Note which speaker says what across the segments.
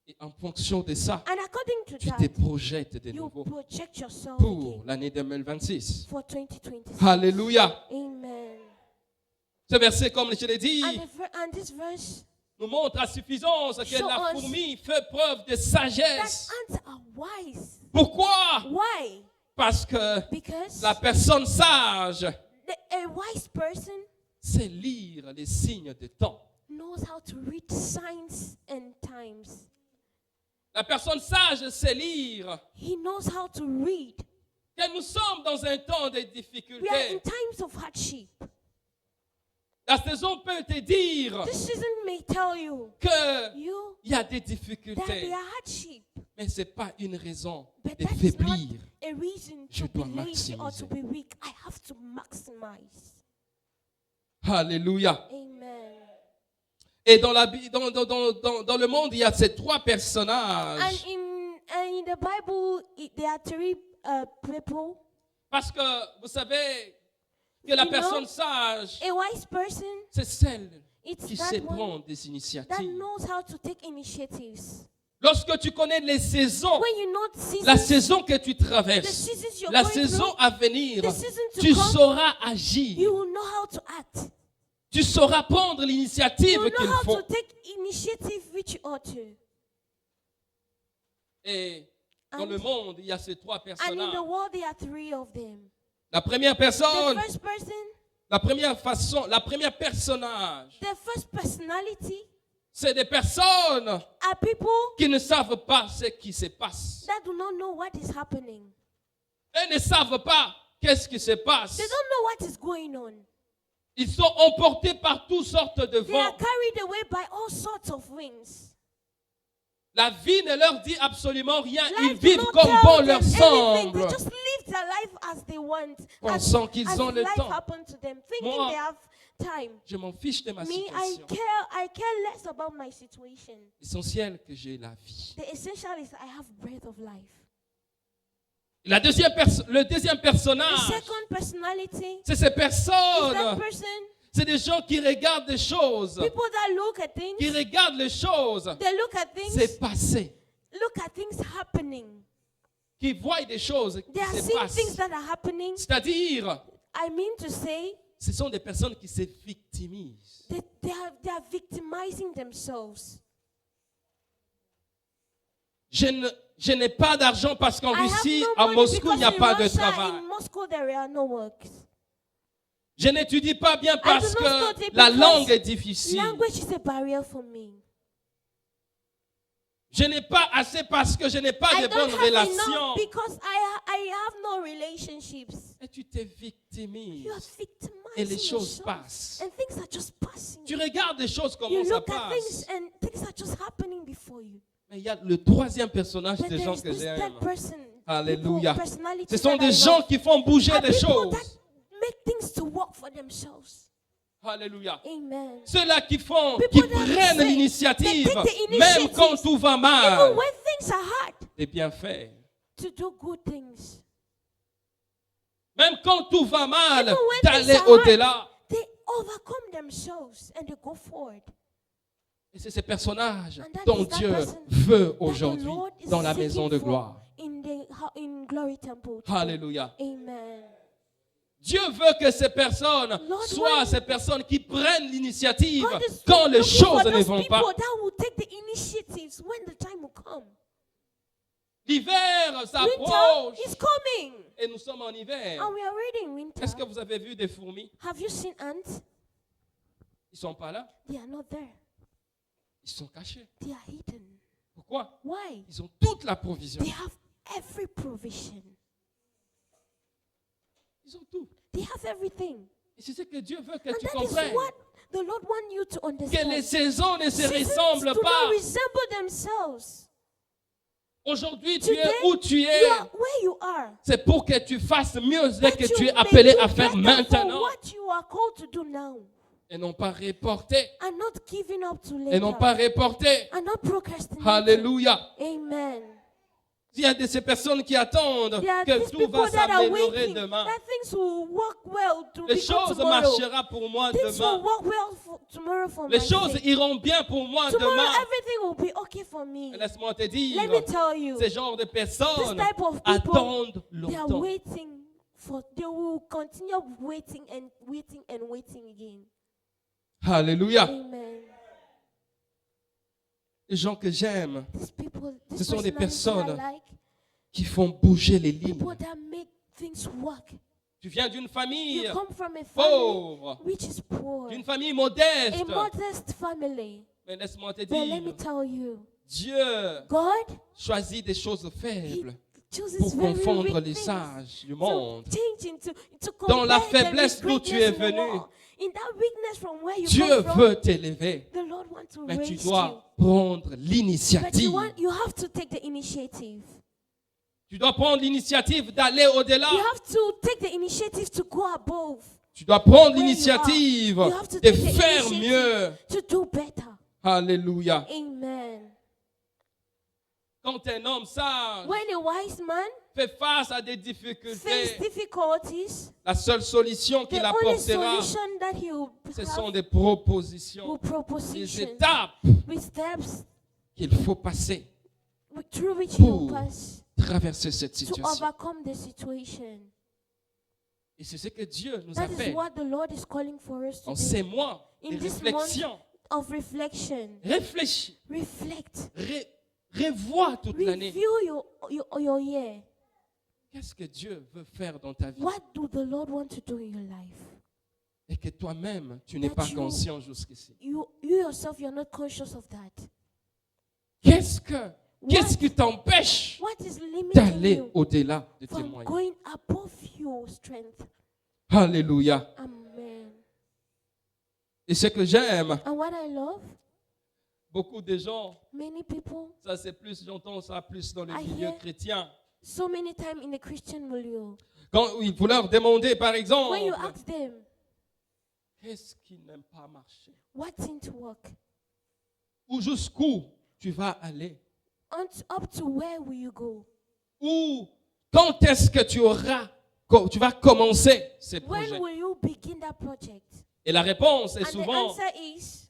Speaker 1: Et en fonction de ça,
Speaker 2: And according to
Speaker 1: tu te
Speaker 2: that,
Speaker 1: projettes de
Speaker 2: you
Speaker 1: nouveau
Speaker 2: project yourself
Speaker 1: pour
Speaker 2: again
Speaker 1: l'année 2026.
Speaker 2: for 2026.
Speaker 1: Alléluia.
Speaker 2: Amen.
Speaker 1: Ce verset, comme je l'ai dit,
Speaker 2: And this verse
Speaker 1: nous montre à suffisance que
Speaker 2: show
Speaker 1: la
Speaker 2: us
Speaker 1: fourmi fait preuve de
Speaker 2: that
Speaker 1: sagesse.
Speaker 2: ants are wise.
Speaker 1: Pourquoi?
Speaker 2: Why?
Speaker 1: Parce que
Speaker 2: Because
Speaker 1: la personne sage
Speaker 2: a wise person
Speaker 1: sait lire les signes de temps.
Speaker 2: knows how to read signs and times.
Speaker 1: La personne sage sait lire
Speaker 2: He knows how to read.
Speaker 1: que nous sommes dans un temps de
Speaker 2: We are in
Speaker 1: difficulté.
Speaker 2: times of hardship.
Speaker 1: La saison peut te dire
Speaker 2: This season may tell you
Speaker 1: qu'il y a des
Speaker 2: that
Speaker 1: difficultés,
Speaker 2: there are hardship,
Speaker 1: mais ce n'est pas une raison
Speaker 2: but
Speaker 1: de
Speaker 2: that is not
Speaker 1: faiblir.
Speaker 2: a reason
Speaker 1: Je
Speaker 2: to
Speaker 1: dois
Speaker 2: be lazy or
Speaker 1: maximiser.
Speaker 2: to be weak. I have to maximize.
Speaker 1: Alléluia.
Speaker 2: Amen.
Speaker 1: Et dans le monde, il y a ces trois personnages.
Speaker 2: And in the Bible, there are three people.
Speaker 1: Parce que vous savez que la
Speaker 2: You
Speaker 1: personne
Speaker 2: know,
Speaker 1: sage,
Speaker 2: A wise person,
Speaker 1: c'est celle
Speaker 2: it's
Speaker 1: qui
Speaker 2: that
Speaker 1: sait
Speaker 2: one
Speaker 1: prendre des
Speaker 2: that
Speaker 1: initiatives.
Speaker 2: knows how to take initiatives.
Speaker 1: Lorsque tu connais les saisons,
Speaker 2: When you know the
Speaker 1: la
Speaker 2: seasons,
Speaker 1: saison que tu
Speaker 2: the
Speaker 1: traverses,
Speaker 2: seasons you're
Speaker 1: la
Speaker 2: going
Speaker 1: saison
Speaker 2: through,
Speaker 1: à venir,
Speaker 2: the season to
Speaker 1: tu
Speaker 2: come,
Speaker 1: sauras agir.
Speaker 2: you will know how to act.
Speaker 1: Tu sauras prendre
Speaker 2: You
Speaker 1: l'initiative
Speaker 2: will
Speaker 1: qu'il
Speaker 2: know how
Speaker 1: faut.
Speaker 2: to take initiative which you ought to.
Speaker 1: Et dans
Speaker 2: And-
Speaker 1: le monde, il y a ces trois
Speaker 2: And in
Speaker 1: personnages.
Speaker 2: the world, there are three of them.
Speaker 1: La première
Speaker 2: The
Speaker 1: personne,
Speaker 2: first person,
Speaker 1: la première façon, la première personnage,
Speaker 2: the first personality
Speaker 1: c'est des personnes
Speaker 2: are people
Speaker 1: qui ne savent pas ce qui se passe.
Speaker 2: that do not know what is happening.
Speaker 1: Elles ne savent pas qu'est-ce qui se passe.
Speaker 2: They don't know what is going on.
Speaker 1: Ils sont emportés par toutes sortes de
Speaker 2: They are
Speaker 1: vents.
Speaker 2: carried away by all sorts of winds.
Speaker 1: La vie ne leur dit absolument rien. Ils
Speaker 2: Life do
Speaker 1: vivent
Speaker 2: not
Speaker 1: comme
Speaker 2: tell
Speaker 1: bon
Speaker 2: them
Speaker 1: leur
Speaker 2: anything.
Speaker 1: semble.
Speaker 2: They just live their life as they want.
Speaker 1: Pensant qu'ils
Speaker 2: as
Speaker 1: ont le
Speaker 2: life
Speaker 1: temps.
Speaker 2: happens to them, thinking
Speaker 1: Moi,
Speaker 2: they have time.
Speaker 1: Je m'en fiche de ma
Speaker 2: Me,
Speaker 1: situation.
Speaker 2: I care less about my situation.
Speaker 1: L'essentiel que j'ai la vie.
Speaker 2: The essential is I have breath of life.
Speaker 1: Le deuxième
Speaker 2: The
Speaker 1: personnage,
Speaker 2: second personality
Speaker 1: c'est ces
Speaker 2: is that
Speaker 1: personnes.
Speaker 2: person,
Speaker 1: C'est des gens qui regardent des choses.
Speaker 2: people that look at
Speaker 1: Qui
Speaker 2: things,
Speaker 1: regardent les choses.
Speaker 2: they look at things,
Speaker 1: C'est passé.
Speaker 2: look at things happening.
Speaker 1: Qui voient des choses qui
Speaker 2: They are
Speaker 1: se
Speaker 2: seeing
Speaker 1: passent.
Speaker 2: things that are happening.
Speaker 1: C'est-à-dire,
Speaker 2: I mean to say,
Speaker 1: ce sont des personnes qui se victimisent.
Speaker 2: they are victimizing themselves.
Speaker 1: Je n'ai pas d'argent parce qu'en
Speaker 2: I have
Speaker 1: Russie,
Speaker 2: no
Speaker 1: à
Speaker 2: money
Speaker 1: Moscou, il n'y a
Speaker 2: because
Speaker 1: pas
Speaker 2: in
Speaker 1: de
Speaker 2: Russia,
Speaker 1: travail.
Speaker 2: in Moscow, there are no works.
Speaker 1: Je n'étudie pas bien parce
Speaker 2: do not study
Speaker 1: que la
Speaker 2: because
Speaker 1: langue est difficile.
Speaker 2: Language is a barrier for me.
Speaker 1: Je n'ai pas assez parce que je n'ai pas
Speaker 2: I
Speaker 1: de
Speaker 2: don't
Speaker 1: bonnes
Speaker 2: have
Speaker 1: relations.
Speaker 2: enough because I have no relationships.
Speaker 1: Et tu te
Speaker 2: You are
Speaker 1: victimises.
Speaker 2: victimizing
Speaker 1: Et les choses
Speaker 2: yourself.
Speaker 1: passent.
Speaker 2: And things are just passing.
Speaker 1: Tu regardes des choses
Speaker 2: You
Speaker 1: comment ça
Speaker 2: look at things
Speaker 1: passe.
Speaker 2: and things are just happening before you.
Speaker 1: Mais il y a le troisième personnage
Speaker 2: But
Speaker 1: des
Speaker 2: there
Speaker 1: gens
Speaker 2: is
Speaker 1: que
Speaker 2: this
Speaker 1: j'aime.
Speaker 2: third person.
Speaker 1: Alléluia.
Speaker 2: People, personalities
Speaker 1: Ce sont
Speaker 2: that I
Speaker 1: des gens
Speaker 2: love
Speaker 1: qui font bouger
Speaker 2: are
Speaker 1: des
Speaker 2: people
Speaker 1: choses.
Speaker 2: that make things to work for themselves.
Speaker 1: Alléluia.
Speaker 2: Amen.
Speaker 1: Ceux-là qui font,
Speaker 2: People
Speaker 1: qui
Speaker 2: that
Speaker 1: prennent
Speaker 2: say-
Speaker 1: l'initiative,
Speaker 2: they take the
Speaker 1: même
Speaker 2: initiative,
Speaker 1: quand tout va
Speaker 2: Even
Speaker 1: mal,
Speaker 2: when things are hard,
Speaker 1: de bien faire.
Speaker 2: to do good things.
Speaker 1: Même quand tout va mal,
Speaker 2: Even when
Speaker 1: d'aller
Speaker 2: things are
Speaker 1: au-delà.
Speaker 2: They overcome themselves and they go forward.
Speaker 1: Et c'est ces personnages
Speaker 2: And that
Speaker 1: dont
Speaker 2: is that
Speaker 1: Dieu
Speaker 2: person
Speaker 1: veut
Speaker 2: That the
Speaker 1: aujourd'hui
Speaker 2: Lord is
Speaker 1: dans la
Speaker 2: seeking
Speaker 1: maison de
Speaker 2: for
Speaker 1: gloire.
Speaker 2: in Glory Temple.
Speaker 1: Alléluia.
Speaker 2: Amen.
Speaker 1: Dieu veut que ces personnes
Speaker 2: Lord,
Speaker 1: soient
Speaker 2: when-
Speaker 1: ces personnes qui prennent l'initiative
Speaker 2: God is
Speaker 1: quand les
Speaker 2: looking for
Speaker 1: choses ne
Speaker 2: those
Speaker 1: vont
Speaker 2: people
Speaker 1: pas.
Speaker 2: that will take the initiatives when the time will come.
Speaker 1: L'hiver
Speaker 2: Winter
Speaker 1: s'approche
Speaker 2: is coming.
Speaker 1: et nous sommes en hiver.
Speaker 2: And we are already in winter.
Speaker 1: Est-ce que vous avez vu des fourmis?
Speaker 2: Have you seen ants?
Speaker 1: Ils sont pas là.
Speaker 2: They are not there.
Speaker 1: Ils sont cachés.
Speaker 2: They are hidden.
Speaker 1: Pourquoi?
Speaker 2: Why?
Speaker 1: Ils ont toute la provision.
Speaker 2: They have every provision.
Speaker 1: Ils ont tout.
Speaker 2: They have everything.
Speaker 1: Et c'est ce que Dieu veut que
Speaker 2: And
Speaker 1: tu
Speaker 2: that is
Speaker 1: comprennes.
Speaker 2: what the Lord wants you to
Speaker 1: Que
Speaker 2: understand.
Speaker 1: les saisons ne se
Speaker 2: Seasons
Speaker 1: ressemblent
Speaker 2: do
Speaker 1: pas.
Speaker 2: not resemble themselves.
Speaker 1: Aujourd'hui, tu es
Speaker 2: Today,
Speaker 1: où tu
Speaker 2: You
Speaker 1: es.
Speaker 2: are where you are.
Speaker 1: C'est pour que tu fasses mieux ce
Speaker 2: That
Speaker 1: que
Speaker 2: you
Speaker 1: tu es
Speaker 2: may
Speaker 1: appelé
Speaker 2: do
Speaker 1: à faire
Speaker 2: better
Speaker 1: maintenant.
Speaker 2: for what you are called to do now.
Speaker 1: Et non pas reporter.
Speaker 2: And not giving up to
Speaker 1: Et non
Speaker 2: later.
Speaker 1: pas reporter.
Speaker 2: And not procrastinating.
Speaker 1: Alléluia.
Speaker 2: Amen.
Speaker 1: Il y a de ces personnes qui attendent
Speaker 2: There are
Speaker 1: que
Speaker 2: these
Speaker 1: tout
Speaker 2: people
Speaker 1: va
Speaker 2: that are
Speaker 1: s'améliorer
Speaker 2: waiting
Speaker 1: demain.
Speaker 2: that things will work well to
Speaker 1: Les
Speaker 2: become
Speaker 1: choses
Speaker 2: tomorrow.
Speaker 1: marcheront pour moi
Speaker 2: Things will
Speaker 1: demain.
Speaker 2: work well for tomorrow for
Speaker 1: Les
Speaker 2: my
Speaker 1: choses
Speaker 2: sake.
Speaker 1: iront bien pour moi
Speaker 2: Tomorrow
Speaker 1: demain.
Speaker 2: everything will be okay for me.
Speaker 1: Et laisse-moi te dire,
Speaker 2: Let me tell you,
Speaker 1: ces genres de
Speaker 2: this
Speaker 1: personnes
Speaker 2: type of people,
Speaker 1: attendent
Speaker 2: they are
Speaker 1: longtemps.
Speaker 2: waiting for, they will continue waiting and waiting and waiting again.
Speaker 1: Alléluia.
Speaker 2: Amen.
Speaker 1: Les gens que j'aime,
Speaker 2: These people,
Speaker 1: ce
Speaker 2: this
Speaker 1: sont des
Speaker 2: personality
Speaker 1: personnes
Speaker 2: I like,
Speaker 1: qui font bouger les lignes.
Speaker 2: people that make things work.
Speaker 1: Tu viens d'une famille
Speaker 2: You come from a family
Speaker 1: pauvre,
Speaker 2: which is poor,
Speaker 1: d'une famille
Speaker 2: a
Speaker 1: modeste.
Speaker 2: modest family.
Speaker 1: Mais laisse-moi te
Speaker 2: But let me
Speaker 1: dire,
Speaker 2: tell you,
Speaker 1: Dieu
Speaker 2: God,
Speaker 1: choisit des choses
Speaker 2: He
Speaker 1: faibles
Speaker 2: chooses
Speaker 1: pour
Speaker 2: very
Speaker 1: confondre
Speaker 2: weak
Speaker 1: les
Speaker 2: things
Speaker 1: sages du
Speaker 2: to
Speaker 1: monde.
Speaker 2: change into
Speaker 1: Dans la
Speaker 2: compare them
Speaker 1: faiblesse
Speaker 2: with
Speaker 1: d'où tu es
Speaker 2: greatness
Speaker 1: venu,
Speaker 2: more. In that weakness from where you
Speaker 1: Dieu
Speaker 2: come from,
Speaker 1: veut t'élever,
Speaker 2: the Lord wants to
Speaker 1: mais tu
Speaker 2: raise you.
Speaker 1: dois prendre
Speaker 2: But
Speaker 1: l'initiative.
Speaker 2: you have to take the initiative.
Speaker 1: Tu dois prendre l'initiative d'aller au-delà.
Speaker 2: You have to take the initiative to go above,
Speaker 1: Tu dois prendre
Speaker 2: Where you
Speaker 1: l'initiative
Speaker 2: are. You have to
Speaker 1: de
Speaker 2: take the
Speaker 1: faire
Speaker 2: initiative.
Speaker 1: mieux.
Speaker 2: to do better.
Speaker 1: Alléluia.
Speaker 2: Amen.
Speaker 1: Quand un homme sage
Speaker 2: When a wise man
Speaker 1: fait face à des
Speaker 2: faces
Speaker 1: difficultés,
Speaker 2: difficulties,
Speaker 1: la seule solution
Speaker 2: the
Speaker 1: qu'il
Speaker 2: only
Speaker 1: apportera,
Speaker 2: solution that he will
Speaker 1: ce sont
Speaker 2: have
Speaker 1: des propositions,
Speaker 2: will
Speaker 1: des
Speaker 2: propositions
Speaker 1: étapes
Speaker 2: with steps
Speaker 1: qu'il faut passer
Speaker 2: through which he will
Speaker 1: pour
Speaker 2: pass
Speaker 1: traverser cette
Speaker 2: to
Speaker 1: situation.
Speaker 2: overcome the situation.
Speaker 1: Et c'est ce que Dieu nous a
Speaker 2: That is
Speaker 1: fait
Speaker 2: what the Lord is calling for us to
Speaker 1: en
Speaker 2: do.
Speaker 1: ces mois
Speaker 2: In
Speaker 1: de
Speaker 2: this
Speaker 1: réflexion.
Speaker 2: Of reflection.
Speaker 1: Réfléchis,
Speaker 2: Reflect.
Speaker 1: revois toute l'année.
Speaker 2: Review your year.
Speaker 1: Qu'est-ce que Dieu veut faire dans ta vie?
Speaker 2: What do the Lord want to do in your life?
Speaker 1: Et que toi-même, tu n'es
Speaker 2: That
Speaker 1: pas
Speaker 2: you-
Speaker 1: conscient jusqu'ici.
Speaker 2: You yourself, you're not conscious of that.
Speaker 1: Qu'est-ce qui t'empêche
Speaker 2: What is limiting
Speaker 1: d'aller
Speaker 2: you
Speaker 1: au-delà de tes
Speaker 2: from
Speaker 1: moyens?
Speaker 2: going above your strength?
Speaker 1: Alléluia.
Speaker 2: Amen.
Speaker 1: Et ce que j'aime,
Speaker 2: And what I love,
Speaker 1: beaucoup de gens,
Speaker 2: many people,
Speaker 1: ça c'est plus, j'entends ça plus dans le
Speaker 2: I
Speaker 1: milieu
Speaker 2: hear-
Speaker 1: chrétien.
Speaker 2: so many times in the Christian milieu,
Speaker 1: Quand vous leur demandez, par exemple,
Speaker 2: when you ask them,
Speaker 1: qu'est-ce qui n'aime pas marcher?
Speaker 2: what didn't work?
Speaker 1: Ou jusqu'où tu vas aller?
Speaker 2: Up to where will you go?
Speaker 1: Ou quand est-ce que tu vas commencer ces projets?
Speaker 2: When will you begin that project?
Speaker 1: Et la réponse est
Speaker 2: And the
Speaker 1: souvent,
Speaker 2: answer is,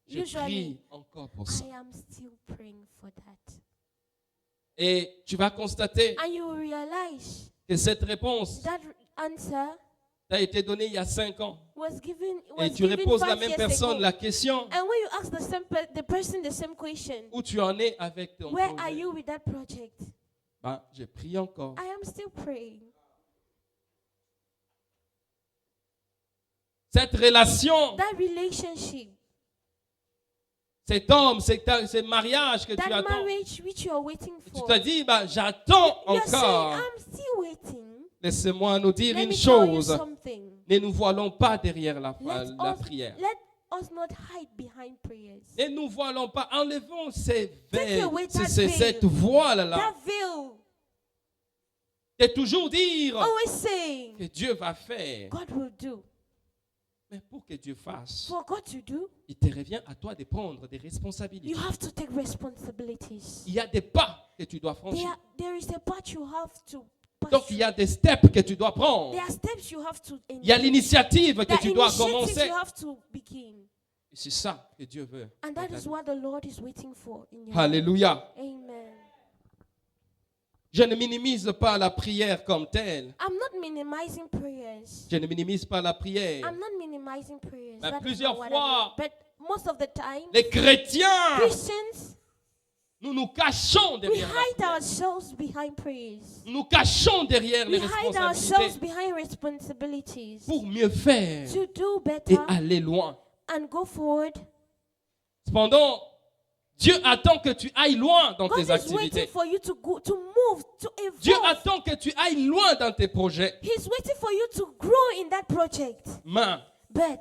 Speaker 1: je
Speaker 2: usually,
Speaker 1: prie encore pour ça.
Speaker 2: I am still praying for that.
Speaker 1: Et tu vas constater
Speaker 2: And you will realize
Speaker 1: que cette réponse
Speaker 2: that answer
Speaker 1: t'a été donnée il y a 5 ans.
Speaker 2: was given
Speaker 1: Et tu
Speaker 2: given
Speaker 1: reposes la
Speaker 2: 5
Speaker 1: même
Speaker 2: years
Speaker 1: personne
Speaker 2: ago.
Speaker 1: la question,
Speaker 2: And when you ask the person the same question,
Speaker 1: où tu en es avec ton
Speaker 2: where are
Speaker 1: projet?
Speaker 2: you with that project?
Speaker 1: Ben, je prie encore.
Speaker 2: I am still praying.
Speaker 1: Cette relation,
Speaker 2: That relationship,
Speaker 1: cet homme, ce mariage que tu
Speaker 2: that
Speaker 1: attends,
Speaker 2: marriage which you are waiting
Speaker 1: tu
Speaker 2: for,
Speaker 1: te dis, ben, j'attends
Speaker 2: you're saying,
Speaker 1: encore.
Speaker 2: I'm still waiting.
Speaker 1: Laissez-moi nous dire
Speaker 2: Let
Speaker 1: une
Speaker 2: me tell you
Speaker 1: chose.
Speaker 2: something.
Speaker 1: Ne nous voilons pas derrière la
Speaker 2: Let
Speaker 1: prière.
Speaker 2: us not hide behind prayers.
Speaker 1: Ne nous voilons pas. Enlevons ces
Speaker 2: Take away that veil.
Speaker 1: cette voile-là.
Speaker 2: That veil,
Speaker 1: De toujours dire
Speaker 2: always saying,
Speaker 1: que Dieu va faire.
Speaker 2: God will do.
Speaker 1: Mais pour que Dieu fasse,
Speaker 2: For God to do,
Speaker 1: il te revient à toi de prendre des responsabilités.
Speaker 2: you have to take responsibilities.
Speaker 1: Il y a des pas que tu dois franchir.
Speaker 2: There is a part you have to pass
Speaker 1: Donc il
Speaker 2: through.
Speaker 1: y a des steps que tu dois prendre.
Speaker 2: There are steps you have to
Speaker 1: Il y a l'initiative que
Speaker 2: There
Speaker 1: tu
Speaker 2: are
Speaker 1: dois
Speaker 2: initiatives
Speaker 1: commencer.
Speaker 2: you have to begin.
Speaker 1: Et c'est ça que Dieu veut.
Speaker 2: And
Speaker 1: dans
Speaker 2: that
Speaker 1: ta
Speaker 2: is
Speaker 1: vie.
Speaker 2: what the Lord is waiting for in your life.
Speaker 1: Alléluia.
Speaker 2: Amen.
Speaker 1: Je ne minimise pas la prière comme telle.
Speaker 2: I'm not minimizing prayers.
Speaker 1: Je ne minimise pas la prière.
Speaker 2: I'm not minimizing prayers.
Speaker 1: Mais
Speaker 2: That is
Speaker 1: plusieurs
Speaker 2: not what I
Speaker 1: fois,
Speaker 2: mean. But most of the time,
Speaker 1: Les chrétiens,
Speaker 2: Christians,
Speaker 1: nous nous cachons
Speaker 2: we
Speaker 1: derrière la
Speaker 2: hide
Speaker 1: prière.
Speaker 2: ourselves behind prayers.
Speaker 1: Nous nous cachons derrière les
Speaker 2: We hide ourselves
Speaker 1: responsabilités
Speaker 2: behind responsibilities
Speaker 1: pour mieux faire
Speaker 2: to do
Speaker 1: et
Speaker 2: better
Speaker 1: aller loin.
Speaker 2: and go forward.
Speaker 1: Cependant, Dieu attend que tu ailles loin dans
Speaker 2: God
Speaker 1: tes
Speaker 2: is waiting
Speaker 1: activités.
Speaker 2: for you to go, to move, to
Speaker 1: Dieu
Speaker 2: evolve.
Speaker 1: attend que tu ailles loin dans tes projets.
Speaker 2: He's waiting for you to grow in that project.
Speaker 1: Mais
Speaker 2: But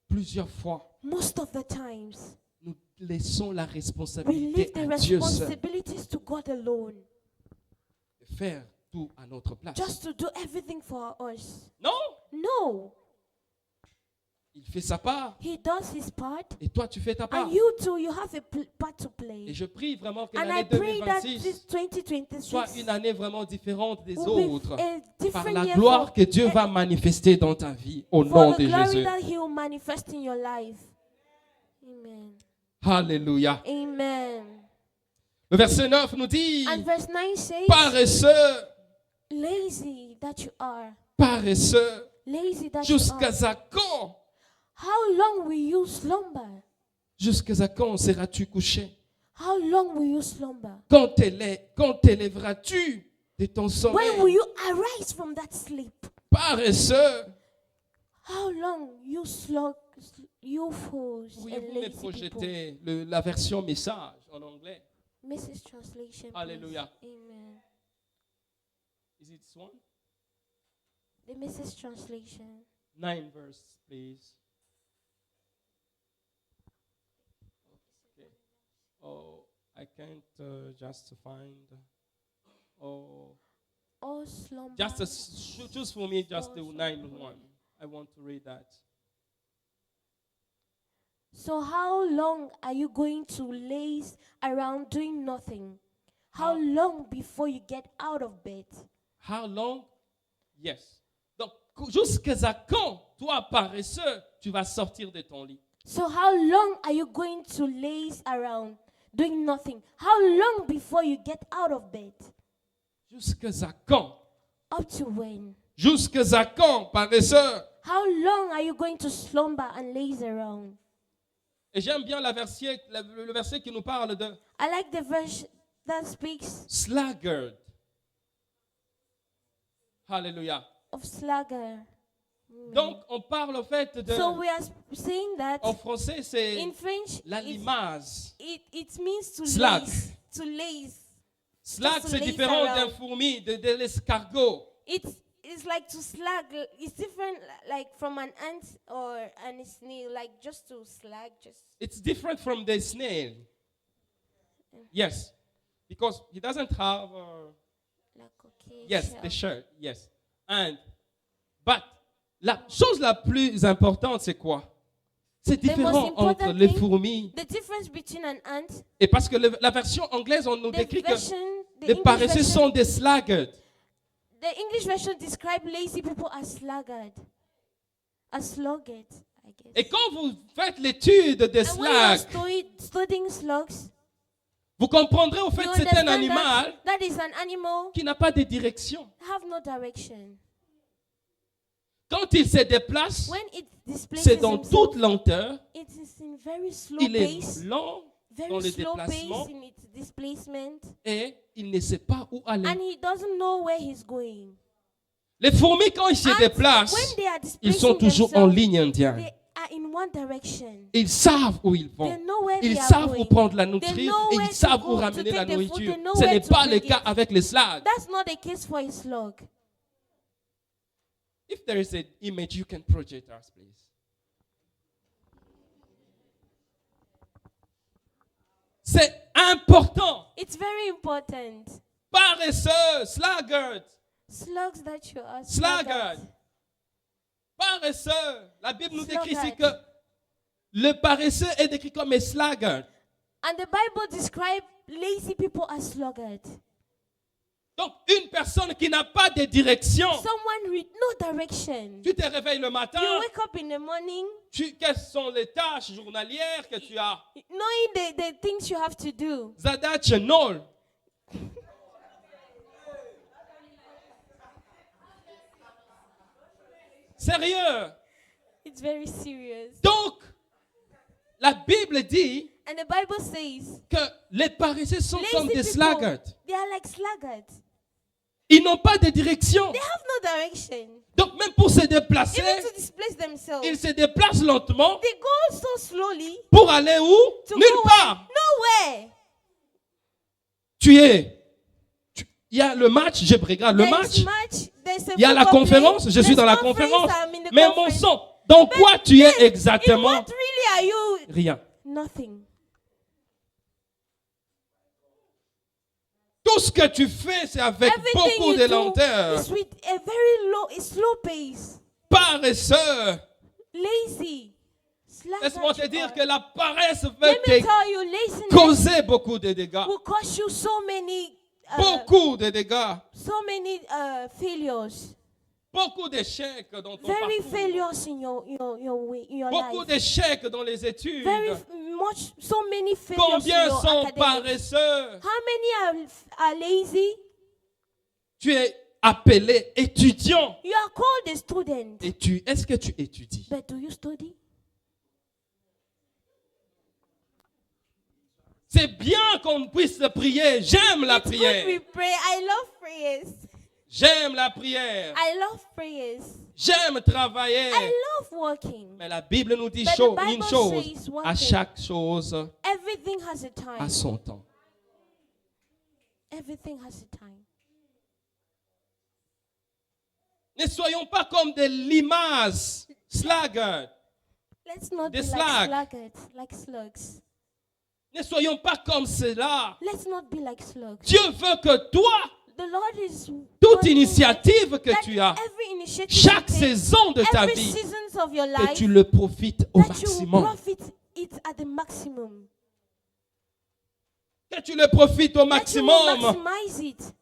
Speaker 1: plusieurs fois,
Speaker 2: most of the times,
Speaker 1: nous laissons la
Speaker 2: we
Speaker 1: responsabilité
Speaker 2: leave the
Speaker 1: à Dieu seul
Speaker 2: responsibilities to God alone,
Speaker 1: de faire tout à notre place.
Speaker 2: just to do everything for us.
Speaker 1: Non,
Speaker 2: No,
Speaker 1: Il fait sa part.
Speaker 2: He does his part.
Speaker 1: Et toi, tu fais ta part.
Speaker 2: And you too, you have a part to play.
Speaker 1: Et je prie vraiment que
Speaker 2: And I
Speaker 1: l'année
Speaker 2: pray that
Speaker 1: 2026
Speaker 2: this 2026
Speaker 1: soit une année vraiment différente des
Speaker 2: will be
Speaker 1: autres.
Speaker 2: a
Speaker 1: Par
Speaker 2: different
Speaker 1: la
Speaker 2: year
Speaker 1: gloire que Dieu va manifester dans ta vie, au nom
Speaker 2: for
Speaker 1: de
Speaker 2: the glory
Speaker 1: Jésus.
Speaker 2: that he will manifest in your life. Amen.
Speaker 1: Alléluia.
Speaker 2: Amen.
Speaker 1: Le verset 9 nous dit,
Speaker 2: And verse 9 says,
Speaker 1: paresseux,
Speaker 2: lazy that you are.
Speaker 1: paresseux,
Speaker 2: Lazy that you
Speaker 1: jusqu'à
Speaker 2: are.
Speaker 1: quand?
Speaker 2: How long will you slumber?
Speaker 1: Jusqu'à quand seras-tu couché?
Speaker 2: How long will you slumber?
Speaker 1: Quand t'élèveras-tu de ton sommeil?
Speaker 2: When will you arise from that sleep?
Speaker 1: Paresseux.
Speaker 2: How long you slug, you fools and
Speaker 1: Pourriez-vous me
Speaker 2: lazy people?
Speaker 1: projeter la version message en anglais?
Speaker 2: Message translation. please.
Speaker 1: Hallelujah.
Speaker 2: Amen.
Speaker 1: Is it this one?
Speaker 2: The message translation.
Speaker 1: 9 verse, please. Okay. Oh, I can't just find. Oh,
Speaker 2: Oh, slumber.
Speaker 1: choose for me just the
Speaker 2: Oh,
Speaker 1: 9 one. I want to read that.
Speaker 2: So how long are you going to laze around doing nothing? How long before you get out of bed?
Speaker 1: How long? Yes. Donc, jusqu'à quand, toi paresseux, tu vas sortir de ton lit?
Speaker 2: So how long are you going to laze around doing nothing? How long before you get out of bed?
Speaker 1: Jusqu'à quand?
Speaker 2: Up to when?
Speaker 1: Jusqu'à quand, paresseux?
Speaker 2: How long are you going to slumber and laze around?
Speaker 1: Et j'aime bien le verset qui nous parle de
Speaker 2: I like the verse that speaks
Speaker 1: sluggard. Alléluia.
Speaker 2: of sluggard.
Speaker 1: Donc, on parle au fait de...
Speaker 2: So we are saying that
Speaker 1: En français, c'est
Speaker 2: in French,
Speaker 1: l'allumage.
Speaker 2: it means to
Speaker 1: Slag.
Speaker 2: laze. To laze.
Speaker 1: Slag,
Speaker 2: to
Speaker 1: c'est
Speaker 2: laze
Speaker 1: différent d'un
Speaker 2: around.
Speaker 1: fourmi, de l'escargot.
Speaker 2: It's like to slag. It's different, like from an ant or a snail. Like just to slag, just.
Speaker 1: It's different from the snail. Yes. Because he doesn't have...
Speaker 2: Like okay.
Speaker 1: yes,
Speaker 2: shell.
Speaker 1: the shirt. Yes. But la chose la plus importante, c'est quoi? C'est
Speaker 2: The most
Speaker 1: différent
Speaker 2: important
Speaker 1: entre les
Speaker 2: thing-
Speaker 1: fourmis.
Speaker 2: The difference between an ant,
Speaker 1: Et parce que la version anglaise, on nous
Speaker 2: the
Speaker 1: décrit que
Speaker 2: version, the
Speaker 1: les
Speaker 2: English
Speaker 1: paresseux
Speaker 2: version,
Speaker 1: sont des sluggards.
Speaker 2: the English version describe lazy people as sluggard, I guess.
Speaker 1: Et quand vous faites l'étude des
Speaker 2: And when you are
Speaker 1: slugs,
Speaker 2: studying slugs,
Speaker 1: vous comprendrez au fait
Speaker 2: you
Speaker 1: que c'est un
Speaker 2: understand
Speaker 1: animal
Speaker 2: that is an animal
Speaker 1: qui n'a pas de direction.
Speaker 2: have no direction.
Speaker 1: Quand il se déplace,
Speaker 2: When it displaces
Speaker 1: c'est dans
Speaker 2: himself,
Speaker 1: toute lenteur.
Speaker 2: it is in very slow
Speaker 1: Il est
Speaker 2: pace,
Speaker 1: lent dans
Speaker 2: very
Speaker 1: le
Speaker 2: slow
Speaker 1: déplacement
Speaker 2: pace in its displacement,
Speaker 1: et il ne sait pas où aller.
Speaker 2: and he doesn't know where he's going.
Speaker 1: Les fourmis, quand ils se
Speaker 2: And
Speaker 1: déplacent,
Speaker 2: when they are
Speaker 1: ils sont
Speaker 2: displacing
Speaker 1: toujours en
Speaker 2: themselves,
Speaker 1: ligne indienne.
Speaker 2: they are in one direction.
Speaker 1: Ils savent où ils
Speaker 2: They
Speaker 1: vont.
Speaker 2: know where
Speaker 1: Ils
Speaker 2: they are
Speaker 1: savent où
Speaker 2: going.
Speaker 1: prendre la
Speaker 2: They
Speaker 1: nourriture
Speaker 2: know
Speaker 1: et
Speaker 2: where
Speaker 1: ils
Speaker 2: to
Speaker 1: savent
Speaker 2: go
Speaker 1: où
Speaker 2: to
Speaker 1: ramener
Speaker 2: take
Speaker 1: la
Speaker 2: the food.
Speaker 1: nourriture.
Speaker 2: They know
Speaker 1: Ce
Speaker 2: where
Speaker 1: n'est
Speaker 2: to
Speaker 1: pas le
Speaker 2: bring
Speaker 1: cas
Speaker 2: it.
Speaker 1: avec les slugs.
Speaker 2: That's not the case for a slug.
Speaker 1: If there is an image, you can project us, please. C'est important.
Speaker 2: It's very important.
Speaker 1: Paresseux, sluggard,
Speaker 2: Slugs that you are
Speaker 1: sluggard.
Speaker 2: sluggards.
Speaker 1: Paresseux. La Bible nous décrit ici
Speaker 2: Sluggard.
Speaker 1: que le paresseux est décrit comme un sluggard.
Speaker 2: And the Bible describes lazy people as sluggards.
Speaker 1: Donc, une personne qui n'a pas de direction.
Speaker 2: Someone with no direction.
Speaker 1: Tu te réveilles le matin.
Speaker 2: You wake up in the morning
Speaker 1: Quelles sont les tâches journalières que tu as?
Speaker 2: knowing the things you have to do.
Speaker 1: Zadach nol. Sérieux.
Speaker 2: It's very serious.
Speaker 1: Donc, la Bible dit
Speaker 2: And the Bible says,
Speaker 1: que les paresseux sont comme
Speaker 2: lazy
Speaker 1: des
Speaker 2: people,
Speaker 1: sluggards.
Speaker 2: they are like sluggards.
Speaker 1: Ils n'ont pas de direction.
Speaker 2: They have no direction.
Speaker 1: Donc, même pour se déplacer,
Speaker 2: Even to displace themselves.
Speaker 1: ils se déplacent lentement
Speaker 2: They go so slowly
Speaker 1: pour aller où?
Speaker 2: to
Speaker 1: Nulle
Speaker 2: go
Speaker 1: part.
Speaker 2: nowhere.
Speaker 1: Il y a le match, je regarde le
Speaker 2: There is
Speaker 1: match.
Speaker 2: match, there's a
Speaker 1: Il y a la
Speaker 2: football
Speaker 1: conférence,
Speaker 2: play,
Speaker 1: je suis
Speaker 2: there's
Speaker 1: dans la
Speaker 2: conference,
Speaker 1: conférence.
Speaker 2: I'm in the
Speaker 1: Mais mon
Speaker 2: conference.
Speaker 1: sang, dans
Speaker 2: But
Speaker 1: quoi tu es
Speaker 2: then, in
Speaker 1: exactement?
Speaker 2: what really are you?
Speaker 1: Rien.
Speaker 2: Nothing.
Speaker 1: Tout ce que tu fais, c'est avec
Speaker 2: Everything
Speaker 1: beaucoup
Speaker 2: you
Speaker 1: de
Speaker 2: do
Speaker 1: lenteur.
Speaker 2: is with a very slow pace.
Speaker 1: Paresseux.
Speaker 2: lazy.
Speaker 1: Laisse-moi te dire que la paresse
Speaker 2: Let
Speaker 1: veut
Speaker 2: me
Speaker 1: te
Speaker 2: tell you, laziness
Speaker 1: causer beaucoup de dégâts.
Speaker 2: will cause you so many,
Speaker 1: Beaucoup de dégâts.
Speaker 2: failures.
Speaker 1: Beaucoup d'échecs dans ton
Speaker 2: Very
Speaker 1: parcours.
Speaker 2: failures in your
Speaker 1: Beaucoup
Speaker 2: life.
Speaker 1: d'échecs dans les études.
Speaker 2: So many failures
Speaker 1: Combien
Speaker 2: in your
Speaker 1: sont
Speaker 2: academics.
Speaker 1: paresseux?
Speaker 2: How many are lazy?
Speaker 1: Tu es appelé étudiant.
Speaker 2: You are called a student.
Speaker 1: Est-ce que tu étudies?
Speaker 2: But do you study?
Speaker 1: C'est bien qu'on puisse prier. J'aime la
Speaker 2: It's good
Speaker 1: prière.
Speaker 2: we pray. I love prayers.
Speaker 1: J'aime la prière.
Speaker 2: I love prayers.
Speaker 1: J'aime travailler.
Speaker 2: I love working.
Speaker 1: Mais la Bible nous dit
Speaker 2: But the
Speaker 1: une
Speaker 2: Bible
Speaker 1: chose.
Speaker 2: says one
Speaker 1: À
Speaker 2: thing.
Speaker 1: chaque chose,
Speaker 2: Everything has a
Speaker 1: à
Speaker 2: time.
Speaker 1: son temps.
Speaker 2: Everything has a time.
Speaker 1: Ne soyons pas comme des limaces, sluggards.
Speaker 2: Let's not
Speaker 1: Des
Speaker 2: be
Speaker 1: slugs.
Speaker 2: like sluggards, like slugs.
Speaker 1: Ne soyons pas comme cela.
Speaker 2: Let's not be like slugs.
Speaker 1: Dieu veut que toi,
Speaker 2: The Lord is
Speaker 1: toute
Speaker 2: wanting
Speaker 1: initiative que
Speaker 2: that
Speaker 1: tu as,
Speaker 2: every initiative
Speaker 1: chaque
Speaker 2: you take,
Speaker 1: saison de ta
Speaker 2: every
Speaker 1: vie,
Speaker 2: seasons of your
Speaker 1: que
Speaker 2: life,
Speaker 1: tu le profites au
Speaker 2: that you
Speaker 1: maximum.
Speaker 2: profit it at the maximum.
Speaker 1: Que tu le profites au
Speaker 2: That you
Speaker 1: maximum.
Speaker 2: maximize it.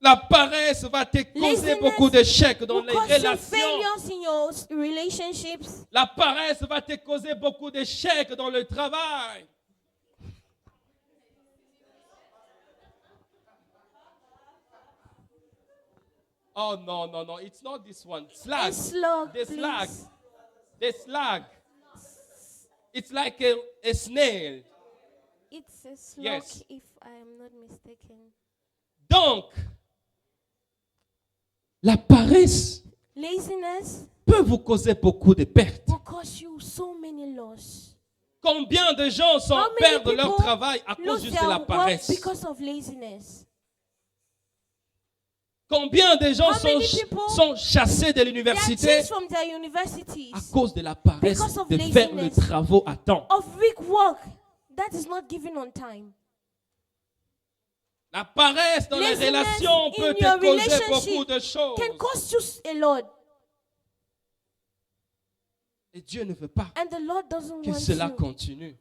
Speaker 1: La paresse va te causer
Speaker 2: Laziness
Speaker 1: beaucoup d'échecs dans
Speaker 2: will
Speaker 1: les
Speaker 2: cause you
Speaker 1: relations.
Speaker 2: failures in your relationships.
Speaker 1: La paresse va te causer beaucoup d'échecs dans le travail. Oh non, non, non, it's not this one.
Speaker 2: A
Speaker 1: Slag.
Speaker 2: slug,
Speaker 1: The slag.
Speaker 2: please.
Speaker 1: The slag. It's like a snail.
Speaker 2: It's a slug,
Speaker 1: Yes.
Speaker 2: if I am not mistaken.
Speaker 1: Donc, la paresse
Speaker 2: Laziness
Speaker 1: peut vous causer beaucoup de pertes.
Speaker 2: will cause you so many losses.
Speaker 1: Combien de gens
Speaker 2: How many
Speaker 1: perdent leur
Speaker 2: people
Speaker 1: travail à cause
Speaker 2: lose
Speaker 1: juste
Speaker 2: their
Speaker 1: de la
Speaker 2: work
Speaker 1: paresse?
Speaker 2: because of laziness?
Speaker 1: Combien de gens
Speaker 2: How many people
Speaker 1: sont chassés de
Speaker 2: They are
Speaker 1: l'université
Speaker 2: chased from their
Speaker 1: à
Speaker 2: universities
Speaker 1: cause de la paresse
Speaker 2: because of
Speaker 1: de faire les
Speaker 2: laziness.
Speaker 1: travaux à temps?
Speaker 2: of weak work that is not given on time.
Speaker 1: La paresse dans les
Speaker 2: Laziness
Speaker 1: relations peut
Speaker 2: in
Speaker 1: te
Speaker 2: your
Speaker 1: causer
Speaker 2: relationship
Speaker 1: beaucoup de choses.
Speaker 2: Can cost you a lot,
Speaker 1: Et Dieu ne veut pas
Speaker 2: and the Lord doesn't
Speaker 1: que
Speaker 2: want
Speaker 1: cela
Speaker 2: you.
Speaker 1: continue.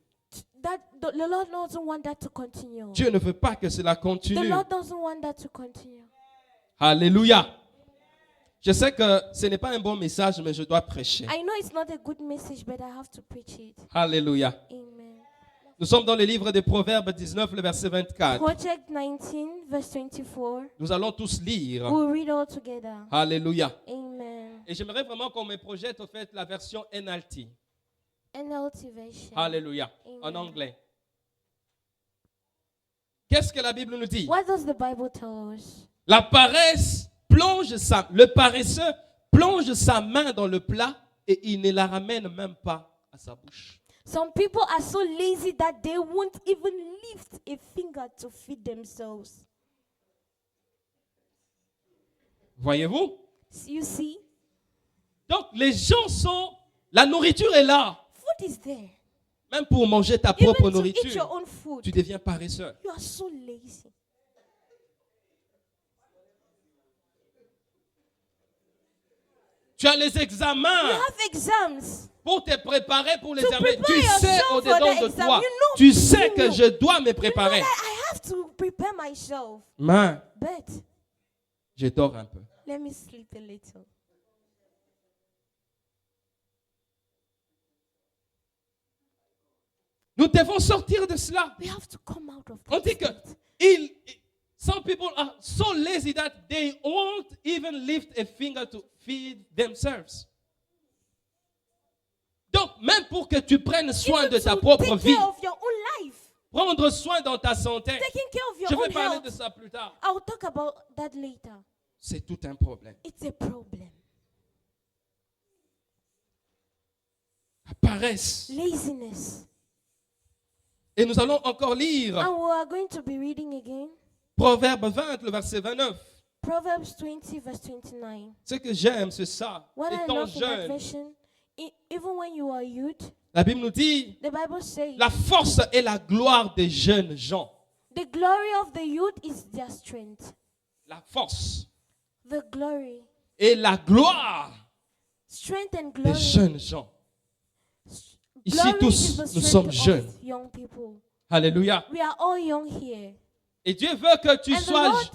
Speaker 2: The Lord doesn't want that to continue.
Speaker 1: Dieu ne veut pas que cela
Speaker 2: The
Speaker 1: continue.
Speaker 2: Lord doesn't want that to continue.
Speaker 1: Alléluia. Je sais que ce n'est pas un bon message, mais je dois prêcher.
Speaker 2: I know it's not a good message, but I have to preach it.
Speaker 1: Alléluia.
Speaker 2: Amen.
Speaker 1: Nous sommes dans le livre des Proverbes 19, le verset 24.
Speaker 2: Project 19, verse 24.
Speaker 1: Nous allons tous lire.
Speaker 2: We'll read all together.
Speaker 1: Alléluia.
Speaker 2: Amen.
Speaker 1: Et j'aimerais vraiment qu'on me projette au fait la version NLT.
Speaker 2: NLT version.
Speaker 1: Alléluia. En
Speaker 2: Amen.
Speaker 1: anglais. Qu'est-ce que la Bible nous dit?
Speaker 2: What does the Bible tell us?
Speaker 1: Le paresseux plonge sa main dans le plat et il ne la ramène même pas à sa bouche.
Speaker 2: Some people are so lazy that they won't even lift a finger to feed themselves.
Speaker 1: Voyez-vous?
Speaker 2: You see,
Speaker 1: Donc les gens la nourriture est là.
Speaker 2: food is there.
Speaker 1: Même pour manger ta propre
Speaker 2: Even to eat
Speaker 1: nourriture,
Speaker 2: your own food,
Speaker 1: tu deviens paresseux.
Speaker 2: you are so lazy.
Speaker 1: Tu as les examens.
Speaker 2: You have exams.
Speaker 1: Pour te préparer pour les
Speaker 2: To
Speaker 1: examens,
Speaker 2: prepare
Speaker 1: tu sais
Speaker 2: yourself for
Speaker 1: au-dedans
Speaker 2: the
Speaker 1: de
Speaker 2: exam.
Speaker 1: toi,
Speaker 2: You know-
Speaker 1: tu sais
Speaker 2: you
Speaker 1: que
Speaker 2: know.
Speaker 1: je dois me
Speaker 2: You know
Speaker 1: préparer.
Speaker 2: that I have to prepare myself.
Speaker 1: Mais
Speaker 2: But
Speaker 1: je dors un peu.
Speaker 2: let me sleep a little.
Speaker 1: Nous devons sortir de cela.
Speaker 2: We have to come out of
Speaker 1: On
Speaker 2: that
Speaker 1: dit que
Speaker 2: state.
Speaker 1: some people are so lazy that they won't even lift a finger to feed themselves. Donc, même pour que tu prennes soin
Speaker 2: Even
Speaker 1: de ta
Speaker 2: to
Speaker 1: propre
Speaker 2: take
Speaker 1: vie,
Speaker 2: care of your own life.
Speaker 1: prendre soin dans ta santé,
Speaker 2: Taking care of
Speaker 1: je
Speaker 2: your
Speaker 1: vais
Speaker 2: own
Speaker 1: parler
Speaker 2: health.
Speaker 1: de ça plus tard,
Speaker 2: I'll talk about that later.
Speaker 1: c'est tout un problème.
Speaker 2: It's a problem.
Speaker 1: La paresse.
Speaker 2: Laziness.
Speaker 1: Et nous allons encore lire
Speaker 2: And we are going to be reading again
Speaker 1: Proverbe 20, le verset 29.
Speaker 2: Proverbs 20, verse 29.
Speaker 1: Ce que j'aime, c'est ça.
Speaker 2: What I
Speaker 1: Étant
Speaker 2: love in that
Speaker 1: jeune,
Speaker 2: version, even when you are youth,
Speaker 1: la Bible nous dit,
Speaker 2: the Bible says,
Speaker 1: la force et la gloire des jeunes gens.
Speaker 2: the glory of the youth is their strength.
Speaker 1: La force
Speaker 2: The glory,
Speaker 1: et la gloire
Speaker 2: strength and
Speaker 1: des
Speaker 2: glory
Speaker 1: jeunes gens. Ici,
Speaker 2: Glory is
Speaker 1: tous,
Speaker 2: the
Speaker 1: nous
Speaker 2: strength
Speaker 1: sommes
Speaker 2: of
Speaker 1: jeunes.
Speaker 2: young people.
Speaker 1: Alléluia.
Speaker 2: We are all young here.
Speaker 1: Et Dieu veut que tu
Speaker 2: And the
Speaker 1: sois,
Speaker 2: Lord-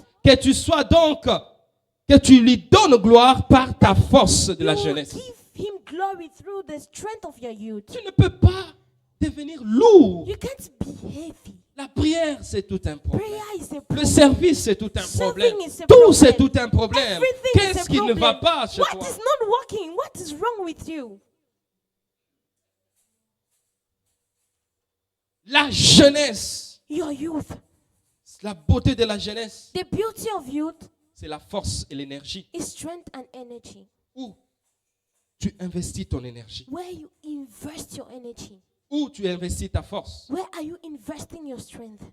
Speaker 1: que tu lui donnes gloire par ta force de la
Speaker 2: You
Speaker 1: jeunesse.
Speaker 2: give him glory through the strength of your youth.
Speaker 1: Tu ne peux pas devenir lourd.
Speaker 2: You can't be heavy.
Speaker 1: La prière, c'est tout un problème.
Speaker 2: Prayer is a
Speaker 1: Le
Speaker 2: problem.
Speaker 1: service, c'est tout un
Speaker 2: Serving
Speaker 1: problème.
Speaker 2: is a
Speaker 1: Tout,
Speaker 2: problem.
Speaker 1: c'est tout un problème.
Speaker 2: Everything is a
Speaker 1: Qu'est-ce qui ne
Speaker 2: problem.
Speaker 1: va pas chez
Speaker 2: What
Speaker 1: toi?
Speaker 2: is not working? What is wrong with you?
Speaker 1: La jeunesse,
Speaker 2: Your youth.
Speaker 1: la beauté de la jeunesse,
Speaker 2: The beauty of youth
Speaker 1: c'est la force et l'énergie.
Speaker 2: is strength and energy.
Speaker 1: Où tu investis ton énergie.
Speaker 2: Where you invest your energy.
Speaker 1: Où tu investis ta force.
Speaker 2: Where are you investing your strength?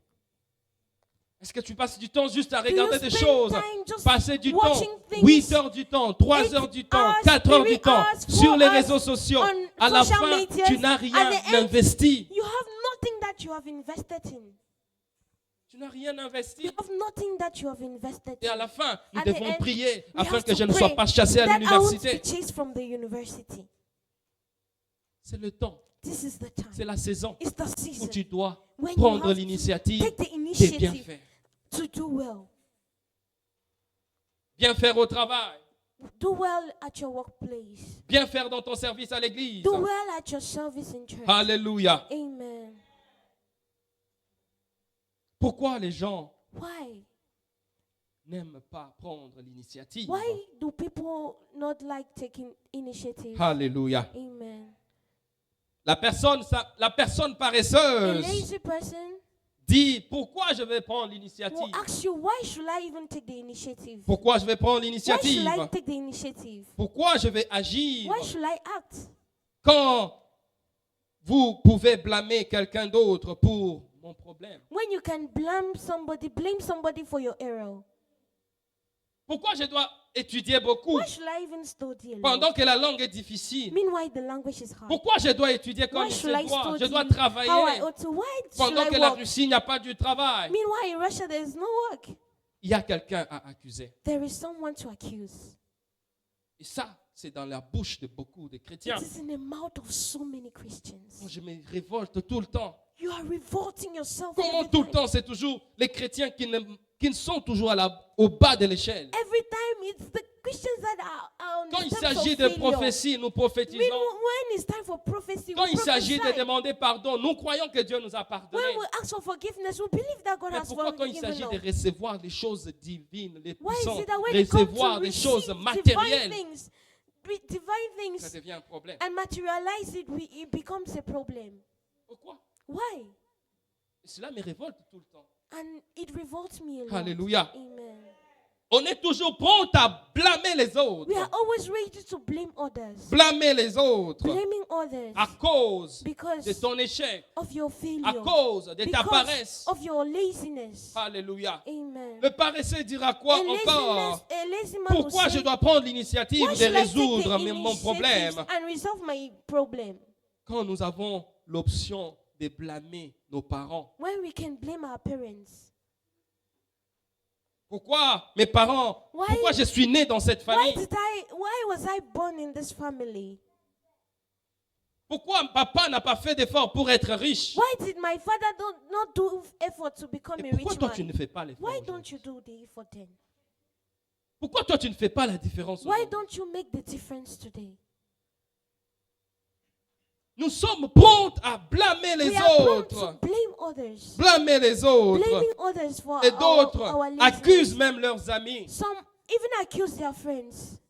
Speaker 1: Est-ce que tu passes du temps juste à
Speaker 2: Do you
Speaker 1: regarder des
Speaker 2: spend
Speaker 1: choses?
Speaker 2: time just
Speaker 1: Passer du temps,
Speaker 2: watching things,
Speaker 1: 8 heures du temps, 3
Speaker 2: 8
Speaker 1: heures du temps,
Speaker 2: hours,
Speaker 1: 4 heures
Speaker 2: 3
Speaker 1: du temps,
Speaker 2: hours, 4
Speaker 1: sur les
Speaker 2: hours
Speaker 1: réseaux sociaux.
Speaker 2: on
Speaker 1: À la
Speaker 2: social
Speaker 1: fin,
Speaker 2: medias,
Speaker 1: tu n'as
Speaker 2: at
Speaker 1: rien
Speaker 2: the end,
Speaker 1: investi.
Speaker 2: You have nothing that you have invested in.
Speaker 1: Tu n'as rien investi.
Speaker 2: You have nothing that you have invested
Speaker 1: Et à
Speaker 2: in.
Speaker 1: la fin, nous
Speaker 2: At the
Speaker 1: devons
Speaker 2: end,
Speaker 1: prier
Speaker 2: We
Speaker 1: afin
Speaker 2: have
Speaker 1: que
Speaker 2: to
Speaker 1: je ne
Speaker 2: pray
Speaker 1: sois pas chassé à
Speaker 2: that I won't be
Speaker 1: l'université.
Speaker 2: chased from the university.
Speaker 1: C'est le temps,
Speaker 2: This is the time.
Speaker 1: c'est la saison
Speaker 2: It's the
Speaker 1: où
Speaker 2: season
Speaker 1: tu dois
Speaker 2: when you
Speaker 1: prendre
Speaker 2: have to
Speaker 1: l'initiative
Speaker 2: take the
Speaker 1: de bien
Speaker 2: initiative
Speaker 1: faire.
Speaker 2: to do well.
Speaker 1: Bien faire au travail.
Speaker 2: Do well at your workplace.
Speaker 1: Bien faire dans ton service à l'église.
Speaker 2: Do well at your service in church.
Speaker 1: Alléluia.
Speaker 2: Amen.
Speaker 1: Pourquoi les gens
Speaker 2: Why?
Speaker 1: n'aiment pas prendre l'initiative?
Speaker 2: Why do people not like taking initiative?
Speaker 1: Alléluia.
Speaker 2: Amen.
Speaker 1: La personne
Speaker 2: A
Speaker 1: paresseuse
Speaker 2: lazy person
Speaker 1: dit pourquoi je vais prendre
Speaker 2: will
Speaker 1: l'initiative?
Speaker 2: ask you, why should I even take the initiative?
Speaker 1: Pourquoi je vais prendre
Speaker 2: Why
Speaker 1: l'initiative?
Speaker 2: should I take the initiative?
Speaker 1: Pourquoi je vais agir?
Speaker 2: Why should I act?
Speaker 1: Quand vous pouvez blâmer quelqu'un d'autre pour mon problème.
Speaker 2: When you can blame somebody for your error.
Speaker 1: Pourquoi je dois étudier beaucoup
Speaker 2: Why should I even study a lot?
Speaker 1: pendant que la langue est difficile?
Speaker 2: Meanwhile, the language is hard.
Speaker 1: Pourquoi je dois étudier comme
Speaker 2: Why
Speaker 1: il
Speaker 2: should I
Speaker 1: se doit? Je
Speaker 2: study
Speaker 1: dois
Speaker 2: how I
Speaker 1: travailler
Speaker 2: ought to? Why should
Speaker 1: pendant que
Speaker 2: I
Speaker 1: la
Speaker 2: work?
Speaker 1: Russie n'a pas du travail.
Speaker 2: Meanwhile, in Russia, there is no work.
Speaker 1: Il y a quelqu'un à accuser.
Speaker 2: There is someone to accuse.
Speaker 1: Et ça, c'est dans la bouche de beaucoup de chrétiens.
Speaker 2: It is in the mouth of so many
Speaker 1: Moi,
Speaker 2: Christians.
Speaker 1: je me révolte tout le temps.
Speaker 2: You are revolting yourself
Speaker 1: Comment
Speaker 2: every
Speaker 1: tout le
Speaker 2: time.
Speaker 1: temps, c'est toujours les chrétiens qui sont toujours au bas de l'échelle.
Speaker 2: Every time it's the Christians that are on
Speaker 1: Quand
Speaker 2: the
Speaker 1: il
Speaker 2: steps
Speaker 1: s'agit
Speaker 2: of
Speaker 1: de
Speaker 2: failure.
Speaker 1: prophétie, nous prophétisons.
Speaker 2: When it's time for prophecy,
Speaker 1: Quand
Speaker 2: we
Speaker 1: il s'agit de
Speaker 2: prophesy.
Speaker 1: demander pardon, nous croyons que Dieu nous a pardonné.
Speaker 2: When we ask for forgiveness, we believe that God
Speaker 1: Mais
Speaker 2: has
Speaker 1: pourquoi quand il
Speaker 2: forgiven
Speaker 1: s'agit de
Speaker 2: us.
Speaker 1: recevoir les choses divines, les
Speaker 2: Why is
Speaker 1: puissances,
Speaker 2: it that when it comes to
Speaker 1: recevoir des choses
Speaker 2: receive
Speaker 1: matérielles,
Speaker 2: divine
Speaker 1: ça
Speaker 2: things
Speaker 1: devient un problème?
Speaker 2: and materialize it, it becomes a problem?
Speaker 1: Pourquoi?
Speaker 2: Why?
Speaker 1: Cela me révolte tout le temps.
Speaker 2: And it revolts me a lot.
Speaker 1: Alléluia.
Speaker 2: Amen.
Speaker 1: On est toujours prompt à blâmer les autres.
Speaker 2: We are always ready to blame others.
Speaker 1: Blâmer les autres
Speaker 2: Blaming others
Speaker 1: à cause
Speaker 2: because
Speaker 1: de ton échec,
Speaker 2: of your
Speaker 1: à
Speaker 2: failure.
Speaker 1: cause de ta
Speaker 2: Because
Speaker 1: paresse.
Speaker 2: of your laziness.
Speaker 1: Alléluia.
Speaker 2: Amen.
Speaker 1: Le paresseux dira quoi encore?
Speaker 2: A lazy man will
Speaker 1: Pourquoi je
Speaker 2: say,
Speaker 1: dois prendre l'initiative
Speaker 2: why
Speaker 1: de
Speaker 2: should I take
Speaker 1: résoudre
Speaker 2: the
Speaker 1: mon
Speaker 2: initiative
Speaker 1: problème
Speaker 2: and resolve my problem
Speaker 1: quand nous avons l'option de blâmer nos parents?
Speaker 2: when we can blame our parents?
Speaker 1: Pourquoi mes parents?
Speaker 2: Why-
Speaker 1: Pourquoi je suis né dans cette famille?
Speaker 2: Why was I born in this family?
Speaker 1: Pourquoi papa n'a pas fait d'effort pour être riche?
Speaker 2: Why did my father not do effort to become
Speaker 1: Et
Speaker 2: a
Speaker 1: pourquoi
Speaker 2: rich
Speaker 1: toi tu
Speaker 2: man?
Speaker 1: ne fais pas l'effort?
Speaker 2: Why
Speaker 1: aujourd'hui?
Speaker 2: don't you do the effort then?
Speaker 1: Pourquoi toi tu ne fais pas la différence?
Speaker 2: Why
Speaker 1: aujourd'hui?
Speaker 2: don't you make the difference today?
Speaker 1: Nous sommes prompts à blâmer les
Speaker 2: We are prone
Speaker 1: autres.
Speaker 2: to blame others.
Speaker 1: Blâmer les autres.
Speaker 2: Blaming others for
Speaker 1: Et
Speaker 2: our
Speaker 1: d'autres
Speaker 2: laziness.
Speaker 1: accusent même leurs amis.
Speaker 2: Some even accuse their friends.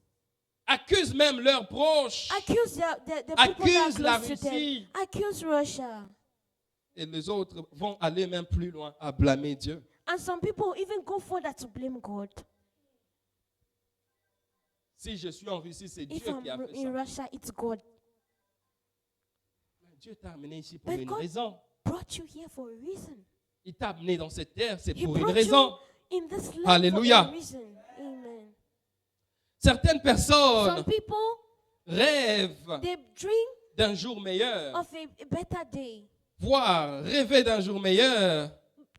Speaker 1: Accusent même leurs proches.
Speaker 2: Accuse the people that
Speaker 1: Accuse la
Speaker 2: are close to them.
Speaker 1: Russie.
Speaker 2: Accuse Russia.
Speaker 1: Et les autres vont aller même plus loin à blâmer Dieu.
Speaker 2: And some people even go further to blame God.
Speaker 1: Si je suis en Russie, c'est
Speaker 2: If
Speaker 1: Dieu
Speaker 2: I'm
Speaker 1: qui a fait
Speaker 2: in
Speaker 1: ça.
Speaker 2: Russia, it's God.
Speaker 1: Dieu t'a amené ici pour
Speaker 2: But
Speaker 1: une
Speaker 2: God
Speaker 1: raison.
Speaker 2: brought you here for a reason.
Speaker 1: Il t'a amené dans cette terre, c'est
Speaker 2: He
Speaker 1: pour une
Speaker 2: brought
Speaker 1: raison.
Speaker 2: you in this life
Speaker 1: Alléluia.
Speaker 2: for a reason. Amen.
Speaker 1: Certaines personnes
Speaker 2: Some people,
Speaker 1: rêvent
Speaker 2: they dream
Speaker 1: d'un jour meilleur.
Speaker 2: of a better day.
Speaker 1: Voire rêver d'un jour meilleur.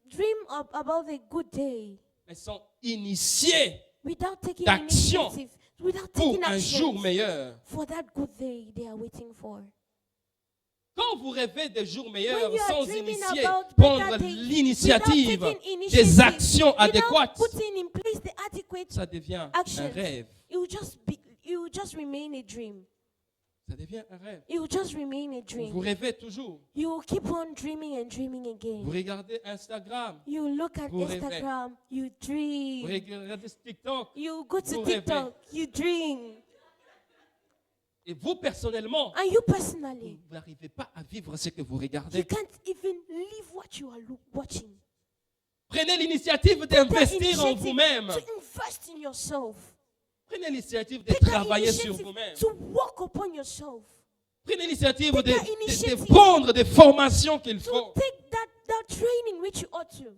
Speaker 2: Dream about a good day
Speaker 1: Mais sont initiés
Speaker 2: without taking
Speaker 1: d'action
Speaker 2: initiative, without
Speaker 1: pour
Speaker 2: taking
Speaker 1: un jour
Speaker 2: action
Speaker 1: meilleur.
Speaker 2: for that good day they are waiting for.
Speaker 1: Quand vous rêvez des jours meilleurs
Speaker 2: When you are
Speaker 1: sans
Speaker 2: dreaming
Speaker 1: initier,
Speaker 2: about
Speaker 1: prendre
Speaker 2: better days,
Speaker 1: l'initiative
Speaker 2: without taking
Speaker 1: des
Speaker 2: initiative,
Speaker 1: actions
Speaker 2: without
Speaker 1: adéquates,
Speaker 2: putting in place the adequate
Speaker 1: ça devient un
Speaker 2: actions,
Speaker 1: rêve.
Speaker 2: it will just remain a dream.
Speaker 1: Ça devient un rêve.
Speaker 2: It will just remain a
Speaker 1: Vous
Speaker 2: dream.
Speaker 1: rêvez toujours.
Speaker 2: You will keep on dreaming and dreaming
Speaker 1: Vous
Speaker 2: again.
Speaker 1: regardez Instagram,
Speaker 2: You look at
Speaker 1: Vous rêvez.
Speaker 2: Instagram, you
Speaker 1: vous
Speaker 2: dream.
Speaker 1: regardez TikTok.
Speaker 2: You go to
Speaker 1: Vous rêvez.
Speaker 2: TikTok, you dream.
Speaker 1: Et vous, personnellement,
Speaker 2: And you personally,
Speaker 1: vous n'arrivez pas à vivre ce que vous
Speaker 2: you
Speaker 1: regardez.
Speaker 2: can't even live what you are watching.
Speaker 1: Prenez l'initiative
Speaker 2: Take that
Speaker 1: d'investir en
Speaker 2: initiative
Speaker 1: vous-même.
Speaker 2: to invest in yourself.
Speaker 1: Prenez l'initiative de
Speaker 2: Take that
Speaker 1: travailler sur
Speaker 2: initiative
Speaker 1: vous-même.
Speaker 2: to work upon yourself.
Speaker 1: Prenez l'initiative
Speaker 2: Take that
Speaker 1: de
Speaker 2: initiative
Speaker 1: prendre des formations qu'il
Speaker 2: To
Speaker 1: faut.
Speaker 2: take that training which you ought to.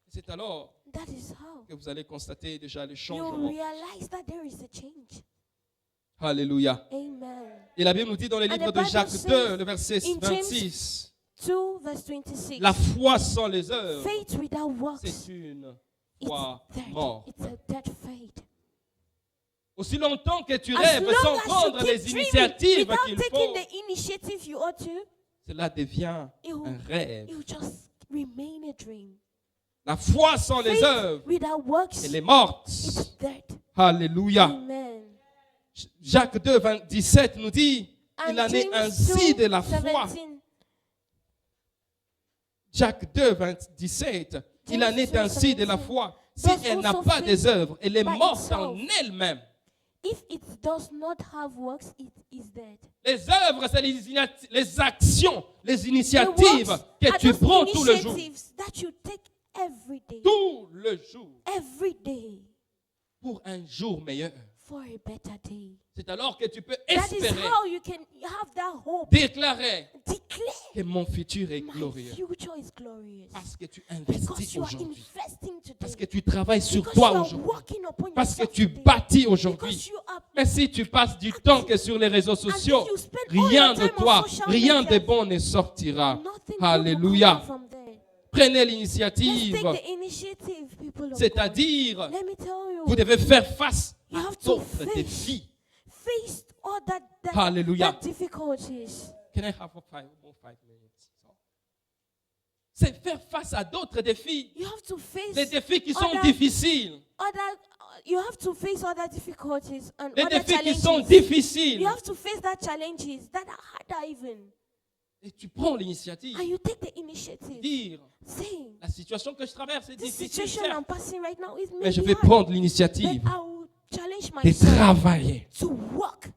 Speaker 1: C'est alors
Speaker 2: That is how
Speaker 1: que vous allez constater déjà le
Speaker 2: you
Speaker 1: changement.
Speaker 2: realize that there is a change.
Speaker 1: Alléluia.
Speaker 2: Amen.
Speaker 1: Et la Bible nous dit dans le
Speaker 2: And
Speaker 1: livre
Speaker 2: the
Speaker 1: de
Speaker 2: Bible
Speaker 1: Jacques
Speaker 2: says
Speaker 1: 2, le verset
Speaker 2: in James
Speaker 1: 26,
Speaker 2: 2 verse 26.
Speaker 1: la foi sans les œuvres,
Speaker 2: Faith without works,
Speaker 1: c'est une
Speaker 2: it's
Speaker 1: foi
Speaker 2: dead.
Speaker 1: morte.
Speaker 2: It's a dead faith.
Speaker 1: Aussi longtemps que tu
Speaker 2: As
Speaker 1: rêves
Speaker 2: long
Speaker 1: sans
Speaker 2: as
Speaker 1: prendre
Speaker 2: you
Speaker 1: les
Speaker 2: keep dreaming
Speaker 1: initiatives
Speaker 2: without
Speaker 1: qu'il
Speaker 2: taking
Speaker 1: faut,
Speaker 2: the initiative you ought to,
Speaker 1: cela devient
Speaker 2: it will,
Speaker 1: un rêve.
Speaker 2: it will just remain a dream.
Speaker 1: La foi sans les
Speaker 2: Faith
Speaker 1: œuvres,
Speaker 2: without works,
Speaker 1: elle est morte.
Speaker 2: it's dead.
Speaker 1: Alléluia.
Speaker 2: Amen.
Speaker 1: Jacques 2, 17 nous dit, il
Speaker 2: And
Speaker 1: en est
Speaker 2: James
Speaker 1: ainsi
Speaker 2: 2,
Speaker 1: de la foi.
Speaker 2: 17.
Speaker 1: Jacques 2, 17, il en est ainsi de la foi. Si elle n'a pas des œuvres, elle est morte en elle-même.
Speaker 2: If it does not have works, it is dead.
Speaker 1: Les œuvres, c'est les actions, les
Speaker 2: The
Speaker 1: initiatives
Speaker 2: works
Speaker 1: que
Speaker 2: are
Speaker 1: tu
Speaker 2: those
Speaker 1: prends tout le jour.
Speaker 2: initiatives that you take every day.
Speaker 1: Tout le jour.
Speaker 2: Every day
Speaker 1: Pour un jour meilleur.
Speaker 2: for a better day.
Speaker 1: C'est alors que tu peux
Speaker 2: That is
Speaker 1: espérer,
Speaker 2: how you can have that hope.
Speaker 1: déclarer
Speaker 2: Declare
Speaker 1: que mon futur est
Speaker 2: my
Speaker 1: glorieux.
Speaker 2: future is glorious.
Speaker 1: Parce que tu
Speaker 2: Because
Speaker 1: investis
Speaker 2: you are
Speaker 1: aujourd'hui.
Speaker 2: investing
Speaker 1: Parce que
Speaker 2: today.
Speaker 1: tu travailles sur
Speaker 2: Because
Speaker 1: toi
Speaker 2: you are
Speaker 1: aujourd'hui.
Speaker 2: working upon
Speaker 1: Parce que
Speaker 2: yourself
Speaker 1: tu
Speaker 2: today.
Speaker 1: bâtis aujourd'hui.
Speaker 2: Because you are
Speaker 1: Mais si tu passes du temps que sur les réseaux sociaux,
Speaker 2: until you spend all
Speaker 1: rien
Speaker 2: your
Speaker 1: de
Speaker 2: time
Speaker 1: toi,
Speaker 2: on social
Speaker 1: rien
Speaker 2: media,
Speaker 1: de bon ne sortira.
Speaker 2: nothing good will come
Speaker 1: Alléluia.
Speaker 2: out from there.
Speaker 1: Prenez
Speaker 2: Let's
Speaker 1: l'initiative.
Speaker 2: take the initiative, people of God.
Speaker 1: C'est-à-dire,
Speaker 2: Let me tell you,
Speaker 1: vous devez faire face
Speaker 2: You
Speaker 1: à
Speaker 2: have to
Speaker 1: d'autres
Speaker 2: face.
Speaker 1: défis.
Speaker 2: face all
Speaker 1: Hallelujah.
Speaker 2: that difficulties.
Speaker 1: Can I have more 5 minutes? C'est faire face à d'autres défis.
Speaker 2: You have to face
Speaker 1: Les défis qui sont
Speaker 2: other-
Speaker 1: difficiles.
Speaker 2: you have to face other difficulties and
Speaker 1: Les
Speaker 2: other
Speaker 1: défis qui
Speaker 2: challenges.
Speaker 1: sont difficiles.
Speaker 2: You have to face that challenges that are harder even.
Speaker 1: Et tu prends l'initiative.
Speaker 2: And you take the initiative.
Speaker 1: Dire,
Speaker 2: Saying,
Speaker 1: la situation que je traverse est
Speaker 2: this
Speaker 1: difficile,
Speaker 2: situation
Speaker 1: certes,
Speaker 2: I'm passing right now is
Speaker 1: mais je
Speaker 2: maybe
Speaker 1: vais
Speaker 2: hard,
Speaker 1: prendre
Speaker 2: but
Speaker 1: l'initiative
Speaker 2: I will challenge
Speaker 1: de
Speaker 2: myself
Speaker 1: travailler
Speaker 2: to work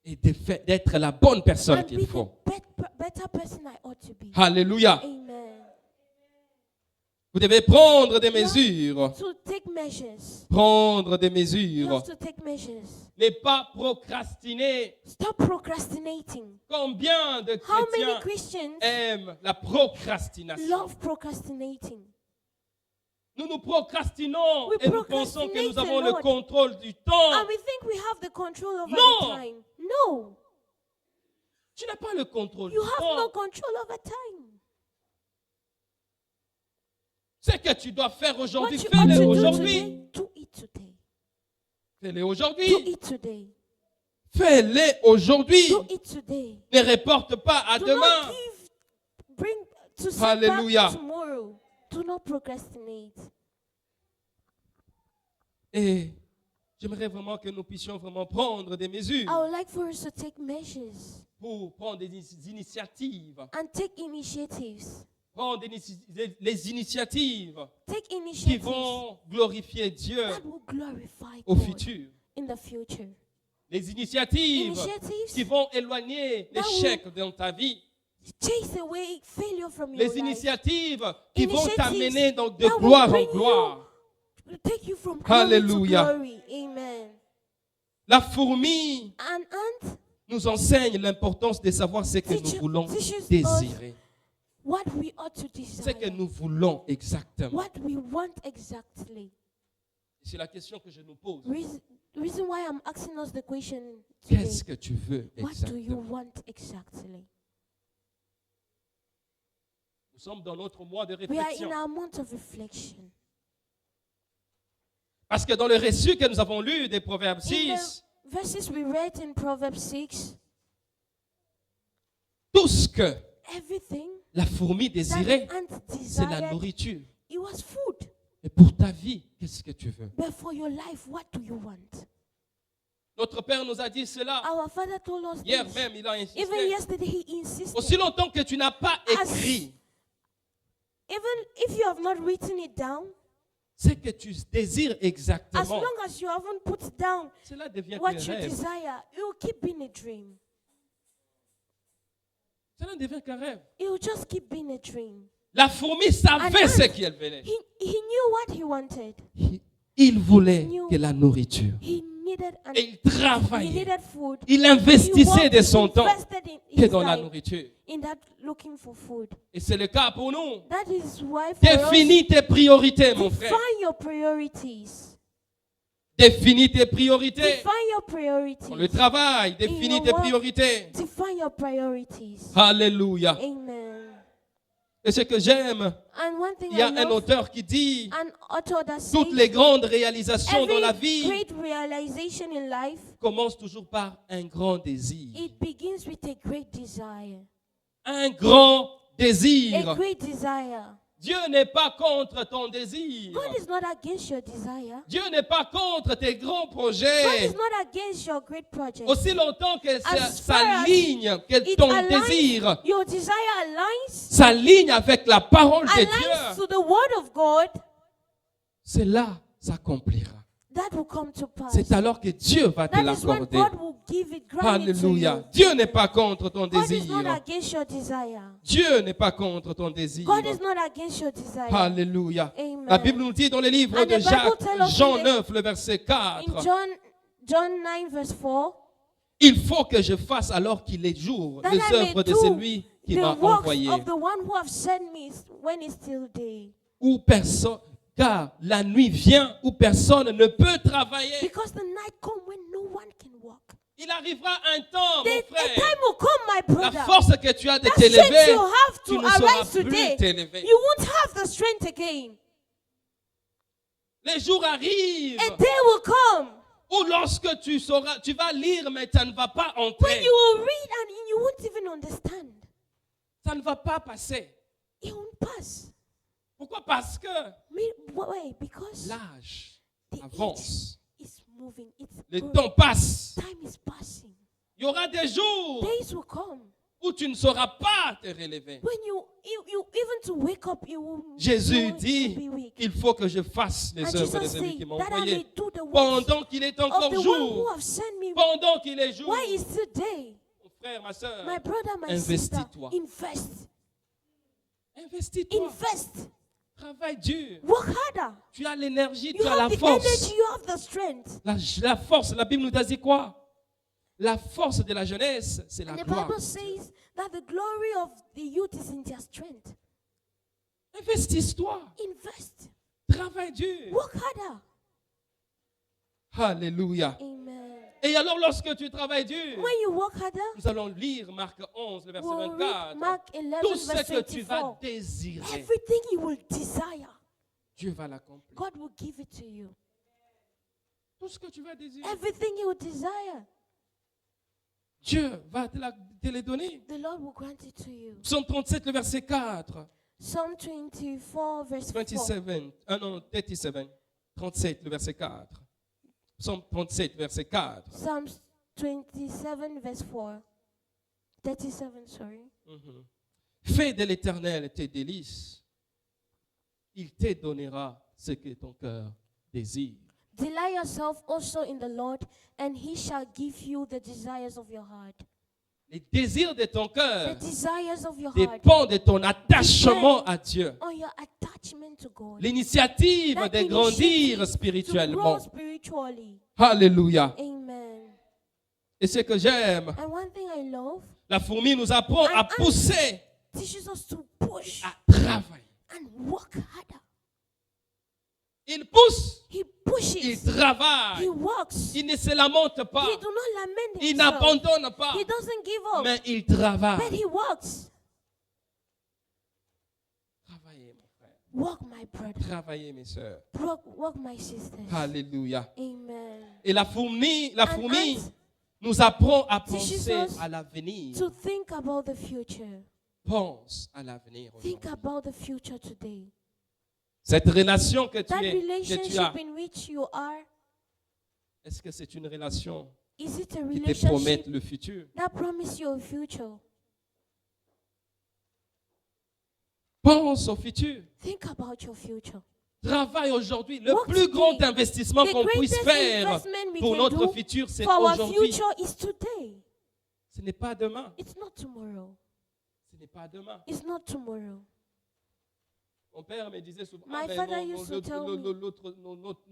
Speaker 1: et d'être la bonne personne
Speaker 2: and be
Speaker 1: qu'il faut.
Speaker 2: the better person I ought to be.
Speaker 1: Alléluia.
Speaker 2: Amen.
Speaker 1: Vous devez prendre des mesures.
Speaker 2: To take measures.
Speaker 1: Prendre des
Speaker 2: You
Speaker 1: mesures.
Speaker 2: have to take measures.
Speaker 1: Ne pas procrastiner.
Speaker 2: Stop procrastinating.
Speaker 1: Combien de
Speaker 2: How many
Speaker 1: chrétiens
Speaker 2: Christians
Speaker 1: aiment la procrastination?
Speaker 2: love procrastinating?
Speaker 1: Nous procrastinons
Speaker 2: We
Speaker 1: et nous pensons que nous
Speaker 2: procrastinate
Speaker 1: avons
Speaker 2: a
Speaker 1: le
Speaker 2: lot.
Speaker 1: contrôle du temps.
Speaker 2: And we think we have the control over
Speaker 1: No.
Speaker 2: the time. No,
Speaker 1: Tu n'as pas le contrôle
Speaker 2: you
Speaker 1: du
Speaker 2: have no
Speaker 1: temps.
Speaker 2: control over time.
Speaker 1: Ce que tu dois faire
Speaker 2: What
Speaker 1: aujourd'hui,
Speaker 2: you ought
Speaker 1: fais-le
Speaker 2: to do
Speaker 1: aujourd'hui.
Speaker 2: today, do it today.
Speaker 1: Fais-le
Speaker 2: Do
Speaker 1: aujourd'hui.
Speaker 2: it today.
Speaker 1: Fais-le aujourd'hui.
Speaker 2: Do it today.
Speaker 1: Ne reporte pas à
Speaker 2: Do
Speaker 1: demain.
Speaker 2: not bring to sit
Speaker 1: Hallelujah.
Speaker 2: back tomorrow. Do not procrastinate.
Speaker 1: Et j'aimerais vraiment que nous puissions vraiment prendre des mesures
Speaker 2: I would like for us to take measures
Speaker 1: pour prendre des initiatives.
Speaker 2: and take initiatives.
Speaker 1: Prendre les initiatives
Speaker 2: Take
Speaker 1: qui
Speaker 2: initiatives
Speaker 1: vont glorifier Dieu
Speaker 2: that will glorify
Speaker 1: au
Speaker 2: God
Speaker 1: futur.
Speaker 2: in the future.
Speaker 1: Les initiatives qui
Speaker 2: Initiatives
Speaker 1: vont éloigner
Speaker 2: that
Speaker 1: l'échec dans ta vie.
Speaker 2: chase away failure from your
Speaker 1: Les
Speaker 2: life.
Speaker 1: initiatives qui vont
Speaker 2: Initiatives
Speaker 1: t'amener donc de
Speaker 2: that will
Speaker 1: gloire en
Speaker 2: bring you-
Speaker 1: gloire.
Speaker 2: Will take you from glory
Speaker 1: Hallelujah.
Speaker 2: to glory. Amen.
Speaker 1: La fourmi
Speaker 2: An ant
Speaker 1: nous enseigne l'importance de savoir ce que nous voulons
Speaker 2: teaches us
Speaker 1: désirer.
Speaker 2: what we ought to
Speaker 1: Ce que
Speaker 2: desire.
Speaker 1: nous voulons exactement.
Speaker 2: What we want exactly.
Speaker 1: C'est la question que je nous pose.
Speaker 2: Reason why I'm asking us the question today.
Speaker 1: Qu'est-ce que tu veux
Speaker 2: What do you
Speaker 1: exactement?
Speaker 2: want exactly?
Speaker 1: Nous sommes dans notre mois de
Speaker 2: We are
Speaker 1: réflexion.
Speaker 2: in our month of reflection.
Speaker 1: Parce que dans le récit que nous avons lu des Proverbes
Speaker 2: In
Speaker 1: 6,
Speaker 2: the verses we read in Proverbs 6,
Speaker 1: Tout ce que
Speaker 2: everything
Speaker 1: la fourmi
Speaker 2: that
Speaker 1: désirait,
Speaker 2: the ant
Speaker 1: c'est la
Speaker 2: desired,
Speaker 1: nourriture.
Speaker 2: it was food.
Speaker 1: Et pour ta vie, qu'est-ce que tu veux?
Speaker 2: But for your life, what do you want?
Speaker 1: Notre Père nous a dit cela.
Speaker 2: Our Father told us
Speaker 1: Hier
Speaker 2: this.
Speaker 1: même, il a
Speaker 2: Even
Speaker 1: insisté.
Speaker 2: yesterday, He insisted.
Speaker 1: Aussi longtemps que tu n'as pas écrit,
Speaker 2: Even if you have not written it down,
Speaker 1: c'est que tu désires
Speaker 2: as
Speaker 1: exactement.
Speaker 2: long as you haven't put down
Speaker 1: Cela devient
Speaker 2: what
Speaker 1: qu'un
Speaker 2: you
Speaker 1: rêve.
Speaker 2: desire, it will keep being a dream.
Speaker 1: Cela devient qu'un rêve.
Speaker 2: It will just keep being a dream.
Speaker 1: La fourmi savait
Speaker 2: And
Speaker 1: ce qu'elle voulait.
Speaker 2: He knew what he wanted.
Speaker 1: Il voulait que la nourriture.
Speaker 2: He needed
Speaker 1: Et il
Speaker 2: he
Speaker 1: travaillait.
Speaker 2: needed food.
Speaker 1: Il
Speaker 2: He
Speaker 1: investissait
Speaker 2: worked,
Speaker 1: de
Speaker 2: he
Speaker 1: son temps
Speaker 2: invested in
Speaker 1: que
Speaker 2: his
Speaker 1: dans la
Speaker 2: life
Speaker 1: nourriture.
Speaker 2: in that looking for food.
Speaker 1: Et c'est le cas pour nous.
Speaker 2: That is why for
Speaker 1: Définis tes priorités, mon
Speaker 2: us,
Speaker 1: frère.
Speaker 2: define your priorities.
Speaker 1: Définis tes priorités.
Speaker 2: Define your priorities.
Speaker 1: Dans le travail, définis
Speaker 2: your
Speaker 1: tes
Speaker 2: work.
Speaker 1: priorités.
Speaker 2: Define your priorities.
Speaker 1: Alléluia.
Speaker 2: Amen.
Speaker 1: Et ce que j'aime,
Speaker 2: And one thing
Speaker 1: il y a
Speaker 2: I
Speaker 1: un
Speaker 2: love,
Speaker 1: auteur qui dit
Speaker 2: an author that
Speaker 1: toutes
Speaker 2: says,
Speaker 1: les grandes réalisations dans la
Speaker 2: every
Speaker 1: vie
Speaker 2: great realization in life,
Speaker 1: commencent toujours par un grand désir.
Speaker 2: it begins with a great desire.
Speaker 1: Un grand
Speaker 2: A
Speaker 1: désir.
Speaker 2: great desire.
Speaker 1: Dieu n'est pas contre ton désir.
Speaker 2: God is not against your desire.
Speaker 1: Dieu n'est pas contre tes grands
Speaker 2: God
Speaker 1: projets.
Speaker 2: is not against your great project.
Speaker 1: Aussi longtemps que ça
Speaker 2: As far as
Speaker 1: s'aligne, que
Speaker 2: It
Speaker 1: ton
Speaker 2: aligns,
Speaker 1: désir
Speaker 2: your desire aligns,
Speaker 1: s'aligne avec la parole de
Speaker 2: aligns
Speaker 1: Dieu,
Speaker 2: to the word of God,
Speaker 1: cela s'accomplira.
Speaker 2: that will come to pass.
Speaker 1: C'est alors que Dieu va te
Speaker 2: That is when
Speaker 1: l'accorder.
Speaker 2: God will give it, grant it to
Speaker 1: Alléluia.
Speaker 2: you.
Speaker 1: Dieu n'est pas contre ton
Speaker 2: God is
Speaker 1: désir.
Speaker 2: not against your desire.
Speaker 1: Dieu n'est pas contre ton désir.
Speaker 2: God is not against your desire.
Speaker 1: Alléluia.
Speaker 2: Amen.
Speaker 1: La Bible nous dit dans le livre
Speaker 2: And
Speaker 1: de
Speaker 2: the Bible tells us
Speaker 1: Jean
Speaker 2: in the-
Speaker 1: 9, le verset 4,
Speaker 2: In John 9 verse 4,
Speaker 1: il faut que je fasse alors qu'il est jour
Speaker 2: that
Speaker 1: les
Speaker 2: I may
Speaker 1: œuvres de
Speaker 2: do
Speaker 1: celui qui
Speaker 2: the
Speaker 1: m'a
Speaker 2: works
Speaker 1: envoyé.
Speaker 2: of the one who have sent me when it's still day.
Speaker 1: Où personne, car la nuit vient où personne ne peut travailler.
Speaker 2: Because the night comes when no one can walk.
Speaker 1: Il arrivera un temps,
Speaker 2: The,
Speaker 1: mon
Speaker 2: a
Speaker 1: frère.
Speaker 2: time will come, my
Speaker 1: La
Speaker 2: brother.
Speaker 1: force que tu as de
Speaker 2: That strength
Speaker 1: t'élever,
Speaker 2: you have
Speaker 1: tu
Speaker 2: to
Speaker 1: ne sauras
Speaker 2: arise
Speaker 1: plus
Speaker 2: today.
Speaker 1: t'élever.
Speaker 2: You won't have the strength again.
Speaker 1: Les jours arrivent
Speaker 2: A day will come
Speaker 1: où lorsque tu sauras, tu vas lire, mais ça ne va pas
Speaker 2: when
Speaker 1: entrer.
Speaker 2: you will read and you won't even understand.
Speaker 1: Ça ne va pas passer.
Speaker 2: It won't pass.
Speaker 1: Pourquoi? Parce que
Speaker 2: Why? Because
Speaker 1: l'âge
Speaker 2: the
Speaker 1: avance.
Speaker 2: age is moving. It's
Speaker 1: Le
Speaker 2: going.
Speaker 1: temps passe.
Speaker 2: Time is passing.
Speaker 1: Il y aura des jours
Speaker 2: Days will come
Speaker 1: où tu ne sauras pas te relever.
Speaker 2: when you even to wake up, you will.
Speaker 1: Jésus
Speaker 2: you will
Speaker 1: dit,
Speaker 2: be weak.
Speaker 1: il faut que je fasse les
Speaker 2: And
Speaker 1: œuvres de
Speaker 2: Jesus
Speaker 1: celui
Speaker 2: said
Speaker 1: qui m'a
Speaker 2: that I may
Speaker 1: envoyé.
Speaker 2: do the works
Speaker 1: Pendant qu'il est
Speaker 2: of
Speaker 1: encore
Speaker 2: the one who
Speaker 1: jour.
Speaker 2: have sent me.
Speaker 1: Pendant qu'il est jour.
Speaker 2: Why is today?
Speaker 1: Mon frère, ma soeur,
Speaker 2: My brother, my sister,
Speaker 1: investis-toi.
Speaker 2: invest.
Speaker 1: Investis-toi.
Speaker 2: Invest.
Speaker 1: Travaille dur.
Speaker 2: Work harder.
Speaker 1: Tu as l'énergie,
Speaker 2: You
Speaker 1: tu as
Speaker 2: have
Speaker 1: la
Speaker 2: the
Speaker 1: force.
Speaker 2: energy, you have the strength.
Speaker 1: La force, la Bible nous a dit quoi? La force de la jeunesse, c'est la
Speaker 2: And the
Speaker 1: gloire.
Speaker 2: Bible says that the glory of the youth is in their strength.
Speaker 1: Investis-toi.
Speaker 2: Invest.
Speaker 1: Travaille dur.
Speaker 2: Work harder.
Speaker 1: Alléluia.
Speaker 2: Amen.
Speaker 1: Et alors, lorsque tu travailles dur,
Speaker 2: When you work harder,
Speaker 1: nous allons lire Marc 11, le verset
Speaker 2: we'll
Speaker 1: 24.
Speaker 2: read Mark 11,
Speaker 1: Tout ce
Speaker 2: verse
Speaker 1: que tu vas
Speaker 2: 24.
Speaker 1: désirer,
Speaker 2: Everything you will desire,
Speaker 1: Dieu va l'accomplir.
Speaker 2: God will give it to you.
Speaker 1: Tout ce que tu vas désirer,
Speaker 2: Everything you desire,
Speaker 1: Dieu va te le donner.
Speaker 2: the Lord will grant it to you.
Speaker 1: Psaume 37, le verset 4.
Speaker 2: Psalm 24, verse 4.
Speaker 1: 37, 37, le verset 4. Psaume 37, verset 4.
Speaker 2: Psalms 27, verse 4. 37, sorry.
Speaker 1: Mhm. Fais de l'Éternel tes délices. Il te donnera ce que ton cœur désire.
Speaker 2: Delight yourself also in the Lord, and he shall give you the desires of your heart.
Speaker 1: Les désirs de ton
Speaker 2: The
Speaker 1: cœur
Speaker 2: desires of your heart
Speaker 1: dépendent de ton attachement à Dieu.
Speaker 2: on your attachment to God.
Speaker 1: L'initiative
Speaker 2: That
Speaker 1: de grandir
Speaker 2: initiative to grow
Speaker 1: spirituellement.
Speaker 2: spiritually.
Speaker 1: Alléluia.
Speaker 2: Amen.
Speaker 1: Et ce que j'aime,
Speaker 2: And one thing I love,
Speaker 1: la fourmi nous apprend à pousser,
Speaker 2: teaches us to push
Speaker 1: à travailler.
Speaker 2: and work harder.
Speaker 1: Il pousse,
Speaker 2: He
Speaker 1: il
Speaker 2: pushes.
Speaker 1: travaille.
Speaker 2: He works.
Speaker 1: Il ne se lamente pas.
Speaker 2: He do not lament
Speaker 1: Il
Speaker 2: himself.
Speaker 1: n'abandonne pas.
Speaker 2: He doesn't give up.
Speaker 1: Mais il
Speaker 2: But
Speaker 1: travaille.
Speaker 2: he works.
Speaker 1: Travaillez, mon frère.
Speaker 2: Work, my brother.
Speaker 1: Travaillez, mes soeurs.
Speaker 2: Work, my sisters.
Speaker 1: Alléluia.
Speaker 2: Amen.
Speaker 1: Et la fourmi
Speaker 2: An ant
Speaker 1: nous apprend à
Speaker 2: teaches
Speaker 1: penser
Speaker 2: us
Speaker 1: à l'avenir.
Speaker 2: to think about the future.
Speaker 1: Pense à l'avenir.
Speaker 2: Think
Speaker 1: aujourd'hui.
Speaker 2: about the future today.
Speaker 1: Cette relation que
Speaker 2: That
Speaker 1: tu as,
Speaker 2: relationship in which you are,
Speaker 1: est-ce que c'est une relation
Speaker 2: is it a
Speaker 1: qui te promet
Speaker 2: relationship
Speaker 1: le futur?
Speaker 2: that promises you a future?
Speaker 1: Pense au futur.
Speaker 2: Think about your future.
Speaker 1: Travaille aujourd'hui. Le
Speaker 2: Work
Speaker 1: plus grand
Speaker 2: today.
Speaker 1: investissement
Speaker 2: The
Speaker 1: qu'on puisse
Speaker 2: greatest
Speaker 1: faire
Speaker 2: investment we
Speaker 1: pour
Speaker 2: can
Speaker 1: notre
Speaker 2: do
Speaker 1: futur, c'est
Speaker 2: for our
Speaker 1: aujourd'hui.
Speaker 2: future is today.
Speaker 1: Ce n'est pas demain.
Speaker 2: It's not tomorrow.
Speaker 1: Ce n'est pas demain.
Speaker 2: It's not tomorrow.
Speaker 1: Mon père me disait souvent,
Speaker 2: My
Speaker 1: mais
Speaker 2: father
Speaker 1: non,
Speaker 2: used to tell me,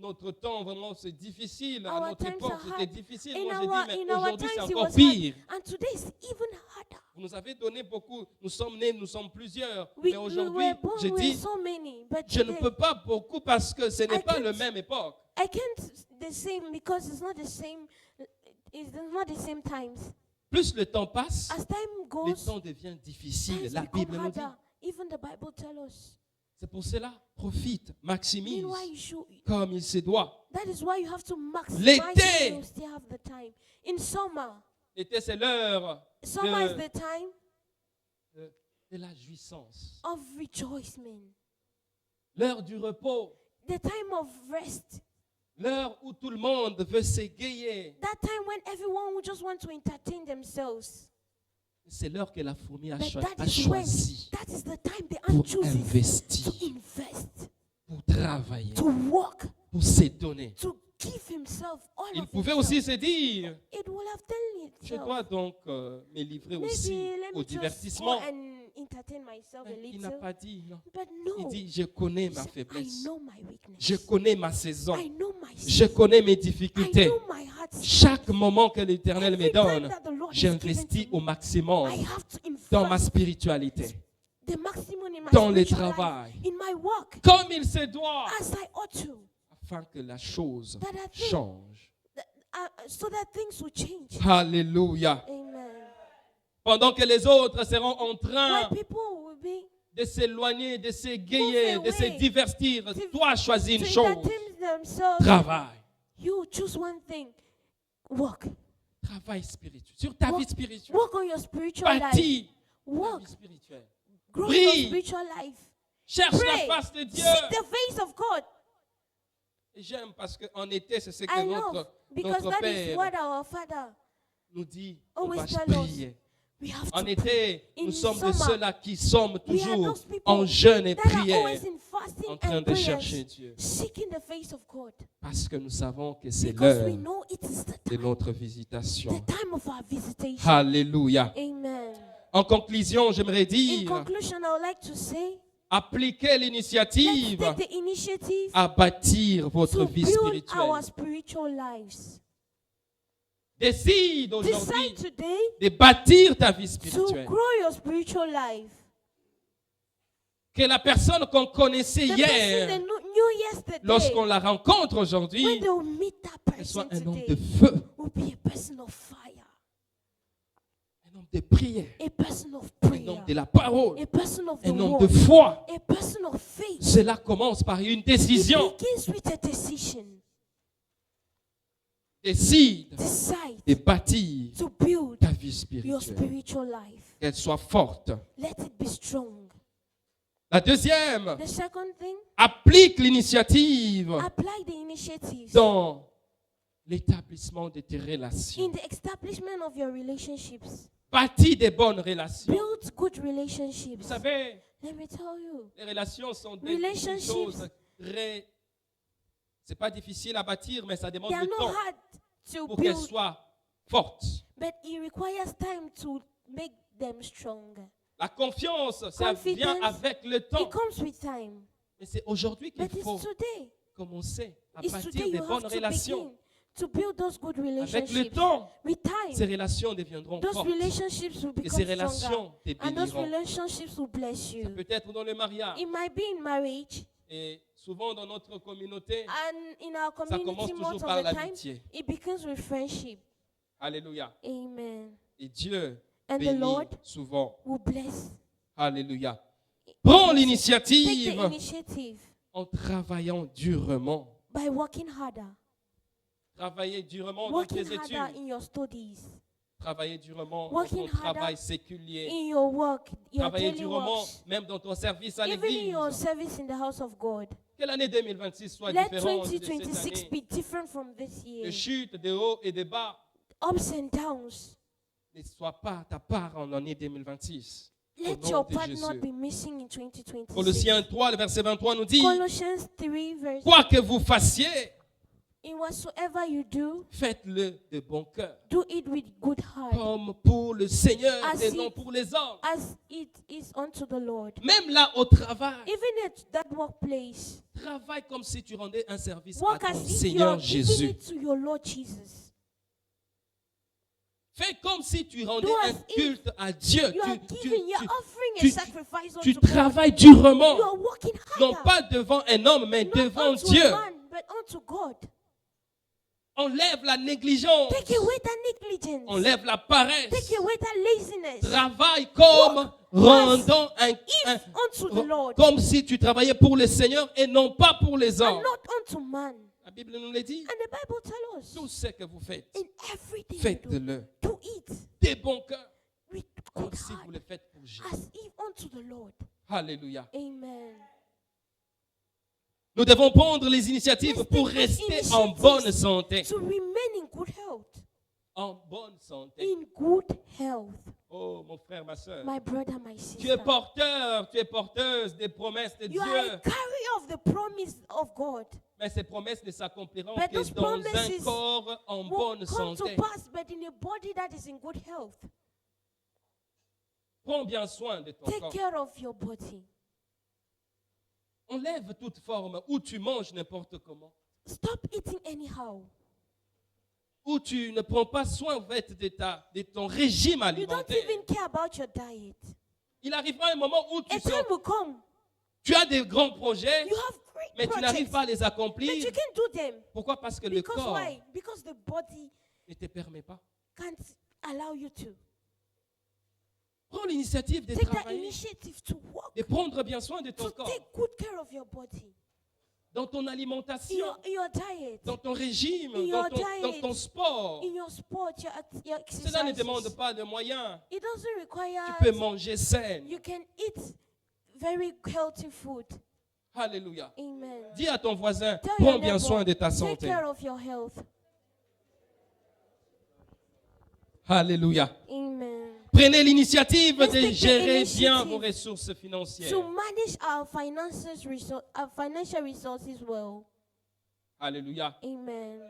Speaker 1: notre temps, vraiment, c'est difficile. À
Speaker 2: our
Speaker 1: notre
Speaker 2: times
Speaker 1: époque,
Speaker 2: are
Speaker 1: c'était
Speaker 2: hard.
Speaker 1: difficile.
Speaker 2: In
Speaker 1: Moi, j'ai dit,
Speaker 2: our,
Speaker 1: mais
Speaker 2: in our
Speaker 1: aujourd'hui, c'est
Speaker 2: times, it
Speaker 1: encore
Speaker 2: was
Speaker 1: pire.
Speaker 2: hard. And today it's even harder.
Speaker 1: Vous nous avez donné beaucoup. Nous sommes nés, nous sommes plusieurs.
Speaker 2: We
Speaker 1: Mais
Speaker 2: were
Speaker 1: aujourd'hui,
Speaker 2: born
Speaker 1: j'ai
Speaker 2: with
Speaker 1: dit,
Speaker 2: so many, but
Speaker 1: je ne
Speaker 2: today,
Speaker 1: peux pas beaucoup parce que ce n'est
Speaker 2: I
Speaker 1: pas la
Speaker 2: can't-
Speaker 1: même époque.
Speaker 2: I can't the same because it's not the same. It's not the same times.
Speaker 1: Plus le temps passe,
Speaker 2: As time
Speaker 1: le
Speaker 2: goes,
Speaker 1: temps devient difficile.
Speaker 2: times
Speaker 1: La
Speaker 2: become
Speaker 1: Bible nous dit.
Speaker 2: harder. Even the Bible tells us.
Speaker 1: C'est pour cela, profite, maximise,
Speaker 2: Meanwhile, you should.
Speaker 1: comme il se doit.
Speaker 2: That is why you have to maximize
Speaker 1: L'été.
Speaker 2: when you still have the time. In summer,
Speaker 1: L'été, c'est l'heure
Speaker 2: summer is
Speaker 1: de,
Speaker 2: the time
Speaker 1: de la jouissance,
Speaker 2: of rejoicing,
Speaker 1: l'heure du repos,
Speaker 2: the time of rest,
Speaker 1: l'heure où tout le monde veut s'égayer.
Speaker 2: that time when everyone will just want to entertain themselves.
Speaker 1: C'est l'heure que la fourmi a,
Speaker 2: But
Speaker 1: cho-
Speaker 2: that
Speaker 1: a
Speaker 2: is when,
Speaker 1: choisi
Speaker 2: that is the time the
Speaker 1: pour
Speaker 2: ant chooses
Speaker 1: investir,
Speaker 2: to invest,
Speaker 1: pour travailler,
Speaker 2: to work,
Speaker 1: pour s'étonner.
Speaker 2: to give himself all
Speaker 1: Il
Speaker 2: of
Speaker 1: pouvait
Speaker 2: himself.
Speaker 1: aussi se dire,
Speaker 2: It will have done
Speaker 1: je
Speaker 2: itself.
Speaker 1: dois donc me livrer aussi
Speaker 2: Maybe let
Speaker 1: au
Speaker 2: me just go
Speaker 1: divertissement.
Speaker 2: and entertain myself a
Speaker 1: Mais il n'a
Speaker 2: little.
Speaker 1: pas dit, non.
Speaker 2: But
Speaker 1: Il
Speaker 2: no,
Speaker 1: dit, je connais
Speaker 2: he
Speaker 1: ma
Speaker 2: said, I
Speaker 1: faiblesse,
Speaker 2: know my weakness.
Speaker 1: je connais ma saison,
Speaker 2: I know my
Speaker 1: je
Speaker 2: sin.
Speaker 1: connais mes
Speaker 2: I
Speaker 1: difficultés.
Speaker 2: know my heart's
Speaker 1: Chaque moment que l'Éternel me
Speaker 2: Every time
Speaker 1: donne,
Speaker 2: that the Lord is
Speaker 1: j'investis
Speaker 2: given to
Speaker 1: au
Speaker 2: me,
Speaker 1: maximum
Speaker 2: I have to
Speaker 1: dans ma
Speaker 2: invest
Speaker 1: spiritualité,
Speaker 2: the maximum in my
Speaker 1: dans le
Speaker 2: spiritual
Speaker 1: travail,
Speaker 2: life, in my work,
Speaker 1: comme il se doit,
Speaker 2: as I ought to,
Speaker 1: afin que la chose
Speaker 2: that I think,
Speaker 1: change.
Speaker 2: so that things will change.
Speaker 1: Alléluia.
Speaker 2: Amen.
Speaker 1: Pendant que les autres seront en train
Speaker 2: When people will be
Speaker 1: de s'éloigner, de s'égayer, de se
Speaker 2: away,
Speaker 1: divertir, toi choisis
Speaker 2: to
Speaker 1: une chose.
Speaker 2: entertain themselves,
Speaker 1: Travaille.
Speaker 2: you choose one thing. Work.
Speaker 1: Travail spirituel. Sur ta
Speaker 2: Work-
Speaker 1: vie spirituelle.
Speaker 2: Work on your spiritual life.
Speaker 1: Bâtis ta
Speaker 2: Work.
Speaker 1: vie spirituelle.
Speaker 2: Grow
Speaker 1: Prie.
Speaker 2: your spiritual life.
Speaker 1: Cherche
Speaker 2: Pray.
Speaker 1: la face de Dieu.
Speaker 2: Seek the face of God.
Speaker 1: Et j'aime parce qu'en été, c'est ce que
Speaker 2: I love because
Speaker 1: notre
Speaker 2: that is
Speaker 1: Père
Speaker 2: what our Father
Speaker 1: nous dit. On
Speaker 2: always
Speaker 1: doit
Speaker 2: tell us.
Speaker 1: prier.
Speaker 2: we have
Speaker 1: En
Speaker 2: to pray.
Speaker 1: été,
Speaker 2: In
Speaker 1: nous sommes de
Speaker 2: summer,
Speaker 1: ceux-là qui sommes
Speaker 2: We are
Speaker 1: toujours
Speaker 2: those people
Speaker 1: en jeûne et
Speaker 2: that are
Speaker 1: prière,
Speaker 2: always in fasting
Speaker 1: en train
Speaker 2: and
Speaker 1: de
Speaker 2: prayers,
Speaker 1: chercher Dieu.
Speaker 2: seeking the face of God.
Speaker 1: Parce que nous savons que c'est
Speaker 2: Because
Speaker 1: l'heure
Speaker 2: we know it is the
Speaker 1: de
Speaker 2: time,
Speaker 1: notre
Speaker 2: the
Speaker 1: visitation.
Speaker 2: time of our visitation.
Speaker 1: Alléluia.
Speaker 2: Amen.
Speaker 1: En conclusion, j'aimerais
Speaker 2: In
Speaker 1: dire,
Speaker 2: conclusion, I would like to say,
Speaker 1: appliquez
Speaker 2: let's
Speaker 1: l'initiative
Speaker 2: take the initiative
Speaker 1: à bâtir votre
Speaker 2: to
Speaker 1: vie
Speaker 2: build
Speaker 1: spirituelle.
Speaker 2: our spiritual lives.
Speaker 1: Décide aujourd'hui
Speaker 2: Decide today
Speaker 1: de bâtir ta vie
Speaker 2: to
Speaker 1: spirituelle.
Speaker 2: grow your spiritual life.
Speaker 1: Que la personne qu'on connaissait
Speaker 2: The person they
Speaker 1: hier,
Speaker 2: knew yesterday,
Speaker 1: lorsqu'on la rencontre
Speaker 2: when
Speaker 1: aujourd'hui,
Speaker 2: they will meet that
Speaker 1: qu'elle
Speaker 2: person
Speaker 1: soit un homme
Speaker 2: today,
Speaker 1: de feu,
Speaker 2: will be a person of fire,
Speaker 1: un homme de prière,
Speaker 2: a person of
Speaker 1: un
Speaker 2: prayer,
Speaker 1: homme de la parole,
Speaker 2: a person of the
Speaker 1: un homme de
Speaker 2: word,
Speaker 1: foi.
Speaker 2: a person of faith.
Speaker 1: Cela commence par une
Speaker 2: It
Speaker 1: décision.
Speaker 2: begins with a decision.
Speaker 1: Décide
Speaker 2: Decide
Speaker 1: de bâtir
Speaker 2: to build
Speaker 1: ta vie
Speaker 2: your
Speaker 1: spirituelle.
Speaker 2: spiritual life.
Speaker 1: Qu'elle soit forte.
Speaker 2: Let it be strong.
Speaker 1: La deuxième,
Speaker 2: The second thing,
Speaker 1: applique l'initiative
Speaker 2: apply the initiatives
Speaker 1: dans l'établissement de tes relations.
Speaker 2: in the establishment of your relationships.
Speaker 1: Bâtis des bonnes relations.
Speaker 2: Build good
Speaker 1: Vous
Speaker 2: relationships.
Speaker 1: savez,
Speaker 2: Let me tell you,
Speaker 1: les relations sont des
Speaker 2: Relationships.
Speaker 1: choses très... C'est pas difficile à bâtir, mais ça demande
Speaker 2: they are
Speaker 1: du
Speaker 2: not
Speaker 1: temps
Speaker 2: hard to
Speaker 1: pour qu'elles
Speaker 2: build,
Speaker 1: soient fortes.
Speaker 2: but it requires time to make them strong.
Speaker 1: La confiance, ça vient
Speaker 2: Confidence,
Speaker 1: avec le temps.
Speaker 2: It comes with time.
Speaker 1: Mais c'est aujourd'hui qu'il
Speaker 2: But it's
Speaker 1: faut
Speaker 2: today.
Speaker 1: commencer à
Speaker 2: It's
Speaker 1: bâtir
Speaker 2: today
Speaker 1: des
Speaker 2: you have
Speaker 1: bonnes
Speaker 2: to
Speaker 1: relations.
Speaker 2: begin to build those good
Speaker 1: Avec le
Speaker 2: relationships.
Speaker 1: temps,
Speaker 2: With time,
Speaker 1: ces relations deviendront
Speaker 2: those
Speaker 1: fortes.
Speaker 2: relationships will
Speaker 1: Et
Speaker 2: become
Speaker 1: ces
Speaker 2: stronger.
Speaker 1: relations te
Speaker 2: And those
Speaker 1: béniront.
Speaker 2: relationships will bless
Speaker 1: Ça
Speaker 2: you.
Speaker 1: peut être dans le mariage.
Speaker 2: It might be in marriage,
Speaker 1: Et souvent dans notre communauté,
Speaker 2: and in our
Speaker 1: ça commence
Speaker 2: community,
Speaker 1: toujours
Speaker 2: most
Speaker 1: par
Speaker 2: of the time,
Speaker 1: l'amitié.
Speaker 2: it begins with friendship.
Speaker 1: Alléluia.
Speaker 2: Amen.
Speaker 1: Et Dieu
Speaker 2: And the
Speaker 1: bénit
Speaker 2: Lord
Speaker 1: souvent.
Speaker 2: will bless.
Speaker 1: Alléluia. Prends
Speaker 2: Take the
Speaker 1: l'initiative
Speaker 2: initiative
Speaker 1: en travaillant durement.
Speaker 2: by working harder.
Speaker 1: Travailler durement dans
Speaker 2: working
Speaker 1: tes
Speaker 2: harder
Speaker 1: études.
Speaker 2: in your studies,
Speaker 1: Travailler durement dans
Speaker 2: working
Speaker 1: ton
Speaker 2: harder
Speaker 1: travail séculier.
Speaker 2: in your work, your
Speaker 1: Travailler
Speaker 2: daily
Speaker 1: durement
Speaker 2: works,
Speaker 1: même dans ton service à
Speaker 2: even in
Speaker 1: l'église.
Speaker 2: your service in the house of God.
Speaker 1: Que l'année 2026 soit
Speaker 2: Let
Speaker 1: différente de cette
Speaker 2: 2026
Speaker 1: année.
Speaker 2: be different from this
Speaker 1: De
Speaker 2: year.
Speaker 1: chutes, de hauts et de bas.
Speaker 2: Ups and downs.
Speaker 1: Ne soit pas ta part en année 2026. Au
Speaker 2: Let
Speaker 1: nom
Speaker 2: your
Speaker 1: de
Speaker 2: part not
Speaker 1: Jésus.
Speaker 2: be missing in 2026.
Speaker 1: Colossiens 3, le verset 23 nous dit,
Speaker 2: Colossians 3 verse.
Speaker 1: quoi que vous fassiez,
Speaker 2: In whatsoever you do,
Speaker 1: faites-le de bon cœur,
Speaker 2: do it with good heart,
Speaker 1: comme pour le Seigneur
Speaker 2: As
Speaker 1: et
Speaker 2: it-
Speaker 1: non pour les hommes.
Speaker 2: as it is unto the Lord.
Speaker 1: Même là au travail,
Speaker 2: Even at that workplace,
Speaker 1: travaille comme si tu rendais un service à
Speaker 2: work
Speaker 1: ton
Speaker 2: as if you
Speaker 1: Seigneur
Speaker 2: are giving
Speaker 1: Jésus.
Speaker 2: it to your Lord Jesus.
Speaker 1: Fais comme si tu rendais
Speaker 2: Do
Speaker 1: un
Speaker 2: as if
Speaker 1: culte à Dieu.
Speaker 2: You are giving, you are offering
Speaker 1: tu-
Speaker 2: a sacrifice
Speaker 1: tu
Speaker 2: unto God.
Speaker 1: travailles durement,
Speaker 2: You are working
Speaker 1: non
Speaker 2: harder,
Speaker 1: pas devant un homme, mais
Speaker 2: not
Speaker 1: devant
Speaker 2: unto
Speaker 1: Dieu.
Speaker 2: man, but unto God.
Speaker 1: Enlève la négligence,
Speaker 2: Take away that negligence.
Speaker 1: enlève la paresse.
Speaker 2: Take away that laziness.
Speaker 1: Travaille comme rendant
Speaker 2: Unto the Lord,
Speaker 1: comme si tu travaillais pour le Seigneur et non pas pour les
Speaker 2: and
Speaker 1: hommes.
Speaker 2: not unto man.
Speaker 1: La Bible nous le dit.
Speaker 2: And the Bible tells us,
Speaker 1: Tout ce que vous faites,
Speaker 2: in everything you
Speaker 1: faites-le
Speaker 2: do it
Speaker 1: de bon cœur,
Speaker 2: with
Speaker 1: comme
Speaker 2: good
Speaker 1: si vous
Speaker 2: heart,
Speaker 1: le faites pour Jésus.
Speaker 2: as if unto the Lord.
Speaker 1: Alléluia.
Speaker 2: Amen.
Speaker 1: Nous devons prendre les initiatives
Speaker 2: Let's
Speaker 1: pour
Speaker 2: take
Speaker 1: rester
Speaker 2: those
Speaker 1: en
Speaker 2: initiatives
Speaker 1: bonne santé.
Speaker 2: To remain in good health.
Speaker 1: En bonne santé.
Speaker 2: In good health.
Speaker 1: Oh, mon frère, ma soeur.
Speaker 2: My brother, my
Speaker 1: Tu
Speaker 2: sister.
Speaker 1: es porteur, tu es porteuse des promesses de
Speaker 2: You are
Speaker 1: Dieu.
Speaker 2: a carrier of the promise of God.
Speaker 1: Mais ces promesses ne s'accompliront
Speaker 2: But
Speaker 1: que
Speaker 2: those
Speaker 1: dans un
Speaker 2: promises
Speaker 1: corps en
Speaker 2: Will
Speaker 1: bonne
Speaker 2: come to
Speaker 1: santé.
Speaker 2: pass, but in a body that is in good health.
Speaker 1: Prends bien soin de ton
Speaker 2: Take
Speaker 1: corps.
Speaker 2: care of your body.
Speaker 1: Enlève toute forme où tu manges n'importe comment.
Speaker 2: Stop eating anyhow.
Speaker 1: Où tu ne prends pas soin en fait, de ton régime
Speaker 2: You don't
Speaker 1: alimentaire.
Speaker 2: even care about your diet.
Speaker 1: Il arrivera un moment où
Speaker 2: A time will come.
Speaker 1: tu as des grands projets,
Speaker 2: You have great
Speaker 1: mais tu n'arrives
Speaker 2: projects,
Speaker 1: pas à les
Speaker 2: but you
Speaker 1: accomplir.
Speaker 2: can't do them.
Speaker 1: Pourquoi? Parce que le
Speaker 2: Because
Speaker 1: corps
Speaker 2: why? Because the body
Speaker 1: ne te permet pas.
Speaker 2: can't allow you to.
Speaker 1: Prends l'initiative de
Speaker 2: Take that
Speaker 1: travailler,
Speaker 2: initiative to work,
Speaker 1: de prendre bien soin de ton
Speaker 2: to
Speaker 1: corps,
Speaker 2: take good care of your body,
Speaker 1: dans ton alimentation,
Speaker 2: in your diet,
Speaker 1: dans ton régime,
Speaker 2: in
Speaker 1: dans
Speaker 2: your
Speaker 1: dans
Speaker 2: diet,
Speaker 1: ton sport.
Speaker 2: in your sport, your
Speaker 1: Cela ne demande
Speaker 2: exercises.
Speaker 1: pas de moyens.
Speaker 2: It doesn't
Speaker 1: Tu
Speaker 2: require.
Speaker 1: peux manger sain.
Speaker 2: You can eat very healthy food.
Speaker 1: Alléluia.
Speaker 2: Amen.
Speaker 1: Dis à ton voisin,
Speaker 2: Tell
Speaker 1: prends
Speaker 2: your
Speaker 1: bien
Speaker 2: neighbor,
Speaker 1: soin de ta
Speaker 2: take
Speaker 1: santé.
Speaker 2: care of your health.
Speaker 1: Alléluia.
Speaker 2: Amen.
Speaker 1: Prenez l'initiative
Speaker 2: Let's
Speaker 1: de
Speaker 2: take the
Speaker 1: gérer bien
Speaker 2: initiative
Speaker 1: vos ressources financières.
Speaker 2: To manage our our financial resources well.
Speaker 1: Alléluia.
Speaker 2: Amen.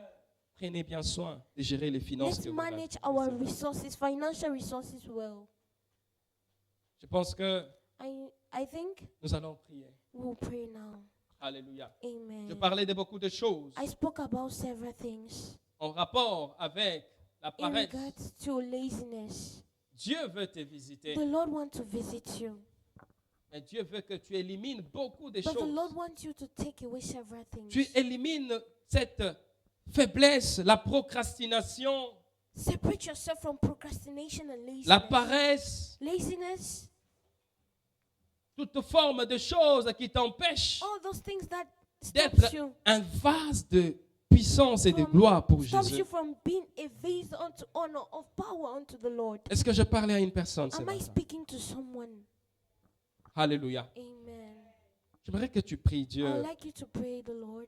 Speaker 1: Prenez bien soin de gérer les finances.
Speaker 2: Let's
Speaker 1: que vous
Speaker 2: manage
Speaker 1: avez.
Speaker 2: our resources, financial resources well.
Speaker 1: Je pense que
Speaker 2: I think
Speaker 1: nous allons prier.
Speaker 2: we'll pray now.
Speaker 1: Alléluia.
Speaker 2: Amen.
Speaker 1: Je parlais de beaucoup de choses
Speaker 2: I spoke about several things
Speaker 1: en rapport avec la
Speaker 2: in
Speaker 1: paresse.
Speaker 2: regards to laziness.
Speaker 1: Dieu veut te visiter.
Speaker 2: The Lord wants to visit you.
Speaker 1: Et Dieu veut que tu élimines beaucoup de
Speaker 2: But the Lord
Speaker 1: choses.
Speaker 2: wants you to take away several things.
Speaker 1: Tu élimines cette faiblesse, la procrastination,
Speaker 2: Separate yourself from procrastination and laziness.
Speaker 1: la paresse,
Speaker 2: Laziness,
Speaker 1: toute forme de choses qui t'empêchent
Speaker 2: all those things that stops
Speaker 1: d'être
Speaker 2: you,
Speaker 1: un vase de puissance et de gloire pour
Speaker 2: stops
Speaker 1: Jésus.
Speaker 2: you from being a vase unto honor of power unto the Lord.
Speaker 1: Est-ce que je parlais à une personne ce
Speaker 2: Am I
Speaker 1: matin?
Speaker 2: speaking to someone?
Speaker 1: Alléluia.
Speaker 2: Amen.
Speaker 1: J'aimerais que tu pries
Speaker 2: I'd
Speaker 1: Dieu,
Speaker 2: like you to pray the Lord.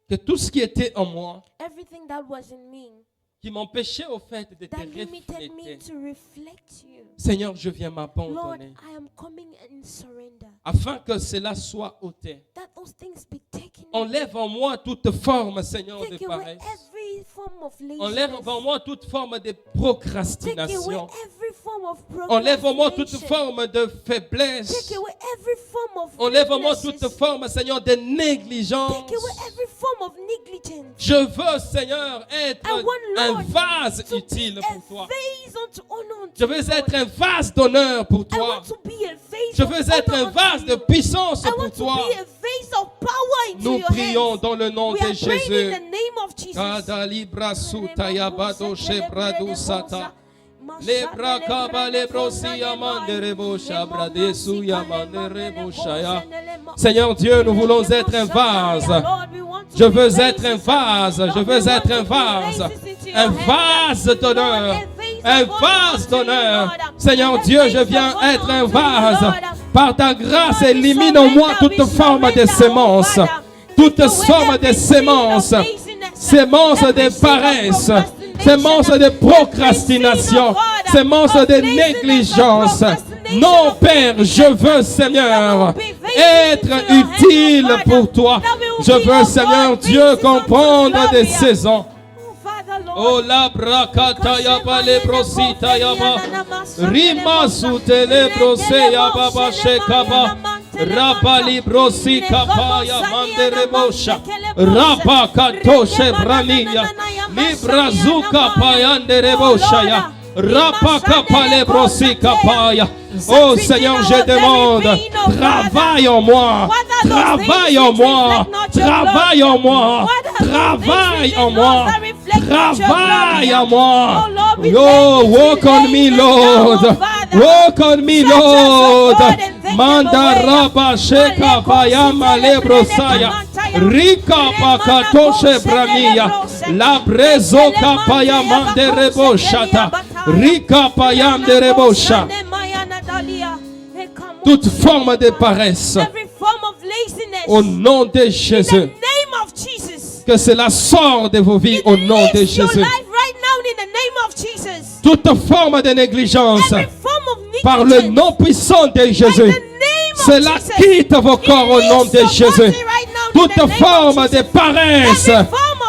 Speaker 1: que tout ce qui était en moi,
Speaker 2: Everything that was in me
Speaker 1: qui m'empêchait au fait de te
Speaker 2: that limited me
Speaker 1: refléter,
Speaker 2: to reflect you.
Speaker 1: Seigneur, je viens
Speaker 2: Lord,
Speaker 1: m'abandonner
Speaker 2: I am coming in surrender.
Speaker 1: afin que cela soit ôté.
Speaker 2: That those things be taken
Speaker 1: Enlève en moi toute forme, Seigneur, de
Speaker 2: Take away
Speaker 1: paresse.
Speaker 2: every form of
Speaker 1: Enlève
Speaker 2: laziness.
Speaker 1: en moi toute forme de
Speaker 2: Take away
Speaker 1: procrastination.
Speaker 2: every form of
Speaker 1: Enlève en moi toute
Speaker 2: procrastination.
Speaker 1: forme de faiblesse.
Speaker 2: Take away every form of
Speaker 1: Enlève en moi toute
Speaker 2: weaknesses.
Speaker 1: forme, Seigneur, de négligence.
Speaker 2: Take away every form of negligence.
Speaker 1: Je veux, Seigneur, être
Speaker 2: I want,
Speaker 1: un
Speaker 2: Lord,
Speaker 1: vase
Speaker 2: To
Speaker 1: utile
Speaker 2: be
Speaker 1: pour
Speaker 2: a
Speaker 1: toi.
Speaker 2: vase unto honor unto
Speaker 1: Je veux
Speaker 2: you,
Speaker 1: être
Speaker 2: Lord.
Speaker 1: un vase d'honneur pour
Speaker 2: I
Speaker 1: toi.
Speaker 2: want to be a vase
Speaker 1: Je
Speaker 2: of
Speaker 1: veux être
Speaker 2: honor
Speaker 1: un
Speaker 2: unto
Speaker 1: vase de
Speaker 2: you.
Speaker 1: puissance
Speaker 2: I
Speaker 1: pour
Speaker 2: want to
Speaker 1: toi.
Speaker 2: be a vase of power into
Speaker 1: Nous
Speaker 2: your
Speaker 1: prions
Speaker 2: hands.
Speaker 1: dans le nom
Speaker 2: We
Speaker 1: de
Speaker 2: are praying in
Speaker 1: Jésus.
Speaker 2: the name of Jesus.
Speaker 1: Kadalibra sutayabado shebradu sata. Lebra kaba lebrosi yamande rebo shabradesu yamande rebo shaya. Seigneur Dieu, nous voulons être un vase.
Speaker 2: Lord, we want
Speaker 1: Je veux être un vase. Je veux être un vase. Un vase d'honneur. Un vase d'honneur. Seigneur Dieu, je viens être un vase. Par ta grâce, élimine en moi toute forme de sémence. Toute forme de sémence. Sémence de paresse. Sémence de procrastination. Sémence de négligence. Non, Père, je veux, Seigneur, être utile pour toi. Je veux, Seigneur Dieu, comprendre des saisons. Oh la brakata yaba lebrosita yaba rima sutele brose yaba bashekaba raba librosi kapa yamande rebosha raba katoshe brania librazuka payande rebosha ya raba kapa lebrosi kapaya. Oh Seigneur, je demande, travaille en moi, travaille en moi, travaille en moi, travaille en moi, travaille en moi. Oh, walk on me, Lord, walk on me, Lord. Mandaraba sheka payama lebrosaya, rika pakatoshe brania, la brezo kapayama de reboshata, rika payam de rebosha. Toute forme de paresse, au nom de Jésus, que cela sort de vos vies au nom de Jésus. Toute forme de négligence, par le nom puissant de Jésus, cela quitte vos corps au nom de Jésus. Toute forme de paresse,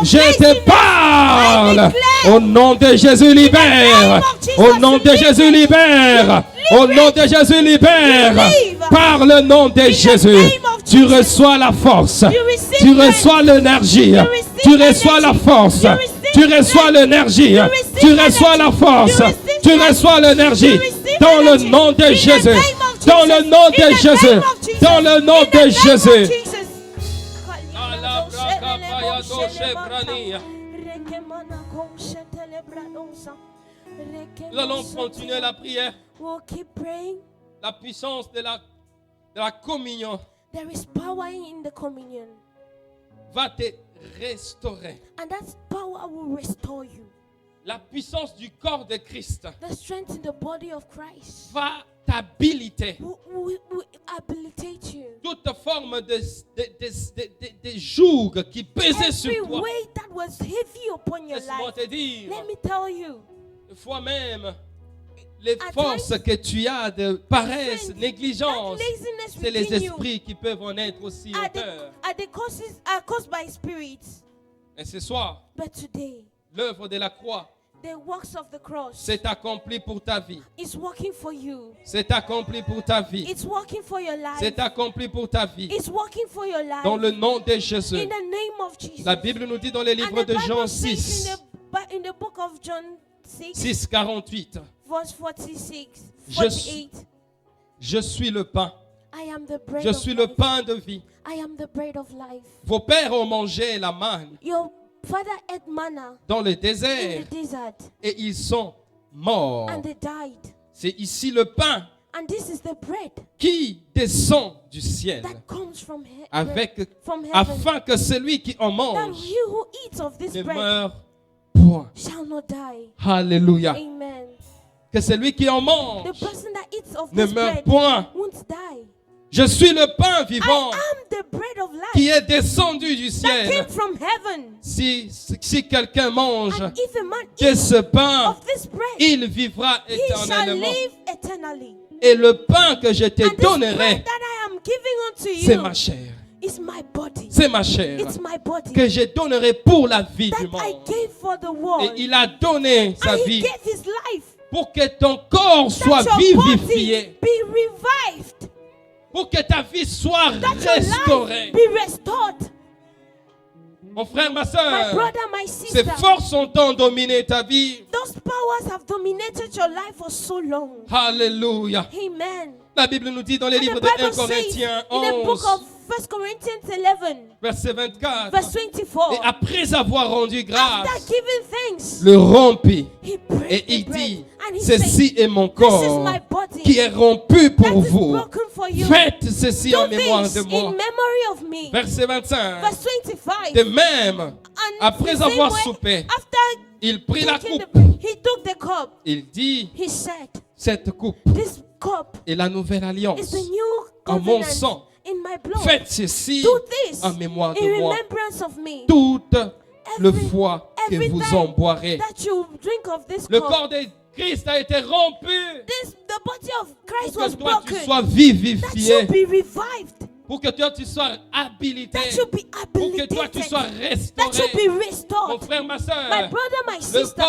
Speaker 1: je te parle. Au nom de Jésus, libère. Au nom de Jésus, libère. Au nom de Jésus, libère. Par le nom de Jésus, tu reçois la force. Tu reçois l'énergie. Tu reçois la force. Tu reçois l'énergie. Tu reçois la force. Tu reçois l'énergie. Dans le nom de Jésus. Dans le nom de Jésus. Dans le nom de Jésus. Nous allons continuer la prière. La puissance de la communion
Speaker 2: There is power in the communion.
Speaker 1: Va te restaurer.
Speaker 2: And that power will restore you.
Speaker 1: La puissance du corps de Christ
Speaker 2: The strength in the body of Christ
Speaker 1: va t'habiliter.
Speaker 2: will habilitate you.
Speaker 1: Toute forme de joug qui pesait sur
Speaker 2: Every
Speaker 1: toi.
Speaker 2: weight that was heavy upon your
Speaker 1: Laisse-moi
Speaker 2: life.
Speaker 1: te dire,
Speaker 2: Let me tell you.
Speaker 1: des fois même, les
Speaker 2: At
Speaker 1: forces
Speaker 2: times,
Speaker 1: que tu as de paresse,
Speaker 2: friends,
Speaker 1: négligence,
Speaker 2: that laziness
Speaker 1: c'est les
Speaker 2: within you
Speaker 1: esprits qui peuvent en être aussi
Speaker 2: are
Speaker 1: auteurs.
Speaker 2: are caused by spirits.
Speaker 1: Et ce soir,
Speaker 2: But today,
Speaker 1: l'œuvre de la croix
Speaker 2: the works of the cross
Speaker 1: s'est accomplie pour ta vie.
Speaker 2: is working for you.
Speaker 1: C'est accompli pour ta vie.
Speaker 2: It's working for your life.
Speaker 1: C'est accompli pour ta vie.
Speaker 2: It's working for your life.
Speaker 1: Dans le nom de Jésus.
Speaker 2: In the name of Jesus.
Speaker 1: La Bible nous dit dans le livre
Speaker 2: And the
Speaker 1: de
Speaker 2: Bible
Speaker 1: Jean
Speaker 2: says
Speaker 1: 6,
Speaker 2: in the book of John 6,
Speaker 1: 6, 48.
Speaker 2: verse 46,
Speaker 1: Je
Speaker 2: 48,
Speaker 1: Je suis le pain.
Speaker 2: I am the bread
Speaker 1: Je
Speaker 2: of
Speaker 1: suis le
Speaker 2: life.
Speaker 1: pain de vie.
Speaker 2: I am the bread of life.
Speaker 1: Vos pères ont mangé la manne
Speaker 2: Your father ate manna
Speaker 1: dans le
Speaker 2: in
Speaker 1: désert
Speaker 2: the desert,
Speaker 1: et ils sont morts.
Speaker 2: and they died.
Speaker 1: C'est ici le pain
Speaker 2: And this is the bread
Speaker 1: qui descend du ciel
Speaker 2: that comes from, from heaven,
Speaker 1: afin que celui qui en
Speaker 2: that
Speaker 1: mange
Speaker 2: he who eats of this
Speaker 1: ne
Speaker 2: bread
Speaker 1: meure point.
Speaker 2: shall not die.
Speaker 1: Alléluia.
Speaker 2: Amen.
Speaker 1: Que celui qui en
Speaker 2: The
Speaker 1: mange
Speaker 2: person that eats of
Speaker 1: ne
Speaker 2: this
Speaker 1: meurt
Speaker 2: bread
Speaker 1: point.
Speaker 2: won't die.
Speaker 1: Je suis le pain vivant
Speaker 2: I am the bread of life
Speaker 1: qui est descendu du
Speaker 2: that came
Speaker 1: ciel.
Speaker 2: from heaven.
Speaker 1: Si quelqu'un mange
Speaker 2: And if a man
Speaker 1: de
Speaker 2: eats
Speaker 1: ce pain,
Speaker 2: of this bread,
Speaker 1: il vivra
Speaker 2: he shall
Speaker 1: éternellement.
Speaker 2: live eternally.
Speaker 1: Et le pain que je te
Speaker 2: And this bread
Speaker 1: donnerai,
Speaker 2: that I am giving unto
Speaker 1: c'est
Speaker 2: you
Speaker 1: ma chair.
Speaker 2: is my body.
Speaker 1: C'est ma chair
Speaker 2: It's my body
Speaker 1: que je donnerai pour la vie du
Speaker 2: that I
Speaker 1: monde.
Speaker 2: gave for the
Speaker 1: Et
Speaker 2: world.
Speaker 1: il a donné sa
Speaker 2: And he
Speaker 1: vie
Speaker 2: gave his life
Speaker 1: pour que ton corps soit
Speaker 2: that your
Speaker 1: vivifié,
Speaker 2: body be revived,
Speaker 1: pour que ta vie soit
Speaker 2: that your
Speaker 1: restaurée.
Speaker 2: life be restored.
Speaker 1: Mon frère, ma
Speaker 2: My
Speaker 1: soeur,
Speaker 2: brother, my
Speaker 1: ces
Speaker 2: sister,
Speaker 1: forces ont dominé ta vie.
Speaker 2: those powers have dominated your life for so long.
Speaker 1: Alléluia.
Speaker 2: Amen.
Speaker 1: La Bible nous dit dans les
Speaker 2: And
Speaker 1: livres
Speaker 2: the
Speaker 1: de 1
Speaker 2: Bible says
Speaker 1: Corinthiens
Speaker 2: in the book
Speaker 1: 11,
Speaker 2: of 1 Corinthians 11,
Speaker 1: verset 24.
Speaker 2: verse 24,
Speaker 1: Et après avoir rendu
Speaker 2: after
Speaker 1: grâce,
Speaker 2: giving thanks,
Speaker 1: le rompit.
Speaker 2: he broke
Speaker 1: Et
Speaker 2: the
Speaker 1: il
Speaker 2: bread,
Speaker 1: dit,
Speaker 2: and he
Speaker 1: ceci
Speaker 2: said,
Speaker 1: est mon
Speaker 2: "This is
Speaker 1: corps
Speaker 2: my body
Speaker 1: qui est rompu
Speaker 2: that
Speaker 1: pour
Speaker 2: is
Speaker 1: vous.
Speaker 2: broken for you.
Speaker 1: Faites ceci en
Speaker 2: Do
Speaker 1: mémoire
Speaker 2: this
Speaker 1: de
Speaker 2: in
Speaker 1: moi.
Speaker 2: memory of me."
Speaker 1: Verset 25.
Speaker 2: Verse 25.
Speaker 1: De même,
Speaker 2: And
Speaker 1: après
Speaker 2: the same
Speaker 1: avoir
Speaker 2: way,
Speaker 1: soupé,
Speaker 2: after
Speaker 1: il prit la
Speaker 2: taking
Speaker 1: coupe.
Speaker 2: the bread, he took the cup.
Speaker 1: Il dit,
Speaker 2: He said,
Speaker 1: cette coupe
Speaker 2: "This cup
Speaker 1: est la nouvelle
Speaker 2: is
Speaker 1: alliance.
Speaker 2: the new
Speaker 1: En mon
Speaker 2: covenant
Speaker 1: sang,
Speaker 2: in my blood.
Speaker 1: faites ceci
Speaker 2: Do this
Speaker 1: en mémoire
Speaker 2: in
Speaker 1: de moi.
Speaker 2: remembrance of me.
Speaker 1: Toute le
Speaker 2: Every-
Speaker 1: fois que
Speaker 2: every
Speaker 1: vous
Speaker 2: time
Speaker 1: en boirez.
Speaker 2: that you drink of this
Speaker 1: Le
Speaker 2: cup,
Speaker 1: corps de Christ a été rompu
Speaker 2: the body of Christ
Speaker 1: pour
Speaker 2: was
Speaker 1: que toi tu
Speaker 2: broken.
Speaker 1: sois
Speaker 2: That
Speaker 1: vivifié,
Speaker 2: you be revived.
Speaker 1: pour que toi tu sois habilité,
Speaker 2: That you be
Speaker 1: pour que toi tu
Speaker 2: habilitated.
Speaker 1: sois
Speaker 2: That you
Speaker 1: restauré.
Speaker 2: be
Speaker 1: Mon
Speaker 2: restored.
Speaker 1: frère, ma
Speaker 2: My
Speaker 1: soeur,
Speaker 2: brother, my
Speaker 1: le
Speaker 2: sister,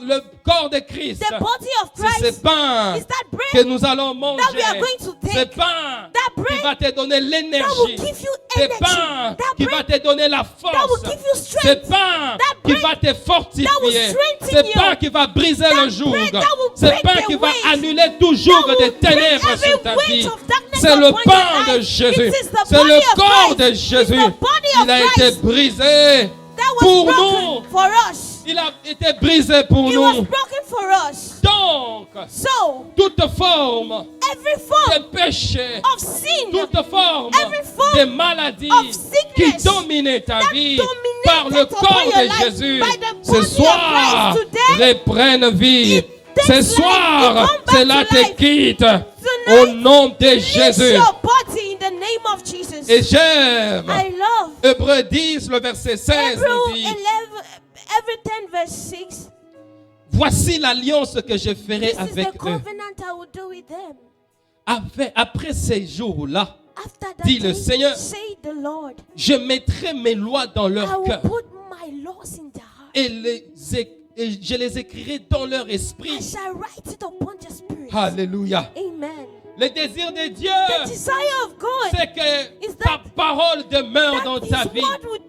Speaker 1: le corps de Christ,
Speaker 2: the body of
Speaker 1: c'est ce
Speaker 2: Christ
Speaker 1: pain
Speaker 2: is that
Speaker 1: que
Speaker 2: bread
Speaker 1: nous allons manger.
Speaker 2: that we are going to
Speaker 1: Ce
Speaker 2: take.
Speaker 1: pain
Speaker 2: That
Speaker 1: qui
Speaker 2: bread
Speaker 1: va te donner
Speaker 2: that will
Speaker 1: l'énergie.
Speaker 2: give you
Speaker 1: Ce
Speaker 2: energy.
Speaker 1: pain
Speaker 2: That
Speaker 1: qui va
Speaker 2: bread
Speaker 1: te donner la
Speaker 2: that
Speaker 1: force.
Speaker 2: will give you
Speaker 1: Ce
Speaker 2: strength.
Speaker 1: pain
Speaker 2: That
Speaker 1: qui
Speaker 2: bread
Speaker 1: va te fortifier.
Speaker 2: strengthen
Speaker 1: Ce
Speaker 2: you.
Speaker 1: pain qui va briser
Speaker 2: That
Speaker 1: le joug.
Speaker 2: bread that will
Speaker 1: Ce
Speaker 2: break
Speaker 1: pain
Speaker 2: the
Speaker 1: qui va
Speaker 2: weight.
Speaker 1: annuler tout joug
Speaker 2: That
Speaker 1: des
Speaker 2: will break
Speaker 1: ténèbres
Speaker 2: every
Speaker 1: sur ta
Speaker 2: weight
Speaker 1: vie.
Speaker 2: of darkness
Speaker 1: C'est le
Speaker 2: upon your
Speaker 1: pain de
Speaker 2: life.
Speaker 1: Jésus.
Speaker 2: It is the
Speaker 1: C'est
Speaker 2: body
Speaker 1: le
Speaker 2: of
Speaker 1: corps
Speaker 2: Christ.
Speaker 1: de
Speaker 2: It's
Speaker 1: Jésus.
Speaker 2: the body of
Speaker 1: Il a été
Speaker 2: Christ
Speaker 1: brisé
Speaker 2: that was
Speaker 1: pour
Speaker 2: broken
Speaker 1: nous.
Speaker 2: for us.
Speaker 1: Il a été brisé pour
Speaker 2: It was
Speaker 1: nous.
Speaker 2: broken for us.
Speaker 1: Donc,
Speaker 2: So,
Speaker 1: toute forme
Speaker 2: every form
Speaker 1: de péché,
Speaker 2: of sin
Speaker 1: toute forme
Speaker 2: every form
Speaker 1: de maladie
Speaker 2: of sickness
Speaker 1: qui dominait ta
Speaker 2: that
Speaker 1: vie
Speaker 2: dominated
Speaker 1: par le
Speaker 2: upon
Speaker 1: corps
Speaker 2: your
Speaker 1: de
Speaker 2: life
Speaker 1: Jésus,
Speaker 2: by the
Speaker 1: ce
Speaker 2: body of
Speaker 1: soir
Speaker 2: Christ today,
Speaker 1: reprenne vie.
Speaker 2: it takes
Speaker 1: Ce
Speaker 2: life,
Speaker 1: soir,
Speaker 2: it come back
Speaker 1: cela
Speaker 2: to
Speaker 1: te
Speaker 2: life.
Speaker 1: quitte
Speaker 2: Tonight,
Speaker 1: au nom de
Speaker 2: release
Speaker 1: Jésus.
Speaker 2: your body in the name of Jesus.
Speaker 1: Et j'aime
Speaker 2: I love
Speaker 1: Hébreux 10, le verset 16
Speaker 2: Hebrew
Speaker 1: nous
Speaker 2: 11,
Speaker 1: dit,
Speaker 2: every 10 verse 6.
Speaker 1: voici l'alliance que je ferai
Speaker 2: This is
Speaker 1: avec
Speaker 2: the
Speaker 1: eux.
Speaker 2: covenant I will do with them.
Speaker 1: Après ces jours-là,
Speaker 2: After that
Speaker 1: dit le
Speaker 2: day,
Speaker 1: Seigneur,
Speaker 2: say the Lord,
Speaker 1: je mettrai mes lois dans
Speaker 2: I
Speaker 1: leur
Speaker 2: will
Speaker 1: cœur
Speaker 2: put my laws in their heart.
Speaker 1: et je les écrirai dans leur
Speaker 2: I
Speaker 1: esprit.
Speaker 2: shall write it upon their spirit.
Speaker 1: Alléluia.
Speaker 2: Amen.
Speaker 1: Le désir de Dieu,
Speaker 2: The desire of God
Speaker 1: c'est que
Speaker 2: is
Speaker 1: ta
Speaker 2: that-
Speaker 1: parole demeure dans
Speaker 2: His
Speaker 1: ta vie.
Speaker 2: word would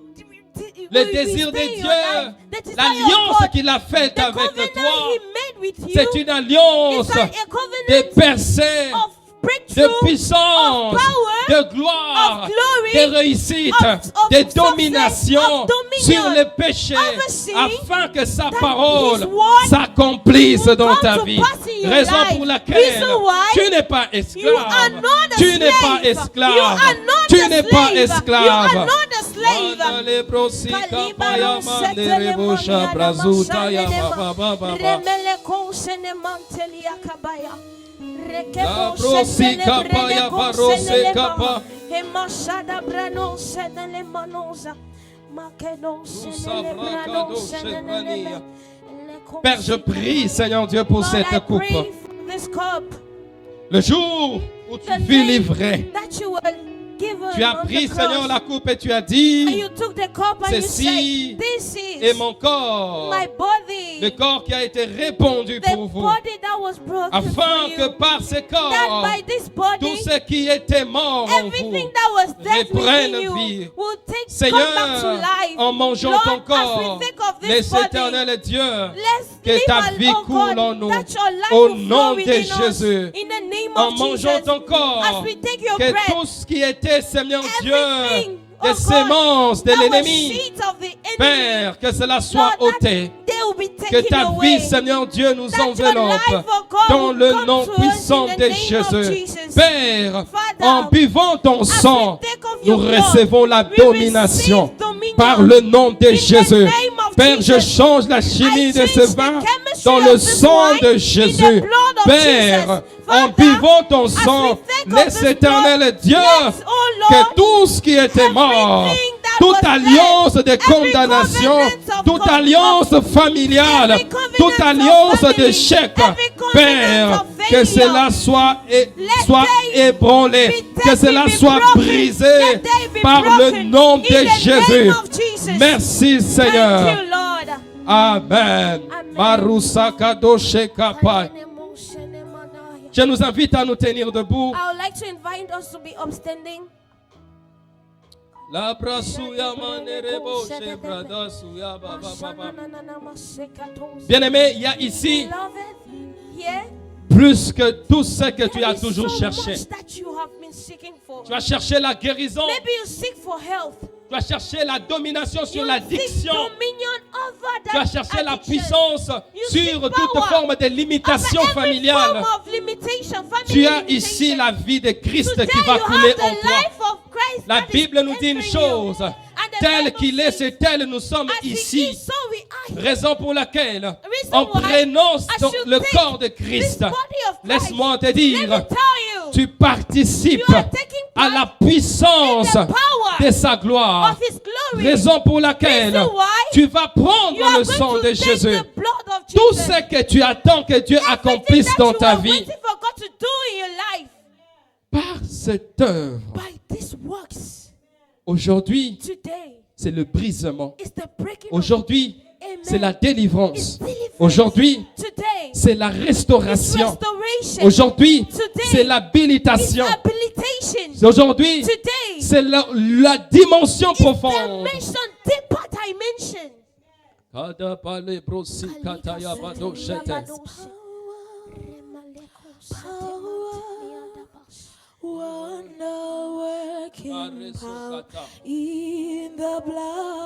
Speaker 1: Le
Speaker 2: will
Speaker 1: désir de
Speaker 2: stay in your
Speaker 1: Dieu,
Speaker 2: life. The desire of
Speaker 1: l'alliance
Speaker 2: God,
Speaker 1: qu'il a faite
Speaker 2: the
Speaker 1: avec
Speaker 2: covenant
Speaker 1: toi,
Speaker 2: He made with you,
Speaker 1: c'est une alliance
Speaker 2: is a
Speaker 1: de
Speaker 2: covenant
Speaker 1: percée,
Speaker 2: of
Speaker 1: de
Speaker 2: breakthrough,
Speaker 1: puissance,
Speaker 2: of power,
Speaker 1: de gloire,
Speaker 2: of glory,
Speaker 1: de réussite,
Speaker 2: of
Speaker 1: de
Speaker 2: success,
Speaker 1: domination
Speaker 2: of dominion,
Speaker 1: sur les péchés,
Speaker 2: over sin,
Speaker 1: afin que sa
Speaker 2: that
Speaker 1: parole
Speaker 2: His word
Speaker 1: s'accomplisse
Speaker 2: will
Speaker 1: dans
Speaker 2: come
Speaker 1: ta
Speaker 2: to
Speaker 1: vie.
Speaker 2: pass in your
Speaker 1: Raison
Speaker 2: life.
Speaker 1: pour laquelle
Speaker 2: Reason why
Speaker 1: tu n'es pas
Speaker 2: you are
Speaker 1: esclave.
Speaker 2: not a
Speaker 1: Tu n'es pas
Speaker 2: slave.
Speaker 1: esclave.
Speaker 2: You are not
Speaker 1: Tu
Speaker 2: a
Speaker 1: n'es pas
Speaker 2: slave.
Speaker 1: esclave.
Speaker 2: You are not a slave.
Speaker 1: Mandale brosika
Speaker 2: Kalibaro
Speaker 1: paya mandere
Speaker 2: setele
Speaker 1: bosha
Speaker 2: moniana
Speaker 1: brazuta ya
Speaker 2: masanene
Speaker 1: ba ba ba ba.
Speaker 2: remele konsene manteli akabaya. Reke
Speaker 1: La
Speaker 2: konsene
Speaker 1: brosika
Speaker 2: brene
Speaker 1: paya
Speaker 2: konsene
Speaker 1: barose
Speaker 2: lema.
Speaker 1: kapa.
Speaker 2: Emashada brano senele manoza. Makedo senele brano senele lema.
Speaker 1: Père, je prie, Seigneur Dieu, pour
Speaker 2: Lord,
Speaker 1: cette
Speaker 2: I
Speaker 1: coupe.
Speaker 2: pray for this cup.
Speaker 1: Le jour où tu
Speaker 2: The
Speaker 1: fus
Speaker 2: day
Speaker 1: livré,
Speaker 2: that you were given
Speaker 1: tu as
Speaker 2: on
Speaker 1: pris,
Speaker 2: the
Speaker 1: Seigneur,
Speaker 2: cross.
Speaker 1: la coupe et tu as
Speaker 2: And
Speaker 1: dit,
Speaker 2: you took the cup and you
Speaker 1: ceci
Speaker 2: said, this
Speaker 1: est
Speaker 2: is
Speaker 1: mon corps,
Speaker 2: my body,
Speaker 1: le corps qui a été répandu
Speaker 2: the
Speaker 1: pour vous,
Speaker 2: body that was broken
Speaker 1: afin
Speaker 2: for
Speaker 1: que
Speaker 2: you,
Speaker 1: par ce
Speaker 2: that
Speaker 1: corps,
Speaker 2: by this body,
Speaker 1: tout ce qui était mort en
Speaker 2: everything
Speaker 1: vous
Speaker 2: that was dead
Speaker 1: reprenne
Speaker 2: within you
Speaker 1: vie.
Speaker 2: will come back to
Speaker 1: Seigneur,
Speaker 2: life.
Speaker 1: en mangeant
Speaker 2: Lord,
Speaker 1: ton
Speaker 2: as
Speaker 1: corps,
Speaker 2: we think of this
Speaker 1: laisse
Speaker 2: body,
Speaker 1: éternel Dieu
Speaker 2: let's
Speaker 1: que
Speaker 2: live
Speaker 1: ta
Speaker 2: a-
Speaker 1: vie
Speaker 2: oh
Speaker 1: coule
Speaker 2: God,
Speaker 1: en nous.
Speaker 2: that your life
Speaker 1: Au
Speaker 2: will
Speaker 1: nom
Speaker 2: flow
Speaker 1: de
Speaker 2: within us.
Speaker 1: Jésus,
Speaker 2: In the name
Speaker 1: en
Speaker 2: of
Speaker 1: mangeant
Speaker 2: Jesus,
Speaker 1: ton corps,
Speaker 2: as we take your
Speaker 1: que
Speaker 2: bread,
Speaker 1: tout ce qui était, Seigneur Dieu,
Speaker 2: everything,
Speaker 1: des
Speaker 2: oh God,
Speaker 1: sémences de
Speaker 2: that was
Speaker 1: l'ennemi,
Speaker 2: seeds of the enemy,
Speaker 1: Père, que cela soit
Speaker 2: Lord, that
Speaker 1: ôté.
Speaker 2: they will be
Speaker 1: Que
Speaker 2: taken
Speaker 1: ta
Speaker 2: away.
Speaker 1: vie, Seigneur Dieu, nous
Speaker 2: That your
Speaker 1: enveloppe
Speaker 2: life, oh God,
Speaker 1: dans
Speaker 2: will
Speaker 1: le
Speaker 2: come
Speaker 1: nom
Speaker 2: to us
Speaker 1: puissant
Speaker 2: in the
Speaker 1: de
Speaker 2: name of
Speaker 1: Jésus.
Speaker 2: Jesus.
Speaker 1: Père,
Speaker 2: Father,
Speaker 1: en buvant ton sang,
Speaker 2: take of
Speaker 1: nous
Speaker 2: your blood,
Speaker 1: recevons la
Speaker 2: we
Speaker 1: domination
Speaker 2: receive dominion
Speaker 1: par le nom de
Speaker 2: in the
Speaker 1: Jésus.
Speaker 2: name of
Speaker 1: Père, je
Speaker 2: Jesus.
Speaker 1: change la chimie
Speaker 2: I
Speaker 1: de ce
Speaker 2: change the
Speaker 1: vin
Speaker 2: chemistry
Speaker 1: dans
Speaker 2: of
Speaker 1: le
Speaker 2: this
Speaker 1: sang
Speaker 2: wine
Speaker 1: de
Speaker 2: in the
Speaker 1: Jésus.
Speaker 2: blood of
Speaker 1: Père,
Speaker 2: Jesus.
Speaker 1: en
Speaker 2: Father,
Speaker 1: buvant ton
Speaker 2: as
Speaker 1: sang,
Speaker 2: we take of
Speaker 1: laisse
Speaker 2: this
Speaker 1: éternel
Speaker 2: blood,
Speaker 1: Dieu
Speaker 2: let, oh
Speaker 1: que
Speaker 2: Lord,
Speaker 1: tout ce qui était mort,
Speaker 2: everything that
Speaker 1: toute
Speaker 2: was
Speaker 1: alliance
Speaker 2: dead,
Speaker 1: de
Speaker 2: every
Speaker 1: condamnation,
Speaker 2: covenant of
Speaker 1: toute
Speaker 2: God,
Speaker 1: alliance familiale,
Speaker 2: every covenant
Speaker 1: toute
Speaker 2: of
Speaker 1: alliance
Speaker 2: family,
Speaker 1: d'échec,
Speaker 2: every covenant
Speaker 1: Père,
Speaker 2: of
Speaker 1: que
Speaker 2: failure,
Speaker 1: cela soit
Speaker 2: let they
Speaker 1: ébranlé,
Speaker 2: be
Speaker 1: que cela
Speaker 2: be
Speaker 1: soit
Speaker 2: broken,
Speaker 1: brisé
Speaker 2: let they be
Speaker 1: par le
Speaker 2: broken
Speaker 1: nom
Speaker 2: in
Speaker 1: de
Speaker 2: the
Speaker 1: Jésus.
Speaker 2: name of Jesus.
Speaker 1: Merci Seigneur.
Speaker 2: Thank you, Lord.
Speaker 1: Amen.
Speaker 2: Amen.
Speaker 1: Marusakadoshekapa. Je nous invite à nous tenir debout.
Speaker 2: I would like to invite us to be upstanding.
Speaker 1: La brasuya manerebo shebradasuya ba ba ba ba. Bien-aimé, il y a ici
Speaker 2: Beloved, here
Speaker 1: plus que tout ce que tu as
Speaker 2: There is
Speaker 1: toujours
Speaker 2: so
Speaker 1: cherché.
Speaker 2: much that you have been seeking for.
Speaker 1: Tu as cherché la guérison.
Speaker 2: Maybe you seek for health.
Speaker 1: Tu as cherché la domination sur
Speaker 2: You
Speaker 1: l'addiction.
Speaker 2: seek dominion over
Speaker 1: Tu as
Speaker 2: that
Speaker 1: cherché la
Speaker 2: addiction.
Speaker 1: puissance
Speaker 2: You seek
Speaker 1: sur toute
Speaker 2: power
Speaker 1: forme de limitation
Speaker 2: over every
Speaker 1: familiale.
Speaker 2: form of limitation, family
Speaker 1: Tu as
Speaker 2: limitation.
Speaker 1: ici la vie de Christ
Speaker 2: Today
Speaker 1: qui va
Speaker 2: you
Speaker 1: couler
Speaker 2: have the
Speaker 1: en toi.
Speaker 2: life of Christ
Speaker 1: La
Speaker 2: that is
Speaker 1: Bible nous dit une
Speaker 2: entering
Speaker 1: chose.
Speaker 2: you. And the
Speaker 1: Tel
Speaker 2: Bible
Speaker 1: qu'il est,
Speaker 2: says,
Speaker 1: c'est tel nous sommes
Speaker 2: as he
Speaker 1: ici.
Speaker 2: is, so we are.
Speaker 1: Raison pour laquelle,
Speaker 2: Reason
Speaker 1: en
Speaker 2: why
Speaker 1: prenant
Speaker 2: I should
Speaker 1: le
Speaker 2: take
Speaker 1: corps de
Speaker 2: this
Speaker 1: Christ,
Speaker 2: body of Christ.
Speaker 1: laisse-moi te
Speaker 2: Let me
Speaker 1: dire,
Speaker 2: tell you,
Speaker 1: tu participes
Speaker 2: you are taking
Speaker 1: à
Speaker 2: part
Speaker 1: la puissance
Speaker 2: in the power
Speaker 1: de sa gloire.
Speaker 2: of his glory.
Speaker 1: Raison pour laquelle
Speaker 2: Reason why
Speaker 1: tu vas
Speaker 2: You
Speaker 1: prendre
Speaker 2: are
Speaker 1: le
Speaker 2: going
Speaker 1: sang
Speaker 2: to
Speaker 1: de
Speaker 2: take
Speaker 1: Jésus.
Speaker 2: the blood of
Speaker 1: Tout
Speaker 2: Jesus.
Speaker 1: ce que tu attends que Dieu
Speaker 2: Everything
Speaker 1: accomplisse
Speaker 2: that
Speaker 1: dans
Speaker 2: you
Speaker 1: ta
Speaker 2: are
Speaker 1: vie,
Speaker 2: waiting for God to do in your life,
Speaker 1: par cette œuvre,
Speaker 2: by these works,
Speaker 1: aujourd'hui,
Speaker 2: today,
Speaker 1: c'est le brisement.
Speaker 2: is the breaking of
Speaker 1: Aujourd'hui,
Speaker 2: Amen.
Speaker 1: c'est la délivrance.
Speaker 2: It's deliverance.
Speaker 1: Aujourd'hui,
Speaker 2: Today,
Speaker 1: c'est la
Speaker 2: it's
Speaker 1: restauration.
Speaker 2: restoration.
Speaker 1: Aujourd'hui,
Speaker 2: Today,
Speaker 1: c'est
Speaker 2: it's
Speaker 1: l'habilitation.
Speaker 2: habilitation.
Speaker 1: Aujourd'hui,
Speaker 2: Today,
Speaker 1: c'est la dimension
Speaker 2: it's
Speaker 1: profonde.
Speaker 2: dimension, deeper dimension.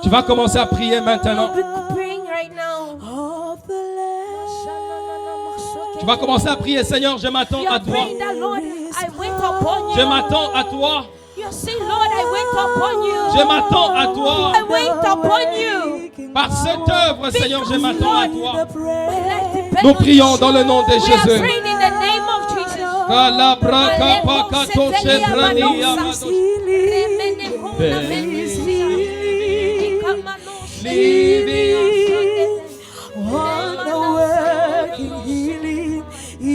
Speaker 1: Tu vas commencer à prier maintenant.
Speaker 2: Praying right now.
Speaker 1: Tu vas commencer à prier, Seigneur, je m'attends
Speaker 2: You
Speaker 1: à
Speaker 2: are
Speaker 1: toi.
Speaker 2: praying that, Lord, I wait upon you.
Speaker 1: Je m'attends à toi.
Speaker 2: You say, Lord, I wait upon you.
Speaker 1: Je m'attends à toi.
Speaker 2: I wait upon you.
Speaker 1: Par cette œuvre, Seigneur, je m'attends à toi.
Speaker 2: My life depends
Speaker 1: Nous
Speaker 2: on
Speaker 1: prions
Speaker 2: you.
Speaker 1: dans le nom de
Speaker 2: We are
Speaker 1: Jésus.
Speaker 2: praying in the name of Jesus.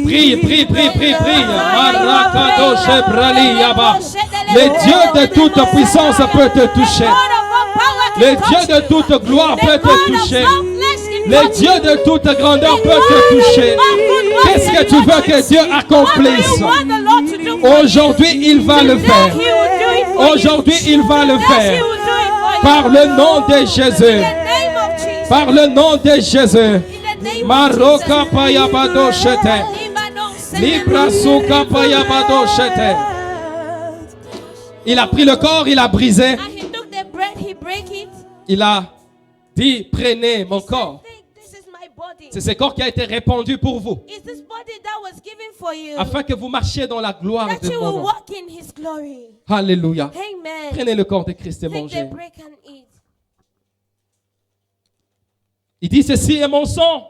Speaker 1: Prie, prie, prie, prie, prie. Le Dieu de toute puissance peut te toucher. Le Dieu de toute gloire peut te toucher. Le Dieu de toute grandeur peut te toucher. Qu'est-ce que tu veux que Dieu accomplisse? Aujourd'hui, il va le faire. Aujourd'hui, il va le faire. Par le nom de Jésus. Par le nom de Jésus. Maroka payabado shete. Libra suka payabado shete. Il a pris le corps, il a brisé. Il a dit, prenez mon corps. C'est ce corps qui a été répandu pour vous. Afin que vous marchiez dans la gloire de mon nom. Alléluia. Prenez le corps de Christ et mangez. Il dit, ceci est mon sang.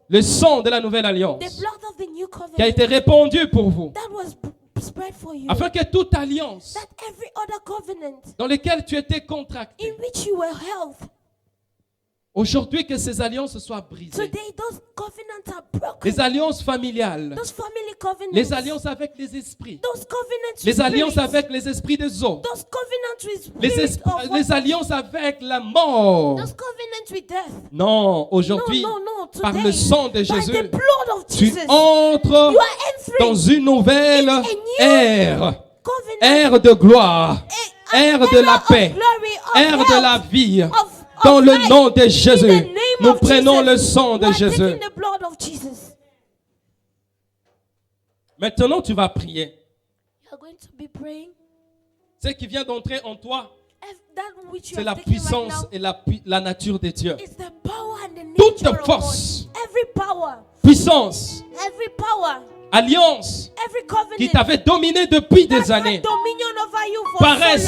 Speaker 1: Le sang de la nouvelle alliance qui a été répandu pour vous. Afin que toute alliance dans laquelle tu étais contracté, aujourd'hui que ces alliances soient brisées. Les alliances familiales, les alliances avec les esprits, les alliances avec les esprits des eaux, les alliances avec la mort. Non, aujourd'hui, par le sang de Jésus, tu entres dans une nouvelle ère de gloire, ère de la paix, ère de la vie. Dans le nom de Jésus, nous prenons le sang de Jésus. Maintenant, tu vas prier. Ce qui vient d'entrer en toi, c'est la puissance et la nature de Dieu. Toute force, puissance, alliance qui t'avait dominé depuis des années, paresse,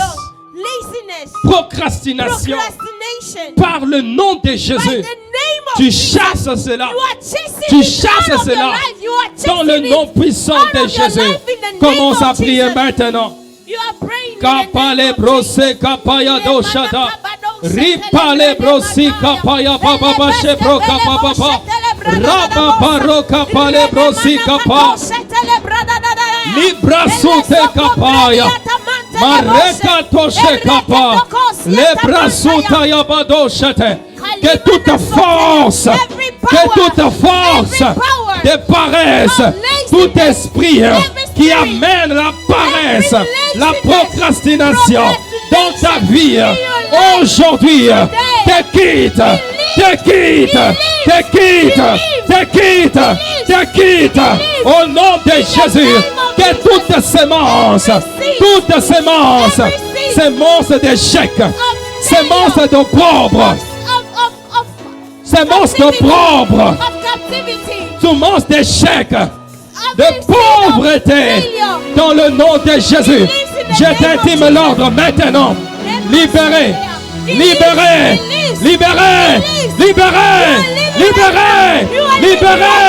Speaker 1: procrastination, par le nom de Jésus, tu chasses cela. Tu chasses cela dans le nom puissant de Jésus. Commence à prier maintenant. Kapale brose kapaya doshata. Ripale brosi kapaya baba bashe bro kapapa. Raba baro kapale brosi kapa. Libra sute kapaya. Mareka toshe kapa. Le brasuta yabadoshete. Que toute force de paresse, tout esprit qui amène la paresse, la procrastination dans ta vie, aujourd'hui, te quitte te quitte, te quitte, te quitte. Au nom de Jésus, que toute sémence, sémence d'échec, sémence d'opprobre, sémence d'opprobre, semence d'échec, de pauvreté, dans le nom de Jésus, je t'intime l'ordre maintenant. Libéré, libéré, libéré, libéré, libéré, libéré.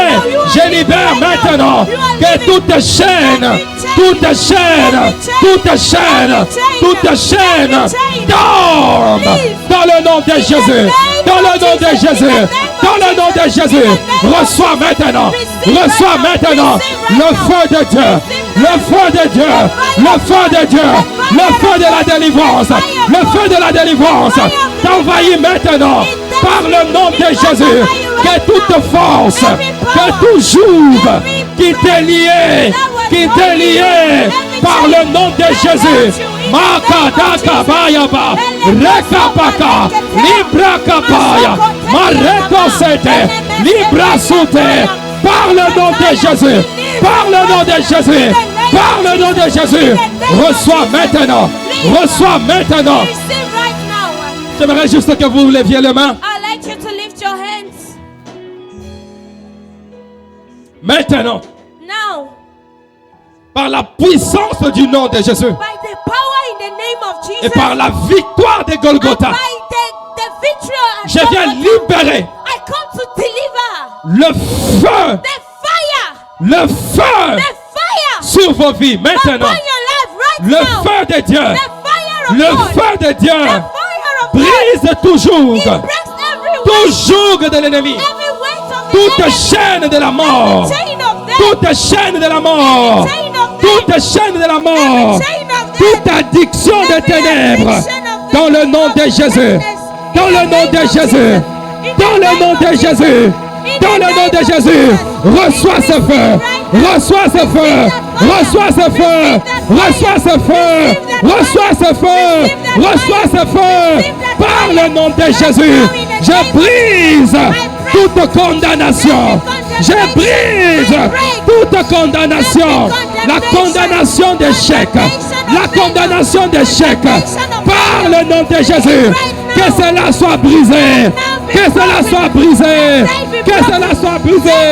Speaker 1: Je libère maintenant que toute chaîne, toute chaîne, toute chaîne, toute chaîne tombe dans le nom de Jésus, dans le nom de Jésus, dans le nom de Jésus. Reçois maintenant le feu de Dieu, le feu de Dieu, le feu de Dieu, le feu de la délivrance, le feu de la délivrance t'envahit maintenant par le nom de Jésus. Que toute force, que tout joug qui t'est lié par le nom de Jésus. Makadaka bayaba, rekapaka, libra kapaya, marekosete, libra soute, par le nom de Jésus, par le nom de Jésus, par le nom de Jésus. Reçois maintenant, reçois maintenant. J'aimerais juste que vous leviez les mains. Maintenant, par la puissance du nom de Jésus et par la victoire de Golgotha, je viens libérer le feu sur vos vies maintenant. Le feu de Dieu, le feu de Dieu brise toujours de l'ennemi, toute chaîne de la mort, toute chaîne de la mort, toute chaîne de la mort, toute addiction de ténèbres, dans le nom de Jésus, dans le nom de Jésus, dans le nom de Jésus, dans le nom de Jésus. Reçois ce feu, reçois ce feu, reçois ce feu, reçois ce feu, reçois ce feu, reçois ce feu, par le nom de Jésus. Je brise toute condamnation, je brise toute condamnation, la condamnation d'échec, la condamnation d'échec, par le nom de Jésus. Que cela soit brisé, que cela soit brisé, que cela soit brisé,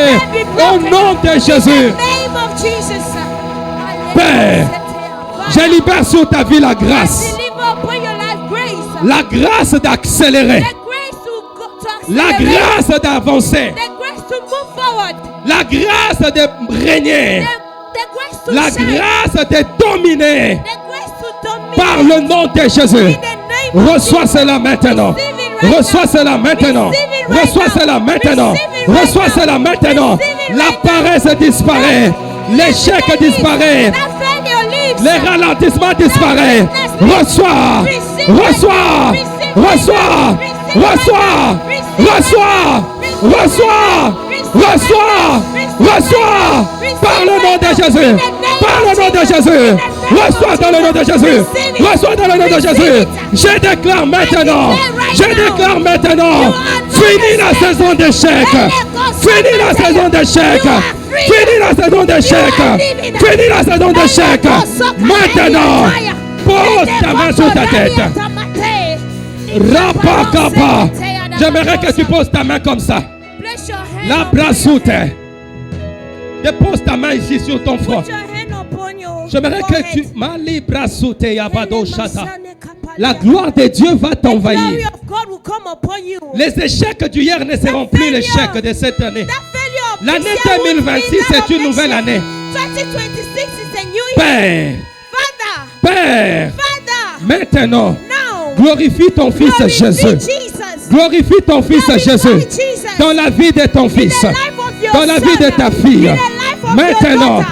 Speaker 1: au nom de Jésus. Père, je libère sur ta vie la grâce d'accélérer, la grâce d'avancer, la grâce de régner, la grâce de dominer, par le nom de Jésus. Reçois cela maintenant. Reçois cela maintenant. Reçois cela maintenant. Reçois cela maintenant. La paresse disparaît. L'échec disparaît. Les ralentissements disparaissent. Reçois. Reçois. Reçois. Reçois. Reçois. Reçois. Reçois. Reçois. Par le nom de Jésus. Par le nom de Jésus. Reçois dans le nom de Jésus. Reçois dans le nom de Jésus. Je déclare maintenant. Je déclare maintenant. Fini la saison d'échec. Fini la saison d'échec. Fini la saison d'échec. Fini la saison d'échec. Maintenant, pose ta main sur ta tête. Rapakapa. J'aimerais que tu poses ta main comme ça. La brasoute. Dépose ta main ici sur ton front. J'aimerais que tu... La gloire de Dieu va t'envahir. Les échecs d'hier ne seront plus les échecs de cette année. L'année 2026 est une nouvelle année. Père, Père, maintenant, glorifie ton fils Jésus. Glorifie ton fils Jésus dans la vie de ton fils, dans la vie de ta fille. Maintenant,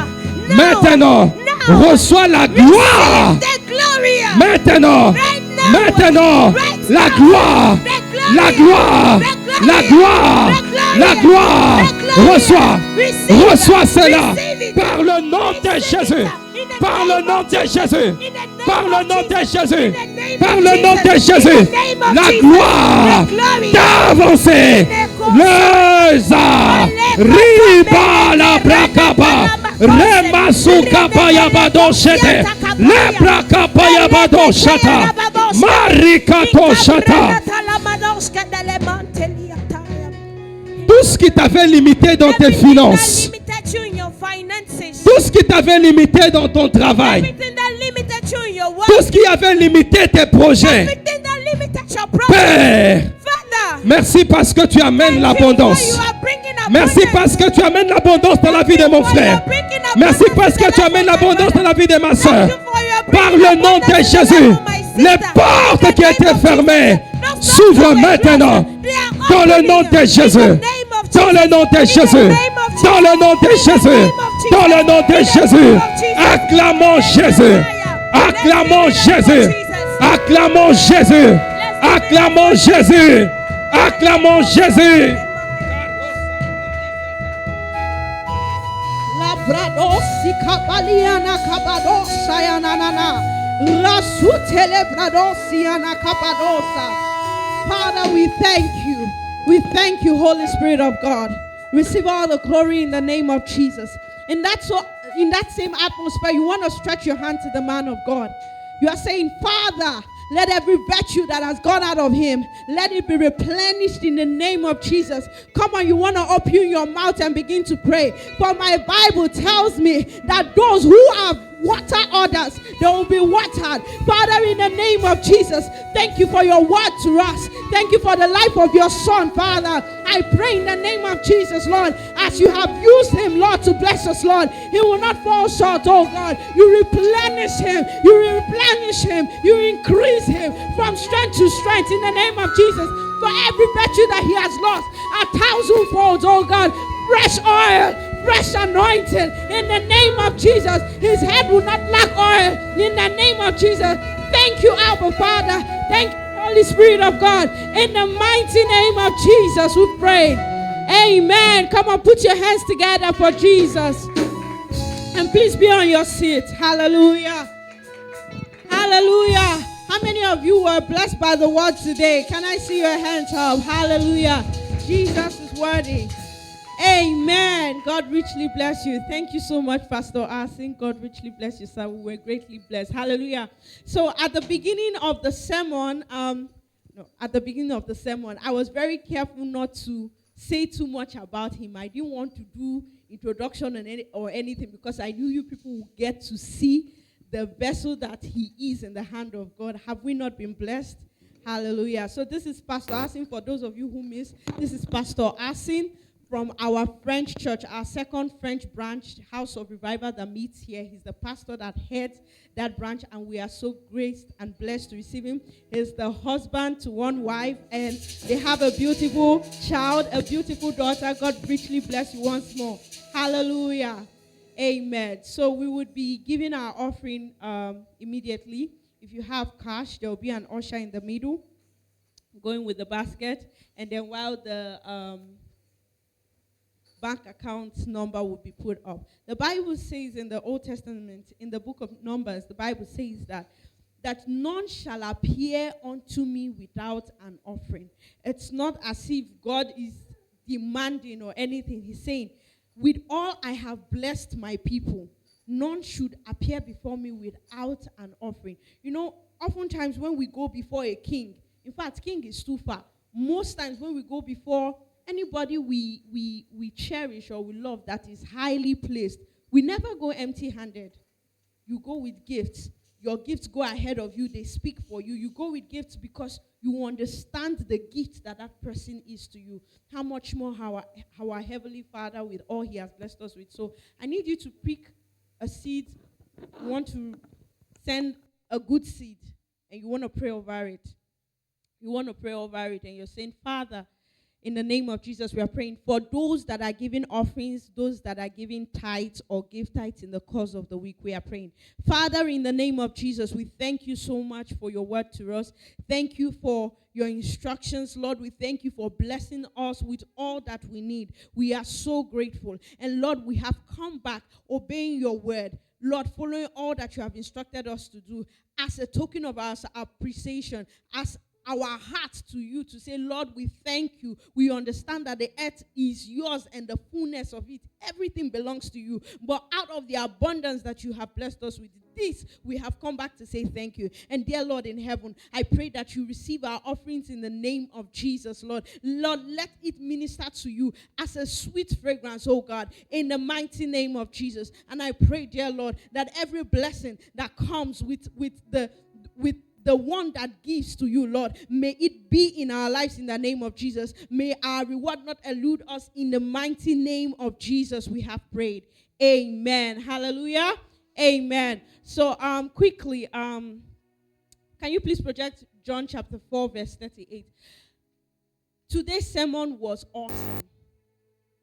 Speaker 1: maintenant, reçois la gloire. Maintenant, maintenant, la gloire, la gloire, la gloire, la gloire. Reçois, reçois cela par le nom de Jésus. Par le nom de Jésus. Par le nom de Jésus. Par le nom de Jésus. La gloire d'avancer. Leza, riba la brakaba, remasuka payabado shete, le brakapa yabado shata, marikato shata. Tout ce qui t'avait limité dans tes finances, tout ce qui t'avait limité dans ton travail, tout ce qui avait limité tes projets, Père, merci parce que tu amènes l'abondance. Merci parce que tu amènes l'abondance dans la vie de mon frère. Merci parce que tu amènes l'abondance dans la vie de ma soeur. Par le nom de Jésus, les portes qui étaient fermées s'ouvrent maintenant. Dans le nom de Jésus. Dans le nom de Jésus. Dans le nom de Jésus. Dans le nom de Jésus. Acclamons Jésus. Acclamons Jésus. Acclamons Jésus. Acclamons Jésus. Acclamons Jésus.
Speaker 3: Bradosi kabaliana kabadosa yanana rasutele bradosi yana kabadosa. Father, we thank you. We thank you, Holy Spirit of God. Receive all the glory in the name of Jesus. And that's so in that same atmosphere, you want to stretch your hand to the man of God. You are saying, Father, let every virtue that has gone out of him, let it be replenished in the name of Jesus. Come on, you want to open your mouth and begin to pray. For my Bible tells me that those who have water others, they will be watered. Father, in the name of Jesus, thank you for your word to us. Thank you for the life of your son, Father. I pray in the name of Jesus, Lord, as you have used him, Lord, to bless us, Lord, he will not fall short, oh God. You replenish him, you increase him from strength to strength in the name of Jesus. For every virtue that he has lost, 1,000-fold, oh God, fresh oil, fresh anointing in the name of Jesus. His head will not lack oil in the name of Jesus. Thank you, Abba Father. Thank you, Holy Spirit of God. In the mighty name of Jesus, we pray. Amen. Come on, put your hands together for Jesus. And please be on your seat. Hallelujah. Hallelujah. How many of you were blessed by the word today? Can I see your hands up? Hallelujah. Jesus is worthy. Amen. God richly bless you. Thank you so much, Pastor Asin. God richly bless you, sir. We were greatly blessed. Hallelujah. So at the beginning of the sermon, I was very careful not to say too much about him. I didn't want to do introduction or anything because I knew you people would get to see the vessel that he is in the hand of God. Have we not been blessed? Hallelujah. So this is Pastor Asin. For those of you who missed, this is Pastor Asin from our French church, our second French branch, House of Revival, that meets here. He's the pastor that heads that branch, and we are so graced and blessed to receive him. He's the husband to one wife, and they have a beautiful child, a beautiful daughter. God richly bless you once more. Hallelujah. Amen. So we would be giving our offering immediately. If you have cash, there will be an usher in the middle going with the basket, and then while the bank account number will be put up. The Bible says in the Old Testament, in the book of Numbers, the Bible says that none shall appear unto me without an offering. It's not as if God is demanding or anything. He's saying, with all I have blessed my people, none should appear before me without an offering. You know, oftentimes when we go before a king, in fact, king is too far. Most times when we go before anybody we cherish or we love that is highly placed, we never go empty-handed. You go with gifts. Your gifts go ahead of you. They speak for you. You go with gifts because you understand the gift that person is to you. How much more our Heavenly Father with all he has blessed us with. So I need you to pick a seed. You want to send a good seed and you want to pray over it. You want to pray over it and you're saying, Father, in the name of Jesus, we are praying for those that are giving offerings, those that are giving tithes or give tithes in the course of the week. We are praying. Father, in the name of Jesus, we thank you so much for your word to us. Thank you for your instructions, Lord. We thank you for blessing us with all that we need. We are so grateful. And Lord, we have come back obeying your word. Lord, following all that you have instructed us to do as a token of our appreciation, as our heart to you to say, Lord, we thank you. We understand that the earth is yours and the fullness of it. Everything belongs to you. But out of the abundance that you have blessed us with, this we have come back to say thank you. And dear Lord in heaven, I pray that you receive our offerings in the name of Jesus, Lord. Lord, let it minister to you as a sweet fragrance, oh God, in the mighty name of Jesus. And I pray, dear Lord, that every blessing that comes with the one that gives to you, Lord, may it be in our lives in the name of Jesus. May our reward not elude us in the mighty name of Jesus. We have prayed. Amen. Hallelujah. Amen. So quickly, can you please project John chapter 4, verse 38? Today's sermon was awesome.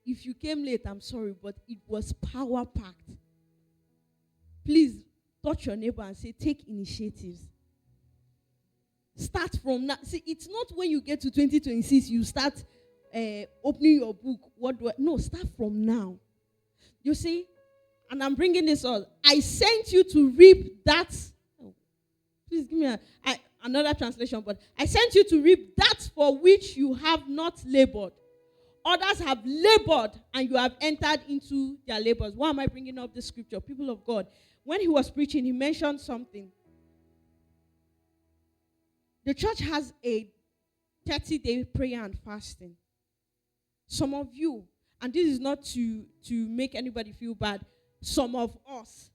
Speaker 3: If you came late, I'm sorry, but it was power-packed. Please touch your neighbor and say, take initiatives. Start from now. See, it's not when you get to 2026, you start opening your book. No, start from now. You see, and I'm bringing this on. I sent you to reap that. Oh, please give me another translation, but I sent you to reap that for which you have not labored. Others have labored, and you have entered into their labors. Why am I bringing up this scripture? People of God, when he was preaching, he mentioned something. The church has a 30-day prayer and fasting. Some of you, and this is not to make anybody feel bad, some of us,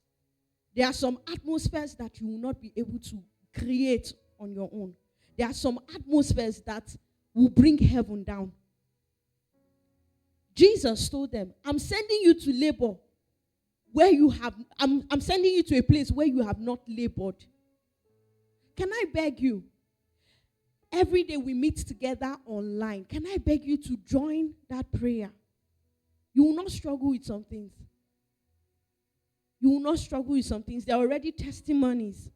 Speaker 3: there are some atmospheres that you will not be able to create on your own. There are some atmospheres that will bring heaven down. Jesus told them, I'm sending you to labor where you have, I'm sending you to a place where you have not labored. Can I beg you? Every day we meet together online. Can I beg you to join that prayer? You will not struggle with some things. You will not struggle with some things. There are already testimonies.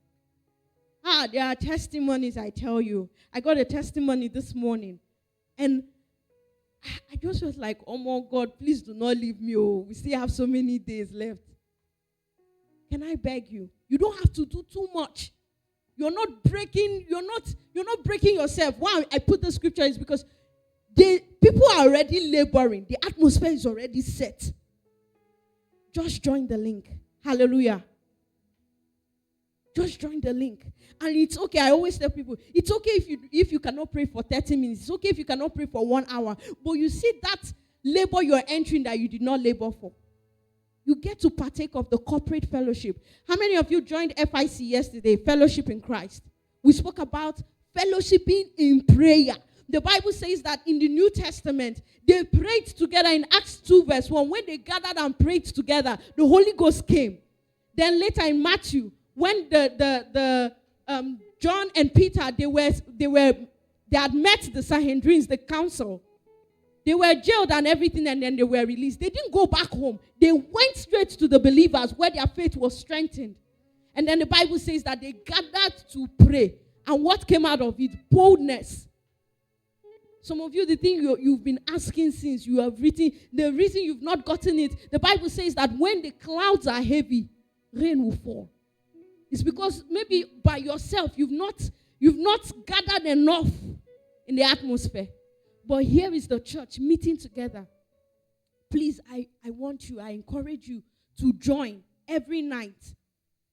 Speaker 3: There are testimonies, I tell you. I got a testimony this morning. And I just was like, oh my God, please do not leave me. Oh, we still have so many days left. Can I beg you? You don't have to do too much. You're not breaking yourself. Why I put the scripture is because people are already laboring. The atmosphere is already set. Just join the link. Hallelujah. Just join the link. And it's okay. I always tell people, it's okay if you cannot pray for 30 minutes. It's okay if you cannot pray for 1 hour. But you see that labor you're entering that you did not labor for. You get to partake of the corporate fellowship. How many of you joined FIC yesterday, Fellowship in Christ? We spoke about fellowshipping in prayer. The Bible says that in the New Testament, they prayed together in Acts 2 verse 1. When they gathered and prayed together, the Holy Ghost came. Then later in Matthew, when John and Peter, they had met the Sanhedrins, the council. They were jailed and everything, and then they were released. They didn't go back home. They went straight to the believers where their faith was strengthened. And then the Bible says that they gathered to pray. And what came out of it? Boldness. Some of you, the thing you've been asking since you have written, the reason you've not gotten it, the Bible says that when the clouds are heavy, rain will fall. It's because maybe by yourself, you've not gathered enough in the atmosphere. But here is the church meeting together. Please, I encourage you to join every night.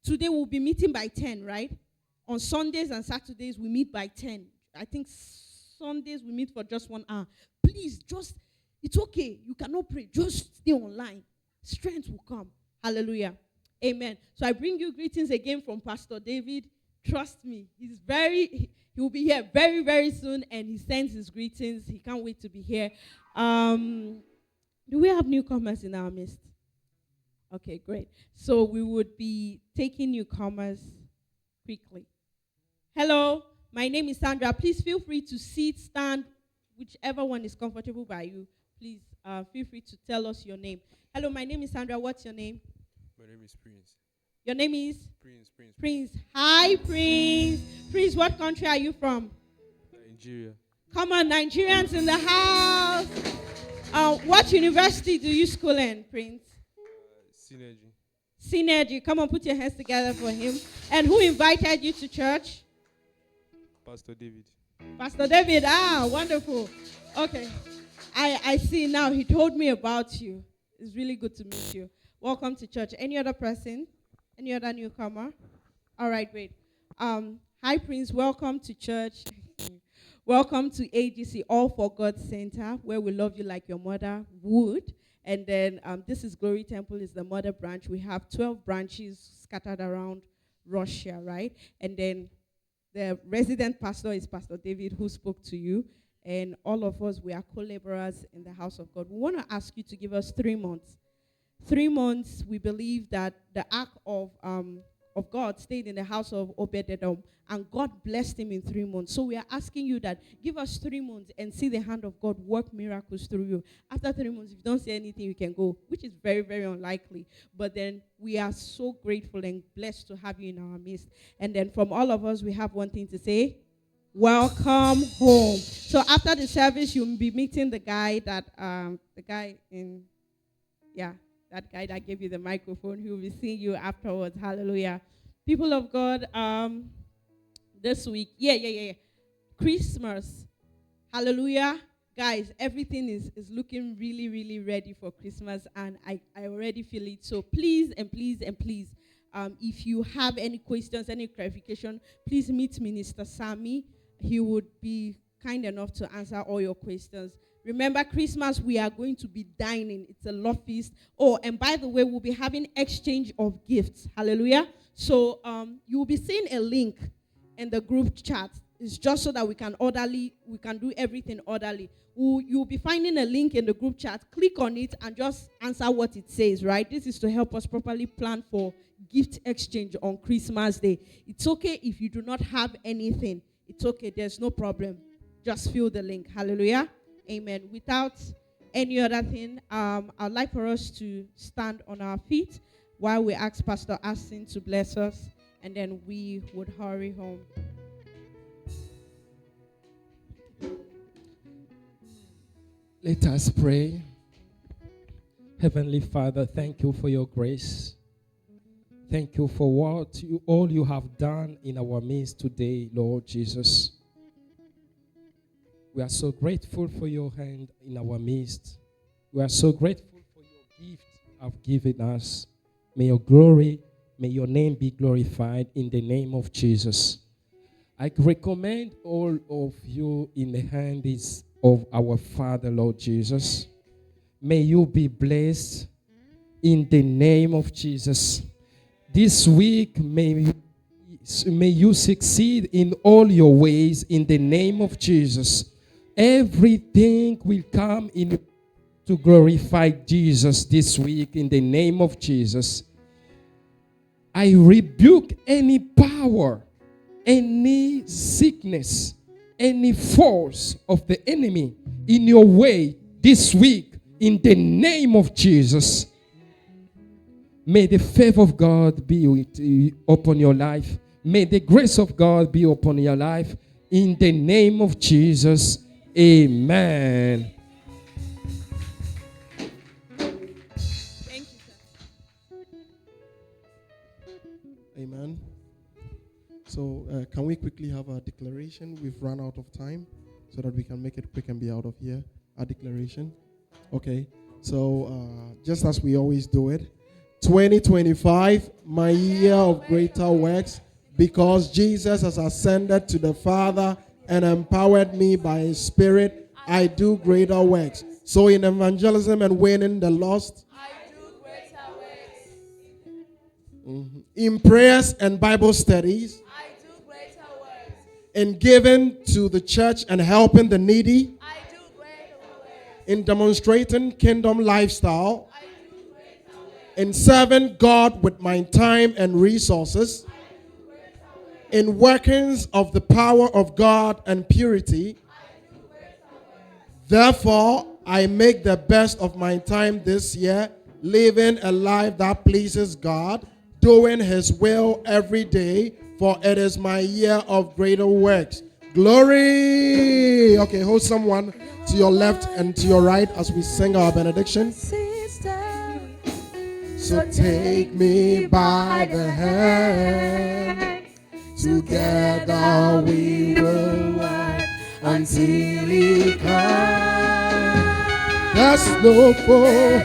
Speaker 3: Today we'll be meeting by 10, right? On Sundays and Saturdays we meet by 10. I think Sundays we meet for just 1 hour. Please, it's okay. You cannot pray. Just stay online. Strength will come. Hallelujah. Amen. So I bring you greetings again from Pastor David. Trust me, he will be here very, very soon, and he sends his greetings. He can't wait to be here. Do we have newcomers in our midst? Okay, great. So we would be taking newcomers quickly. Hello, my name is Sandra. Please feel free to sit, stand, whichever one is comfortable by you. Please feel free to tell us your name. Hello, my name is Sandra. What's your name?
Speaker 4: My name is Prince.
Speaker 3: Your name is?
Speaker 4: Prince.
Speaker 3: Hi, Prince. Prince, what country are you from?
Speaker 4: Nigeria.
Speaker 3: Come on, Nigerians in the house. What university do you school in, Prince?
Speaker 4: Synergy.
Speaker 3: Synergy. Come on, put your hands together for him. And who invited you to church?
Speaker 4: Pastor David.
Speaker 3: Pastor David, wonderful. Okay. I see now. He told me about you. It's really good to meet you. Welcome to church. Any other person? Any other newcomer? All right, great. Hi, Prince. Welcome to church. Welcome to AGC, All for God Center, where we love you like your mother would. And then this is Glory Temple, is the mother branch. We have 12 branches scattered around Russia, right? And then the resident pastor is Pastor David, who spoke to you. And all of us, we are co-laborers in the house of God. We want to ask you to give us 3 months. 3 months, we believe that the ark of God stayed in the house of Obed-Edom, and God blessed him in 3 months. So we are asking you that give us 3 months and see the hand of God work miracles through you. After 3 months, if you don't see anything, you can go, which is very, very unlikely. But then we are so grateful and blessed to have you in our midst. And then from all of us, we have one thing to say. Welcome home. So after the service, you'll be meeting the guy that that gave you the microphone. He will be seeing you afterwards. Hallelujah. People of God, this week, Christmas. Hallelujah. Guys, everything is looking really, really ready for Christmas, and I already feel it. So please, if you have any questions, any clarification, please meet Minister Sammy. He would be kind enough to answer all your questions. Remember, Christmas, we are going to be dining. It's a love feast. Oh, and by the way, we'll be having exchange of gifts. Hallelujah. So you will be seeing a link in the group chat. It's just so that we can do everything orderly. You'll be finding a link in the group chat. Click on it and just answer what it says, right? This is to help us properly plan for gift exchange on Christmas Day. It's okay if you do not have anything. It's okay. There's no problem. Just fill the link. Hallelujah. Amen. Without any other thing, I'd like for us to stand on our feet while we ask Pastor Austin to bless us, and then we would hurry home.
Speaker 1: Let us pray. Heavenly Father, thank you for your grace. Thank you for all you have done in our midst today, Lord Jesus. We are so grateful for your hand in our midst. We are so grateful for your gift you have given us. May your name be glorified in the name of Jesus. I recommend all of you in the hands of our Father, Lord Jesus. May you be blessed in the name of Jesus. This week, may you succeed in all your ways in the name of Jesus. Everything will come in to glorify Jesus this week in the name of Jesus. I rebuke any power, any sickness, any force of the enemy in your way this week in the name of Jesus. May the favor of God be upon your life. May the grace of God be upon your life in the name of Jesus. Amen.
Speaker 3: Thank you, sir.
Speaker 5: Amen. So can we quickly have a declaration? We've run out of time so that we can make it quick and be out of here. A declaration. Okay. So just as we always do it, 2025, my year of greater works, because Jesus has ascended to the Father and empowered me by His Spirit, I do greater works. So in evangelism and winning the lost,
Speaker 2: I do greater works.
Speaker 5: In prayers and Bible studies,
Speaker 2: I do greater works.
Speaker 5: in giving to the church and helping the needy,
Speaker 2: I do greater works.
Speaker 5: in demonstrating kingdom lifestyle,
Speaker 2: I do greater works.
Speaker 5: in serving God with my time and resources, in workings of the power of God and purity. Therefore, I make the best of my time this year, living a life that pleases God, doing His will every day, for it is my year of greater works. Glory! Okay, hold someone to your left and to your right as we sing our benediction. So take me by the hand, together we will until he comes. There's no foe.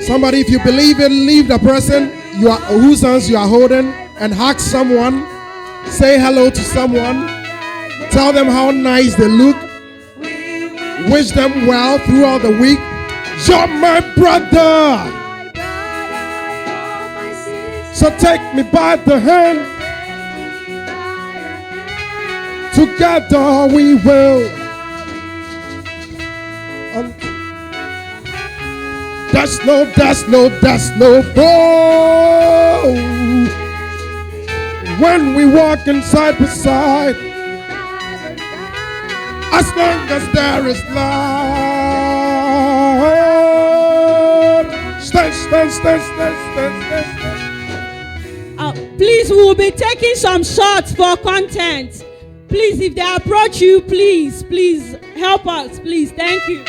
Speaker 5: Somebody, if you believe it, leave the person whose hands you are holding and hug someone. Say hello to someone. Tell them how nice they look. Wish them well throughout the week. You're my brother. So take me by the hand. Together we will. There's no foe. When we walk side by side, as long as there is life. Stand.
Speaker 3: Please, we will be taking some shots for content. Please, if they approach you, please help us. Please, thank you.